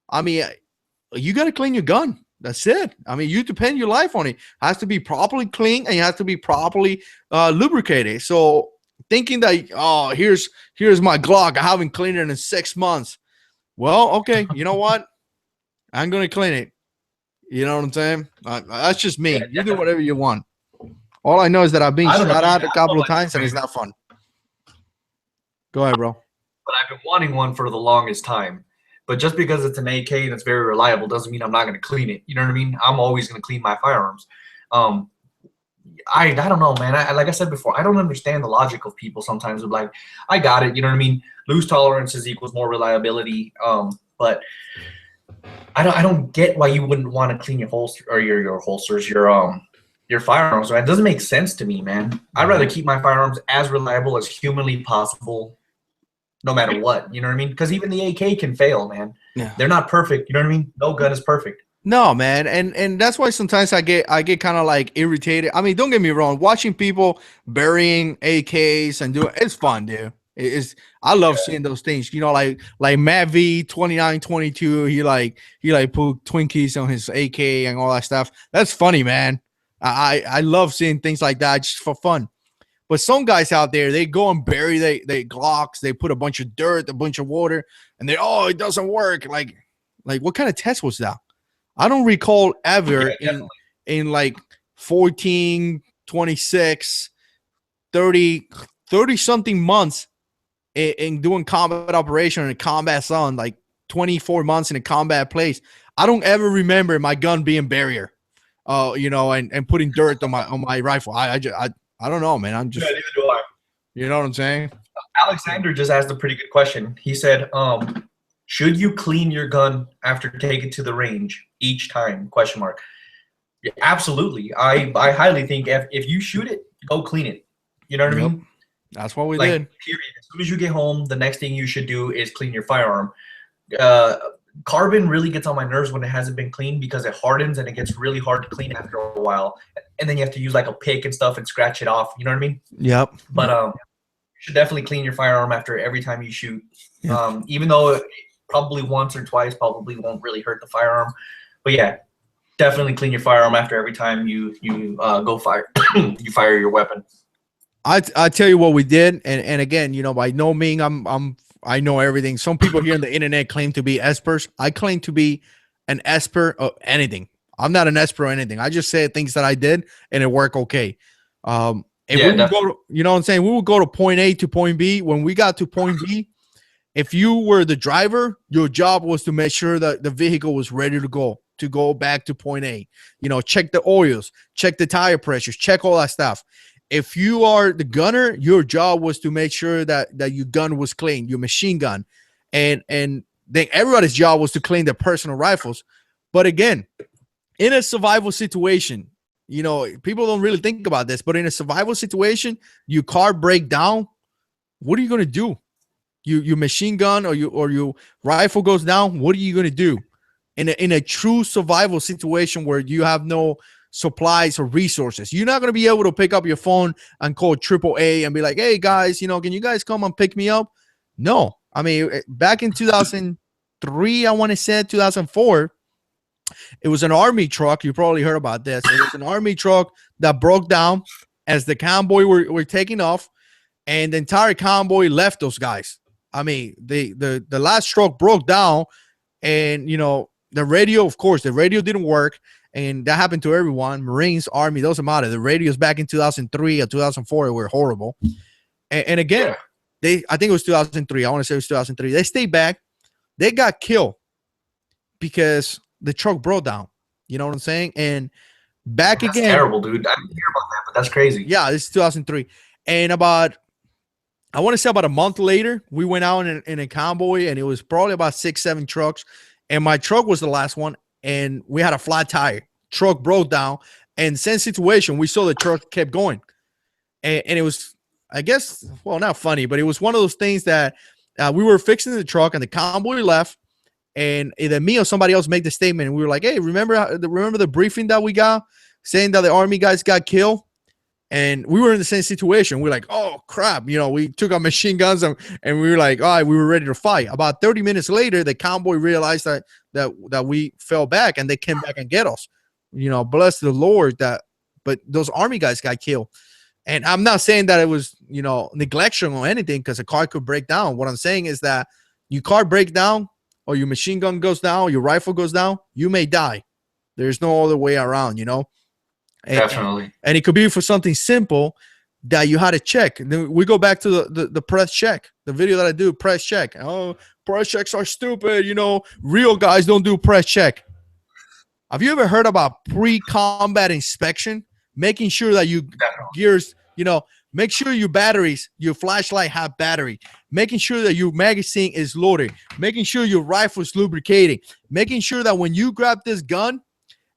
I mean, you got to clean your gun. That's it. I mean, you depend your life on it. It has to be properly clean, and it has to be properly lubricated. So thinking that, oh, here's my Glock, I haven't cleaned it in 6 months. Well, okay, you know what? I'm going to clean it. You know what I'm saying? That's just me. Yeah, you do whatever you want. All I know is that I've been shot at a couple of times, and it's not fun. Go ahead, bro. But I've been wanting one for the longest time. But just because it's an AK and it's very reliable doesn't mean I'm not going to clean it. You know what I mean? I'm always going to clean my firearms. I don't know, man. Like I said before, I don't understand the logic of people sometimes. Of like, I got it. You know what I mean? Loose tolerances equals more reliability. But I don't get why you wouldn't want to clean your holster or your holsters, your firearms. Right? It doesn't make sense to me, man. I'd rather keep my firearms as reliable as humanly possible, no matter what. You know what I mean? Because even the AK can fail, man. Yeah. They're not perfect. You know what I mean? No gun is perfect. No, man, and that's why sometimes I get kind of like irritated. I mean, don't get me wrong, watching people burying AKs and doing it's fun, dude. I love seeing those things. You know, like Matt V 2922. He put Twinkies on his AK and all that stuff. That's funny, man. I love seeing things like that just for fun. But some guys out there, they go and bury they Glocks. They put a bunch of dirt, a bunch of water, and it doesn't work. Like what kind of test was that? I don't recall ever in like 14, 26, 30 something months in doing combat operation in a combat zone, like 24 months in a combat place. I don't ever remember my gun being barrier, you know, and putting dirt on my rifle. I don't know, man. I'm just, neither do I. You know what I'm saying? Alexander just asked a pretty good question. He said, should you clean your gun after taking it to the range each time? ? Yeah, absolutely. I highly think if you shoot it, go clean it. You know what I mean? That's what we Like, did. period. As soon as you get home, the next thing you should do is clean your firearm. Carbon really gets on my nerves when it hasn't been cleaned because it hardens and it gets really hard to clean after a while. And then you have to use like a pick and stuff and scratch it off. You know what I mean? Yep. But you should definitely clean your firearm after every time you shoot. Yeah. Even though probably once or twice probably won't really hurt the firearm. But yeah, definitely clean your firearm after every time you go fire you fire your weapon. I tell you what we did, and again, you know, by no means I know everything. Some people here on the internet claim to be experts. I claim to be an expert of anything. I'm not an expert or anything. I just say things that I did and it worked okay. And we would go to, you know what I'm saying? We would go to point A to point B. When we got to point B, if you were the driver, your job was to make sure that the vehicle was ready to go back to point A. You know, check the oils, check the tire pressures, check all that stuff. If you are the gunner, your job was to make sure that your gun was clean, your machine gun, and then everybody's job was to clean their personal rifles. But again, in a survival situation, you know, people don't really think about this, but in a survival situation, your car break down, what are you going to do? Your machine gun or your rifle goes down, what are you going to do? In a true survival situation where you have no supplies or resources, you're not going to be able to pick up your phone and call AAA and be like, hey guys, you know, can you guys come and pick me up? No. I mean, back in 2003, I want to say 2004, it was an army truck. You probably heard about this. It was an army truck that broke down as the convoy were taking off, and the entire convoy left those guys. I mean, the last truck broke down, and you know, the radio, of course, the radio didn't work. And that happened to everyone. Marines, Army, doesn't matter. The radios back in 2003 or 2004 were horrible. And again, I think it was 2003. I want to say it was 2003. They stayed back. They got killed because the truck broke down. You know what I'm saying? And back that's again. Terrible, dude. I didn't hear about that, but that's crazy. Yeah, this is 2003. And I want to say about a month later, we went out in a convoy, and it was probably about 6-7 trucks. And my truck was the last one. And we had a flat tire. Truck broke down, and same situation. We saw the truck kept going, and it was, I guess, well, not funny, but it was one of those things that we were fixing the truck, and the convoy left, and either me or somebody else made the statement, and we were like, "Hey, remember the briefing that we got saying that the Army guys got killed?" And we were in the same situation. We're like, oh crap, you know, we took our machine guns and we were like, all right, we were ready to fight. About 30 minutes later, the convoy realized that we fell back, and they came back and get us. You know, bless the Lord but those Army guys got killed. And I'm not saying that it was, you know, neglection or anything, because a car could break down. What I'm saying is that your car breaks down, or your machine gun goes down, or your rifle goes down, you may die. There's no other way around, you know. Definitely. And it could be for something simple that you had to check. And then we go back to the press check, the video that I do, press check. Oh, press checks are stupid. You know, real guys don't do press check. Have you ever heard about pre-combat inspection? Making sure that your gears, you know, make sure your batteries, your flashlight have battery. Making sure that your magazine is loaded. Making sure your rifle is lubricating. Making sure that when you grab this gun,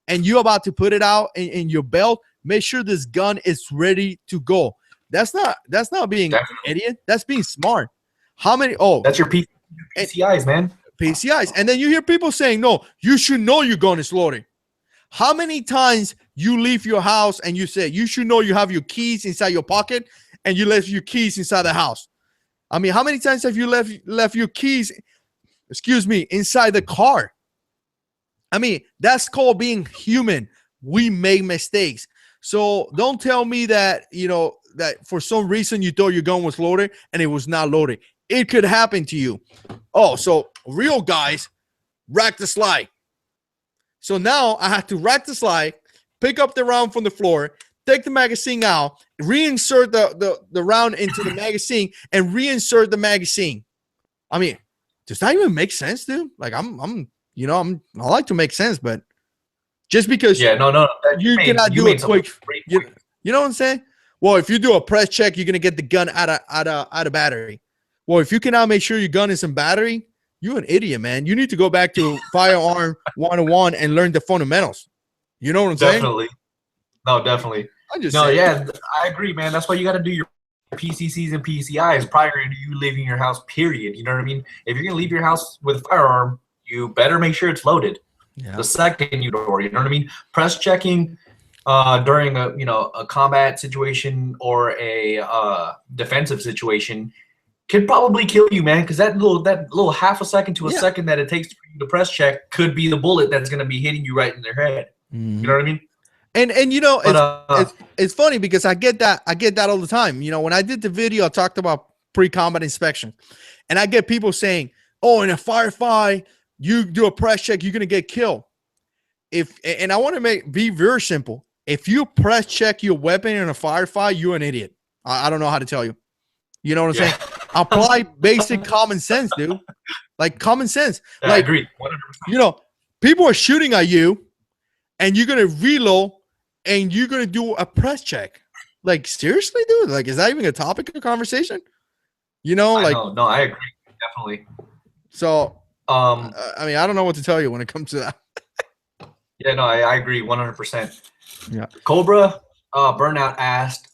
and you're about to put it out in your belt, make sure this gun is ready to go. That's not being an idiot. That's being smart. How many? Oh, that's your PCIs, man. PCIs. And then you hear people saying, no, you should know your gun is loaded. How many times you leave your house and you say, you should know you have your keys inside your pocket, and you left your keys inside the house? I mean, how many times have you left your keys, inside the car? I mean, that's called being human. We make mistakes. So don't tell me that, you know, that for some reason you thought your gun was loaded and it was not loaded. It could happen to you. Oh, so real guys rack the slide. So now I have to rack the slide, pick up the round from the floor, take the magazine out, reinsert the round into the magazine, and reinsert the magazine. I mean, does that even make sense, dude? Like I like to make sense, but just because you cannot do it quick, you know what I'm saying? Well, if you do a press check, you're gonna get the gun out of battery. Well, if you cannot make sure your gun is in battery, you're an idiot, man. You need to go back to Firearm 101 and learn the fundamentals. You know what I'm saying? Definitely. No, definitely. I'm just No, saying. yeah, I agree, man. That's why you got to do your PCCs and PCIs prior to you leaving your house, period. You know what I mean? If you're going to leave your house with a firearm, you better make sure it's loaded. Yeah. The second you door, you know what I mean? Press checking during a combat situation or a defensive situation could probably kill you, man, because that little half a second to a second that it takes for you to press check could be the bullet that's going to be hitting you right in their head. Mm-hmm. You know what I mean? And you know, but, it's funny because I get that all the time. You know, when I did the video, I talked about pre-combat inspection, and I get people saying, "Oh, in a firefight, you do a press check, you're gonna get killed." And I want to be very simple. If you press check your weapon in a firefight, you're an idiot. I don't know how to tell you. You know what I'm saying? Apply basic common sense, dude. Like common sense. Yeah, like, I agree. 100%. You know, people are shooting at you, and you're gonna reload, and you're gonna do a press check. Like seriously, dude? Like, is that even a topic of conversation? You know, no, I agree definitely. So, I mean, I don't know what to tell you when it comes to that. Yeah, no, I agree 100%. Yeah. Cobra Burnout asked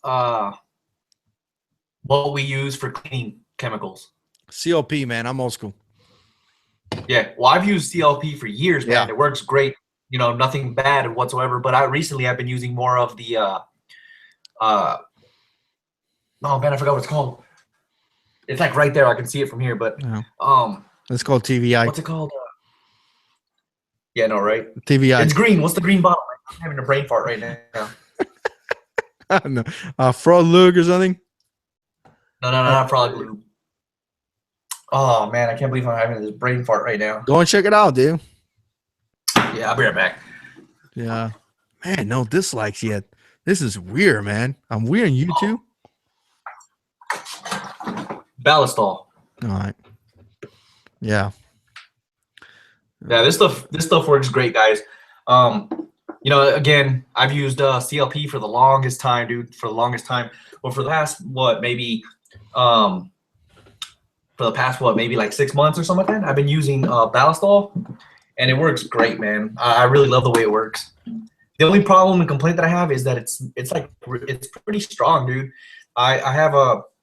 what we use for cleaning chemicals. CLP, man. I'm old school. Yeah, well, I've used CLP for years, man. It works great. You know, nothing bad whatsoever. But I've been using more of the oh man, I forgot what it's called. It's like right there. I can see it from here, but it's called TVI. What's it called? Yeah, no, right? TVI. It's green. What's the green bottle? I'm having a brain fart right now. I don't know. Frog Lug or something? No, not Frog Lug. Oh man, I can't believe I'm having this brain fart right now. Go and check it out, dude. Yeah, I'll be right back. Yeah. Man, no dislikes yet. This is weird, man. I'm weird on YouTube. Ballastol. All right. Yeah. Yeah, this stuff works great, guys. You know, again, I've used CLP for the longest time, dude. For the longest time. Well, for the past maybe like 6 months or something like that, I've been using Ballastol, and it works great, man. I really love the way it works. The only problem and complaint that I have is that it's pretty strong, dude. I have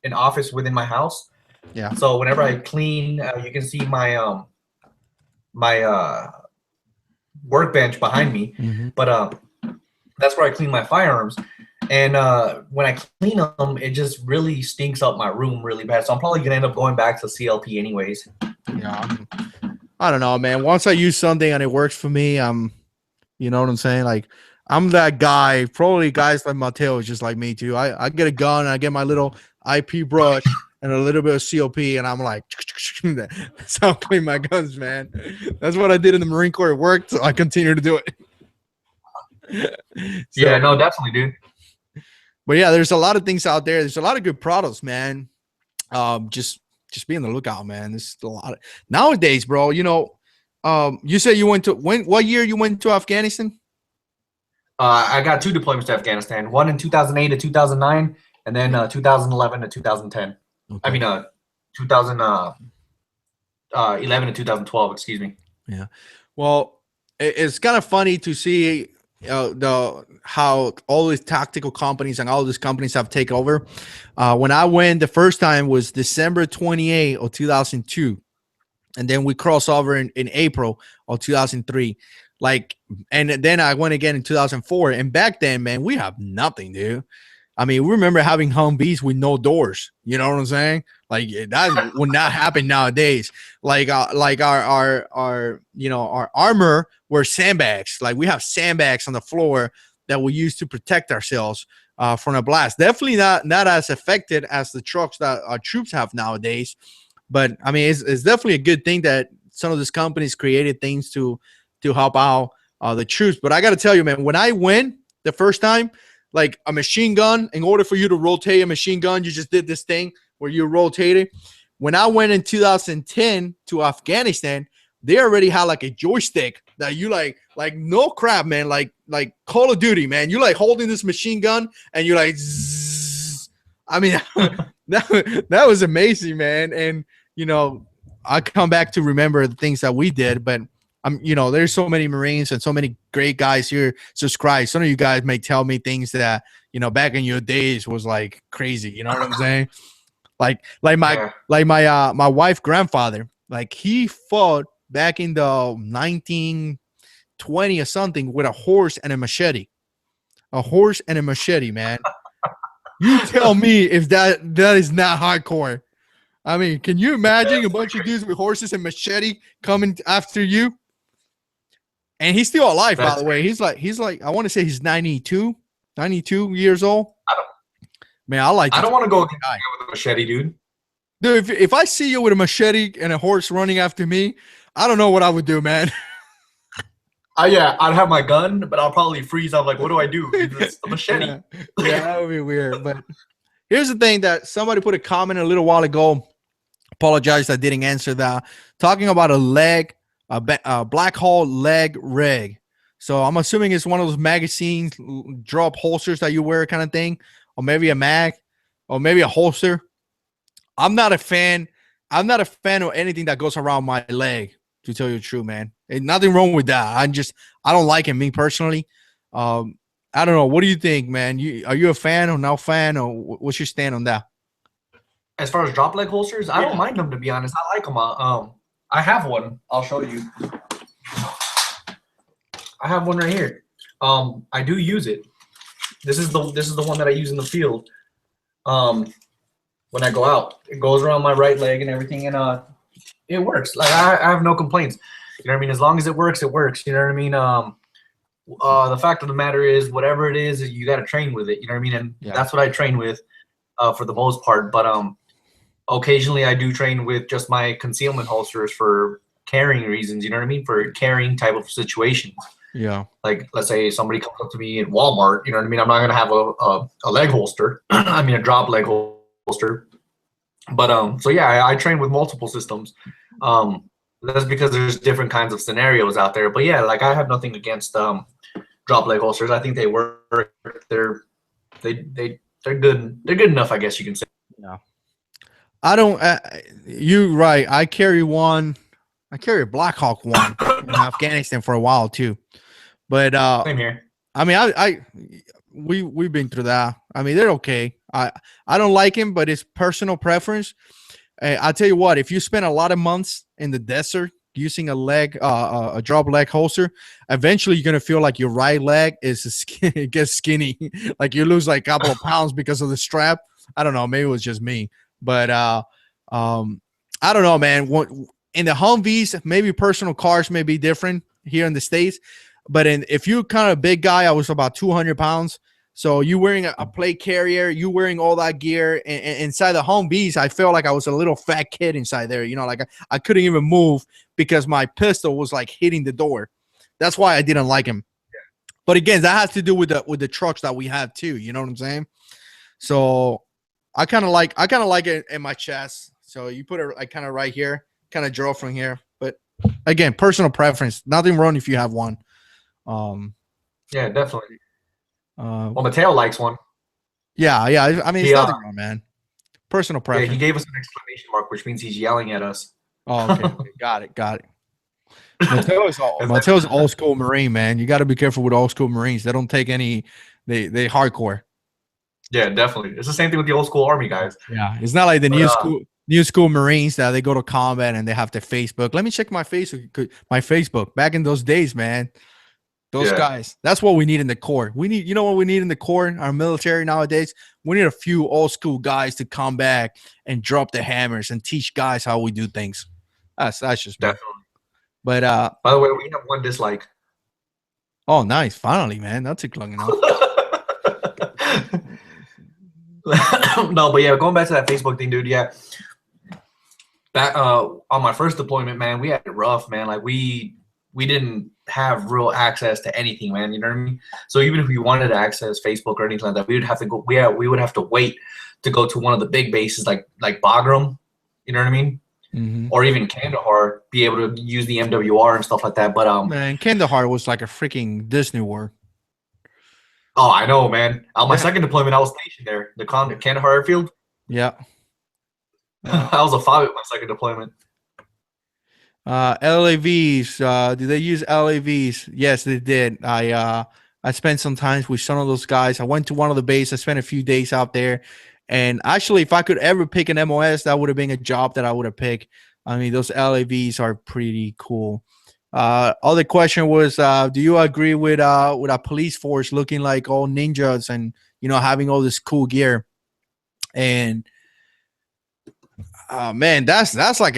an office within my house. Yeah. So whenever I clean, you can see my my workbench behind me. Mm-hmm. But that's where I clean my firearms. And when I clean them, it just really stinks up my room really bad. So I'm probably gonna end up going back to CLP anyways. Yeah. I don't know, man. Once I use something and it works for me, you know what I'm saying? Like, I'm that guy. Probably guys like Mateo is just like me too. I get a gun, and I get my little IP brush and a little bit of CLP, and I'm like, that's how I clean my guns, man. That's what I did in the Marine Corps. It worked, so I continue to do it. Yeah, no, definitely, dude. But yeah, there's a lot of things out there. There's a lot of good products, man. Just be on the lookout, man. There's a lot of nowadays, bro. You know, you said you went to what year you went to Afghanistan? I got 2 deployments to Afghanistan. One in 2008 to 2009, and then 2011 to 2010. Okay. I mean, 2011 to 2012. Excuse me. Yeah. Well, it's kind of funny to see how all these tactical companies and all these companies have taken over. When I went the first time was December 28 of 2002, and then we crossed over in April of 2003. Like, and then I went again in 2004. And back then, man, we have nothing, dude. I mean, we remember having Humvees with no doors. You know what I'm saying? Like, that would not happen nowadays. Like our armor were sandbags. Like, we have sandbags on the floor that we use to protect ourselves from a blast. Definitely not as affected as the trucks that our troops have nowadays. But I mean, it's definitely a good thing that some of these companies created things to help out the troops. But I got to tell you, man, when I went the first time, like a machine gun, in order for you to rotate a machine gun, you just did this thing where you rotate it. When I went in 2010 to Afghanistan, they already had like a joystick that you like no crap, man, like Call of Duty, man. You like holding this machine gun and you're like, zzz. I mean, that was amazing, man. And, you know, I come back to remember the things that we did, but you know, there's so many Marines and so many great guys here subscribe. Some of you guys may tell me things that, back in your days was like crazy. You know what I'm saying? My wife's grandfather, like he fought back in the 1920 or something with a horse and a machete. A horse and a machete, man. You tell me if that is not hardcore. I mean, can you imagine a bunch of dudes with horses and machete coming after you? And he's still alive, by the way. He's like, I want to say he's 92 years old. Man, I don't want to go with a machete, dude. Dude, if I see you with a machete and a horse running after me, I don't know what I would do, man. Yeah, I'd have my gun, but I'll probably freeze. I'm like, what do I do? It's a machete. Yeah, that would be weird. But here's the thing that somebody put a comment a little while ago. Apologize, I didn't answer that. Talking about a Black Hole leg rig. So I'm assuming it's one of those magazines, drop holsters that you wear kind of thing, or maybe a mag, or maybe a holster. I'm not a fan of anything that goes around my leg, to tell you the truth, man. Ain't nothing wrong with that. I don't like it, me personally. I don't know. What do you think, man? Are you a fan or no fan, or what's your stand on that? As far as drop leg holsters, I don't mind them, to be honest. I like them. I have one. I'll show you. I have one right here. I do use it. This is the one that I use in the field. When I go out, it goes around my right leg and everything, and it works. Like I have no complaints. You know what I mean? As long as it works, it works. You know what I mean? The fact of the matter is, whatever it is, you got to train with it. You know what I mean? And that's what I train with, for the most part. But occasionally I do train with just my concealment holsters for carrying reasons. You know what I mean? For carrying type of situations. Yeah. Like, let's say somebody comes up to me at Walmart. You know what I mean? I'm not gonna have a leg holster. I mean, a drop leg holster. But so yeah, I train with multiple systems. That's because there's different kinds of scenarios out there. But yeah, like I have nothing against drop leg holsters. I think they work. They're good. They're good enough, I guess you can say. Yeah. I don't. You're right. I carry one. I carry a Black Hawk one in Afghanistan for a while too. But same here. I mean, we've been through that. I mean, they're okay. I don't like him, but it's personal preference. I'll tell you what, if you spend a lot of months in the desert using a drop leg holster, eventually you're going to feel like your right leg it gets skinny. Like you lose like a couple of pounds because of the strap. I don't know. Maybe it was just me, but I don't know, man. In the Humvees, maybe personal cars may be different here in the States, but if you're kind of a big guy, I was about 200 pounds. So you wearing a plate carrier, you wearing all that gear, and inside the Humvees, I felt like I was a little fat kid inside there. You know, like I couldn't even move because my pistol was like hitting the door. That's why I didn't like him. But again, that has to do with the trucks that we have too. You know what I'm saying? So I kind of like it in my chest. So you put it like kind of right here, kind of draw from here. But again, personal preference. Nothing wrong if you have one. Yeah, definitely. Well, Mateo likes one. Yeah. I mean, it's nothing wrong, man. Personal preference. Yeah, he gave us an exclamation mark, which means he's yelling at us. Oh, okay. Got it. Mateo's old school Marine, man. You got to be careful with old school Marines. They don't take any. They hardcore. Yeah, definitely. It's the same thing with the old school Army guys. Yeah, it's not like the new school Marines that they go to combat and they have their Facebook. Let me check my Facebook. Back in those days, man. Those guys. That's what we need in the Corps. You know what we need in the Corps, our military nowadays? We need a few old school guys to come back and drop the hammers and teach guys how we do things. That's just definitely. But by the way, we have one dislike. Oh, nice. Finally, man. That took long enough. No, but yeah, going back to that Facebook thing, dude. Yeah, back on my first deployment, man, we had it rough, man. Like we didn't have real access to anything, man. You know what I mean? So even if we wanted to access Facebook or anything like that, we would have to go. We would have to wait to go to one of the big bases, like Bagram. You know what I mean? Mm-hmm. Or even Kandahar, be able to use the MWR and stuff like that. But man, Kandahar was like a freaking Disney World. Oh, I know, man. On my second deployment, I was stationed there, the Kandahar airfield. Yeah. I was a 5 at my second deployment. LAVs. Did they use LAVs? Yes, they did. I I spent some time with some of those guys. I went to one of the bases. I spent a few days out there. And actually, if I could ever pick an MOS, that would have been a job that I would have picked. I mean, those LAVs are pretty cool. Other question was, do you agree with a police force looking like all ninjas and, having all this cool gear? And man, that's like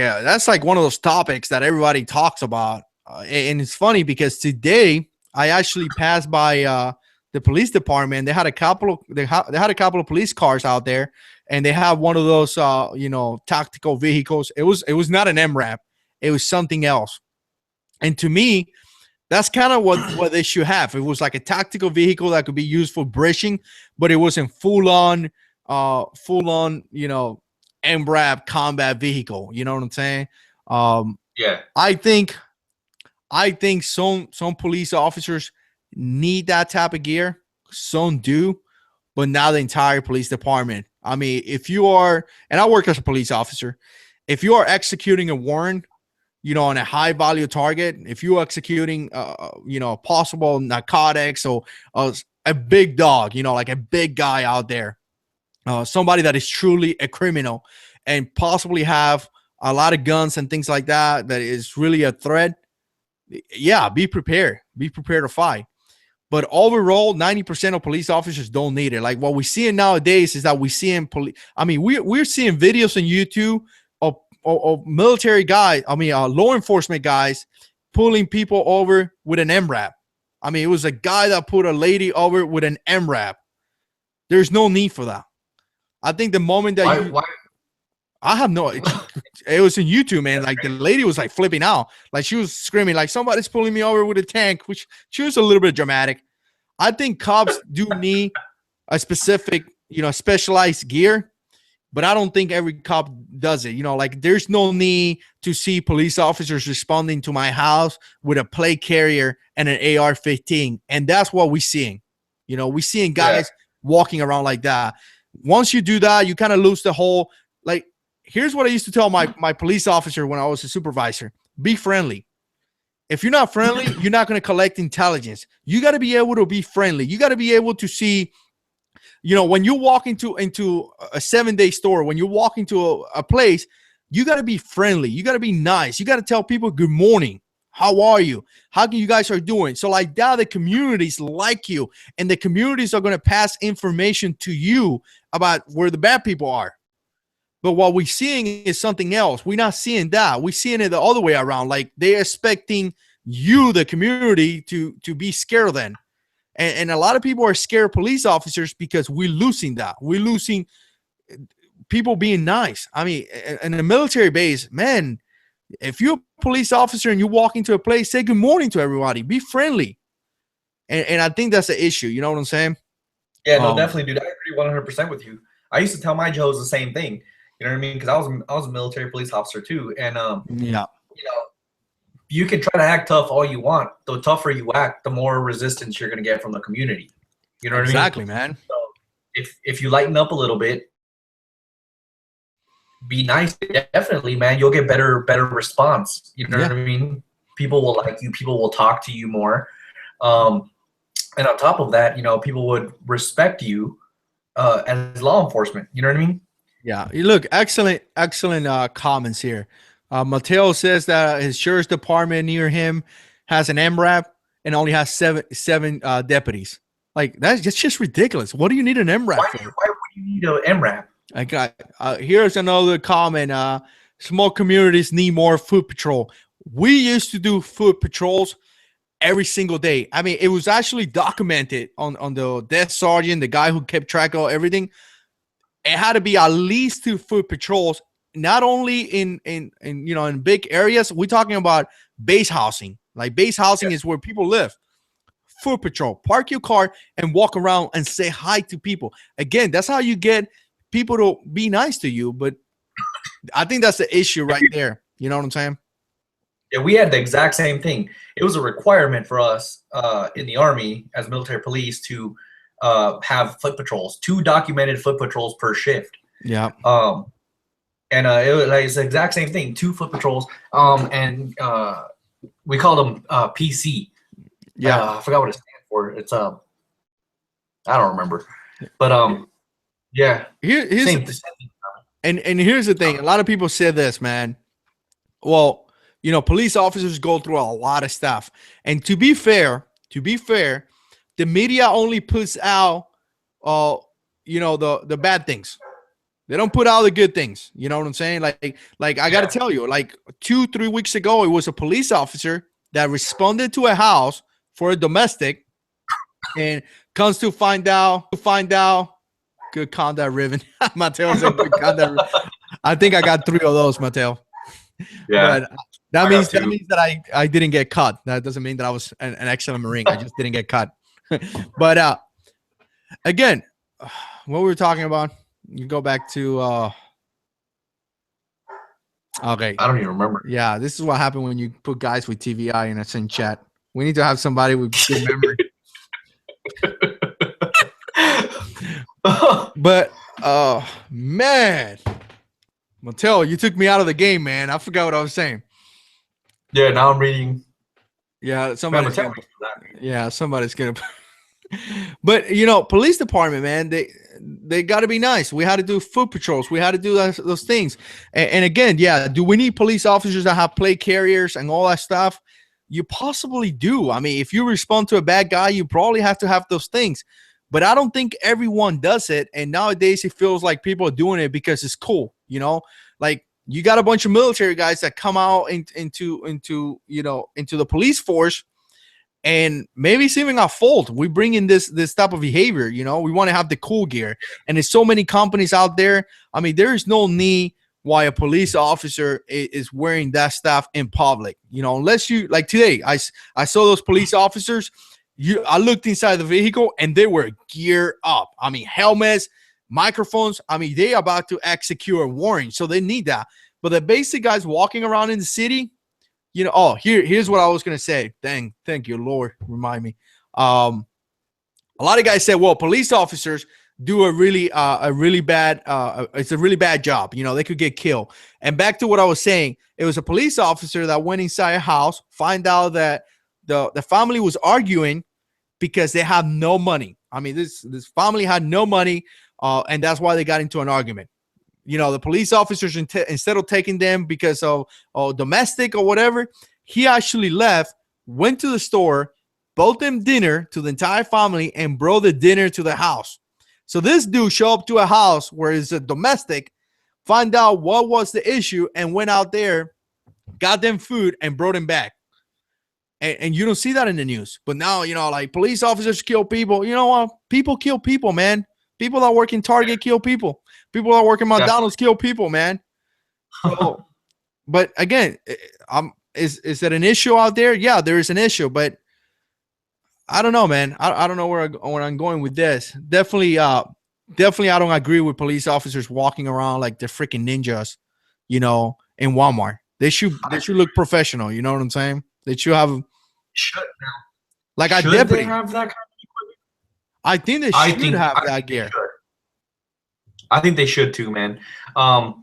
one of those topics that everybody talks about. And it's funny because today I actually passed by the police department. They had a couple of police cars out there, and they have one of those tactical vehicles. It was not an MRAP. It was something else. And to me, that's kind of what they should have. It was like a tactical vehicle that could be used for bridging, but it wasn't full on, MRAP combat vehicle. You know what I'm saying? Yeah. I think some police officers need that type of gear. Some do, but not the entire police department. I mean, if you are, and I work as a police officer, if you are executing a warrant, on a high value target, if you're executing, possible narcotics or a big dog, like a big guy out there, somebody that is truly a criminal and possibly have a lot of guns and things like that is really a threat. Yeah, be prepared to fight. But overall, 90% of police officers don't need it. Like what we're seeing nowadays is that we're seeing we're seeing videos on YouTube of military guys, law enforcement guys pulling people over with an MRAP. I mean, it was a guy that put a lady over with an MRAP. There's no need for that. I think the moment that why? I have no, it was in YouTube, man. Like the lady was like flipping out. Like she was screaming like somebody's pulling me over with a tank, which she was a little bit dramatic. I think cops do need a specific, specialized gear, but I don't think every cop does it. Like there's no need to see police officers responding to my house with a plate carrier and an AR-15. And that's what we're seeing. We're seeing guys walking around like that. Once you do that, you kind of lose the whole, like, here's what I used to tell my police officer when I was a supervisor. Be friendly. If you're not friendly, you're not going to collect intelligence. You got to be able to be friendly. You got to be able to see, when you walk into a 7-day store, when you walk into a place, you got to be friendly. You got to be nice. You got to tell people, good morning. How are you? How you guys are doing? So like that, the communities like you, and the communities are going to pass information to you about where the bad people are. But what we're seeing is something else. We're not seeing that. We're seeing it the other way around. Like they're expecting you, the community, to be scared of them. And a lot of people are scared of police officers because we're losing that. We're losing people being nice. I mean, in a military base, man, if you're a police officer and you walk into a place, say good morning to everybody. Be friendly. And I think that's the issue. You know what I'm saying? Yeah, no, definitely, dude. I agree 100% with you. I used to tell my Joes the same thing. You know what I mean? Because I was a military police officer too. And, you can try to act tough all you want. The tougher you act, the more resistance you're going to get from the community. You know what I mean? Exactly, man. So if you lighten up a little bit, be nice, definitely, man, you'll get better response. You know what I mean? People will like you. People will talk to you more. And on top of that, people would respect you as law enforcement. You know what I mean? Yeah. Look, excellent comments here. Mateo says that his sheriff's department near him has an MRAP and only has seven deputies. Like that's just ridiculous. What do you need an MRAP for? Why would you need an MRAP? I got here's another comment. Small communities need more foot patrol. We used to do foot patrols every single day. I mean, it was actually documented on the desk sergeant, the guy who kept track of everything. It had to be at least 2 foot patrols, not only in big areas. We're talking about base housing. Like base housing is where people live. Foot patrol. Park your car and walk around and say hi to people. Again, that's how you get people to be nice to you. But I think that's the issue right there. You know what I'm saying? Yeah, we had the exact same thing. It was a requirement for us in the Army as military police to have foot patrols, 2 documented foot patrols per shift. Yeah. And it's the exact same thing, 2 foot patrols. And we called them PC. Yeah. I forgot what it stands before. It's I don't remember, but yeah. Here's Same. and here's the thing. A lot of people say this, man. Well, police officers go through a lot of stuff. And to be fair, the media only puts out the bad things. They don't put out the good things. You know what I'm saying? Like I got to tell you, like 2-3 weeks ago, it was a police officer that responded to a house for a domestic and comes to find out good conduct ribbon. Mateo said good conduct. I think I got 3 of those, Mateo. Yeah. But that means that I didn't get cut. That doesn't mean that I was an excellent Marine. I just didn't get cut. But again, what we were talking about, you go back to okay. I don't even remember. Yeah, this is what happened when you put guys with TVI in a same chat. We need to have somebody with good memory. But man, Mattel, you took me out of the game, man. I forgot what I was saying. Yeah, now I'm reading. Yeah, somebody's gonna. But police department, man, they got to be nice. We had to do foot patrols. We had to do those things. And again, yeah, do we need police officers that have plate carriers and all that stuff? You possibly do. I mean, if you respond to a bad guy, you probably have to have those things. But I don't think everyone does it. And nowadays, it feels like people are doing it because it's cool. Like you got a bunch of military guys that come out into the police force. And maybe it's even our fault. We bring in this type of behavior, we want to have the cool gear. And there's so many companies out there. I mean, there is no need why a police officer is wearing that stuff in public, unless you, like today, I saw those police officers. I looked inside the vehicle and they were geared up. I mean, helmets, microphones. I mean, they about to execute a warrant. So they need that. But the basic guys walking around in the city, here's what I was gonna say. Thank you, Lord. Remind me. A lot of guys said, well, police officers do a really bad it's a really bad job. They could get killed. And back to what I was saying, it was a police officer that went inside a house, find out that the family was arguing because they have no money. I mean, this family had no money, and that's why they got into an argument. The police officers, instead of taking them because of domestic or whatever, he actually left, went to the store, bought them dinner to the entire family, and brought the dinner to the house. So this dude showed up to a house where it's a domestic, find out what was the issue, and went out there, got them food, and brought them back. And you don't see that in the news. But now, like police officers kill people. You know what? People kill people, man. People that work in Target kill people. People that work in McDonald's kill people, man. So, but again, is it an issue out there? Yeah, there is an issue, but I don't know, man. I don't know where I'm going with this. Definitely, I don't agree with police officers walking around like they're freaking ninjas, in Walmart. They should look professional. You know what I'm saying? They should have like a deputy. Have that kind of equipment? I think they should have that gear. I think they should too, man. But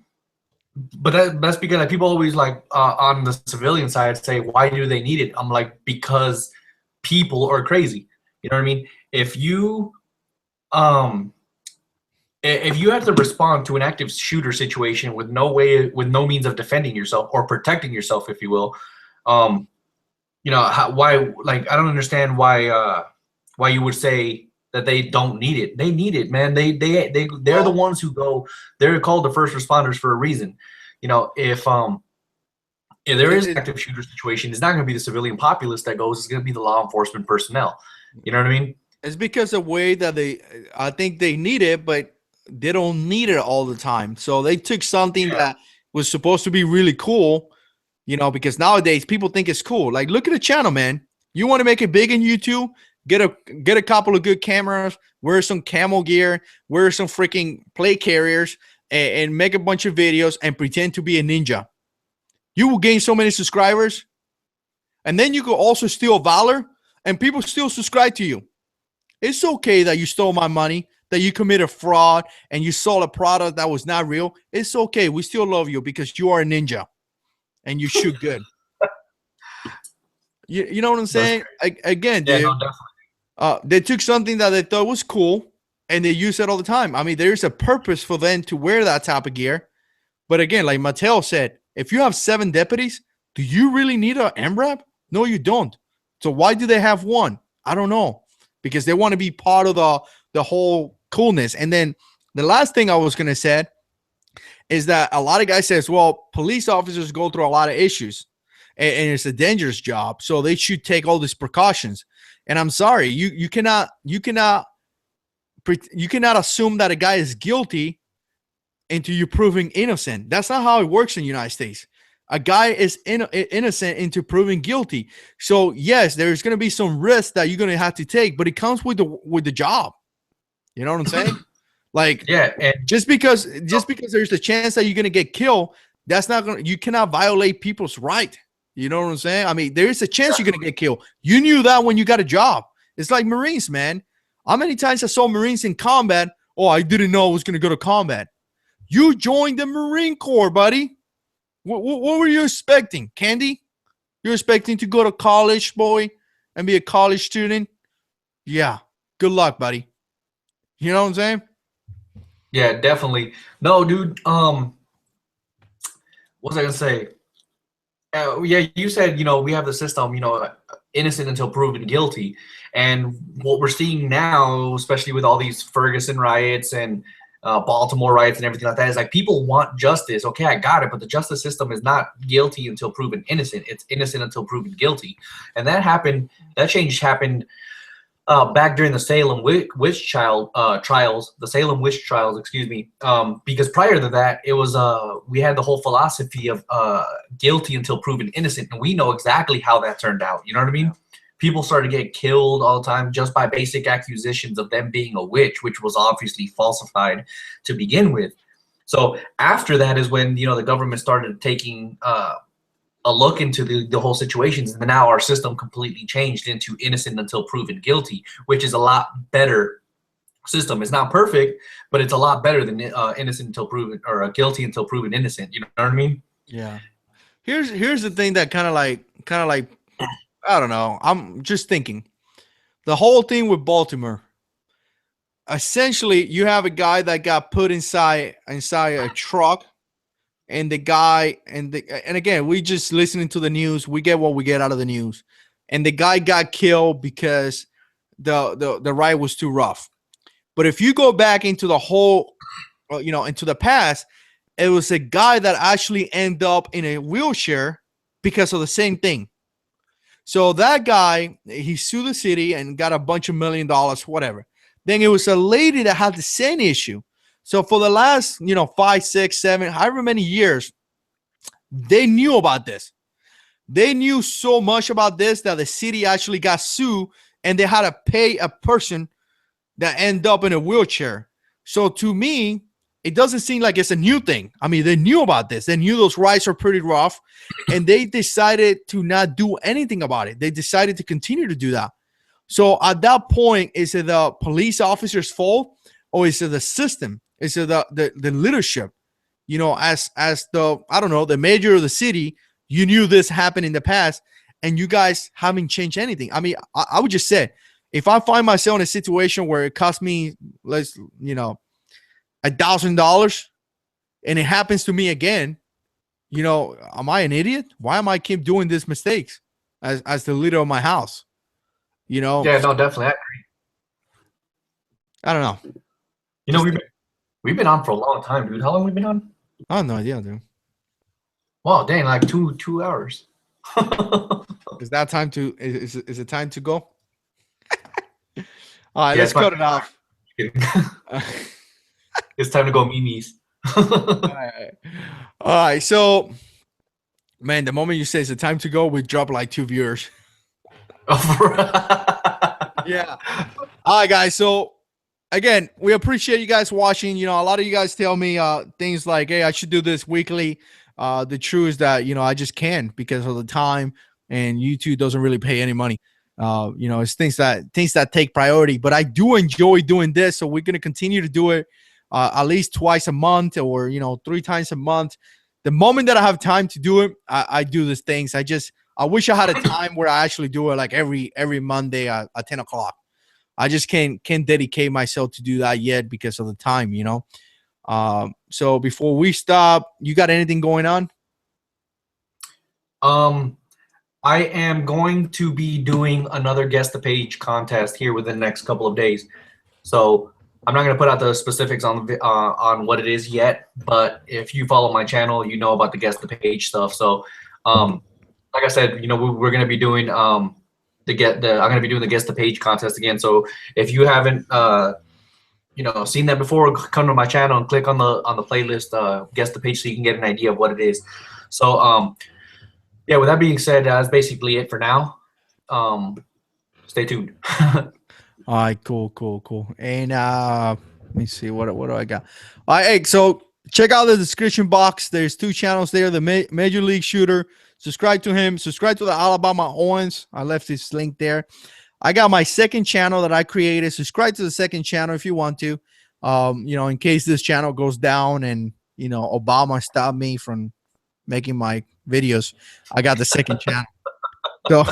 that's because people always on the civilian side say, why do they need it? I'm like, because people are crazy. You know what I mean? If you have to respond to an active shooter situation with no means of defending yourself or protecting yourself, if you will, why? Like, I don't understand why you would say that they don't need it. They need it, man. They're the ones who go. They're called the first responders for a reason. If there is an active shooter situation, it's not going to be the civilian populace that goes. It's going to be the law enforcement personnel. You know what I mean? It's because of the way that I think they need it, but they don't need it all the time. So they took something that was supposed to be really cool, because nowadays people think it's cool. Like, look at the channel, man. You want to make it big in YouTube? Get a couple of good cameras, wear some camo gear, wear some freaking plate carriers, and make a bunch of videos and pretend to be a ninja. You will gain so many subscribers. And then you could also steal valor, and people still subscribe to you. It's okay that you stole my money, that you committed fraud, and you sold a product that was not real. It's okay. We still love you because you are a ninja, and you shoot good. You know what I'm saying? Again, dude. No, definitely. They took something that they thought was cool and they use it all the time. I mean, there's a purpose for them to wear that type of gear. But again, like Mateo said, if you have 7 deputies, do you really need an MRAP? No, you don't. So why do they have one? I don't know. Because they want to be part of the whole coolness. And then the last thing I was going to say is that a lot of guys says, well, police officers go through a lot of issues and it's a dangerous job. So they should take all these precautions. And I'm sorry, you cannot assume that a guy is guilty until you're proving innocent. That's not how it works in the United States. A guy is innocent into proving guilty. So yes, there's going to be some risk that you're going to have to take, but it comes with the job. You know what I'm saying? Like, yeah, and just because there's the chance that you're going to get killed, that's not going to, you cannot violate people's right. You know what I'm saying? I mean, there is a chance you're going to get killed. You knew that when you got a job. It's like Marines, man. How many times I saw Marines in combat? Oh, I didn't know I was going to go to combat. You joined the Marine Corps, buddy. What were you expecting? Candy? You're expecting to go to college, boy, and be a college student? Yeah. Good luck, buddy. You know what I'm saying? Yeah, definitely. No, dude. What was I gonna say? Yeah, you said, we have the system, innocent until proven guilty. And what we're seeing now, especially with all these Ferguson riots and Baltimore riots and everything like that, is like people want justice. Okay, I got it, but the justice system is not guilty until proven innocent. It's innocent until proven guilty. And that change happened back during the Salem witch trials, excuse me. Because prior to that, it was we had the whole philosophy of guilty until proven innocent, and we know exactly how that turned out. You know what I mean? People started getting killed all the time just by basic accusations of them being a witch, which was obviously falsified to begin with. So after that is when the government started taking a look into the whole situations, and now our system completely changed into innocent until proven guilty, which is a lot better system. It's not perfect, but it's a lot better than innocent until proven, or guilty until proven innocent. You know what I mean? Yeah. Here's the thing that kind of like I don't know. I'm just thinking the whole thing with Baltimore. Essentially, you have a guy that got put inside a truck. And the guy, and again, we just listening to the news. We get what we get out of the news. And the guy got killed because the ride was too rough. But if you go back into the whole, into the past, it was a guy that actually ended up in a wheelchair because of the same thing. So that guy, he sued the city and got a bunch of $1 million, whatever. Then it was a lady that had the same issue. So for the last, 5, 6, 7, however many years, they knew about this. They knew so much about this that the city actually got sued, and they had to pay a person that ended up in a wheelchair. So to me, it doesn't seem like it's a new thing. I mean, they knew about this. They knew those rides are pretty rough, and they decided to not do anything about it. They decided to continue to do that. So at that point, is it the police officer's fault, or is it the system? Is it the leadership? As the, I don't know, the mayor of the city, you knew this happened in the past, and you guys haven't changed anything. I mean, I would just say, if I find myself in a situation where it costs me, $1,000, and it happens to me again, am I an idiot? Why am I keep doing these mistakes as the leader of my house? Yeah, no, definitely. I agree. I don't know. We've been on for a long time, dude. How long have we been on? I have no idea, dude. Wow, dang, like two hours. Is that time to? Is it time to go? All right, let's cut it off. It's time to go memes. All right. So, man, the moment you say it's time to go, we drop like 2 viewers. Yeah. All right, guys. So, again, we appreciate you guys watching. A lot of you guys tell me things like, hey, I should do this weekly. The truth is that, I just can't because of the time, and YouTube doesn't really pay any money. It's things that take priority, but I do enjoy doing this. So we're going to continue to do it at least twice a month, or, 3 times a month. The moment that I have time to do it, I do these things. I wish I had a time where I actually do it like every Monday at 10 o'clock. I just can't dedicate myself to do that yet because of the time, you know. So before we stop, you got anything going on? I am going to be doing another guess the page contest here within the next couple of days. So I'm not going to put out the specifics on what it is yet, but if you follow my channel, you know about the guess the page stuff. So, like I said, you know, we're going to be doing I'm going to be doing the guess the page contest again. So if you haven't you know, seen that before, come to my channel and click on the playlist, guess the page, so you can get an idea of what it is. So yeah, with that being said, that's basically it for now. Stay tuned. All right, cool. And let me see, what do I got? All right, hey, so check out the description box. There's 2 channels there. The Major League Shooter. Subscribe to him. Subscribe to the Alabama Owens. I left this link there. I got my second channel that I created. Subscribe to the second channel if you want to. You know, in case this channel goes down and, you know, Obama stopped me from making my videos, I got the second channel. So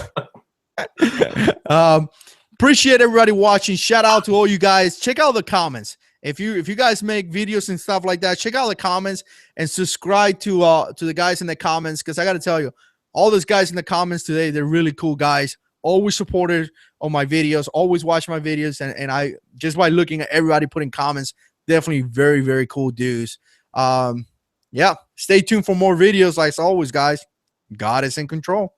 appreciate everybody watching. Shout out to all you guys. Check out the comments. If you guys make videos and stuff like that, check out the comments and subscribe to the guys in the comments, because I got to tell you, all those guys in the comments today, they're really cool guys. Always supported on my videos, always watch my videos, and I just by looking at everybody putting comments, definitely very, very cool dudes. Yeah, stay tuned for more videos. Like always, guys, God is in control.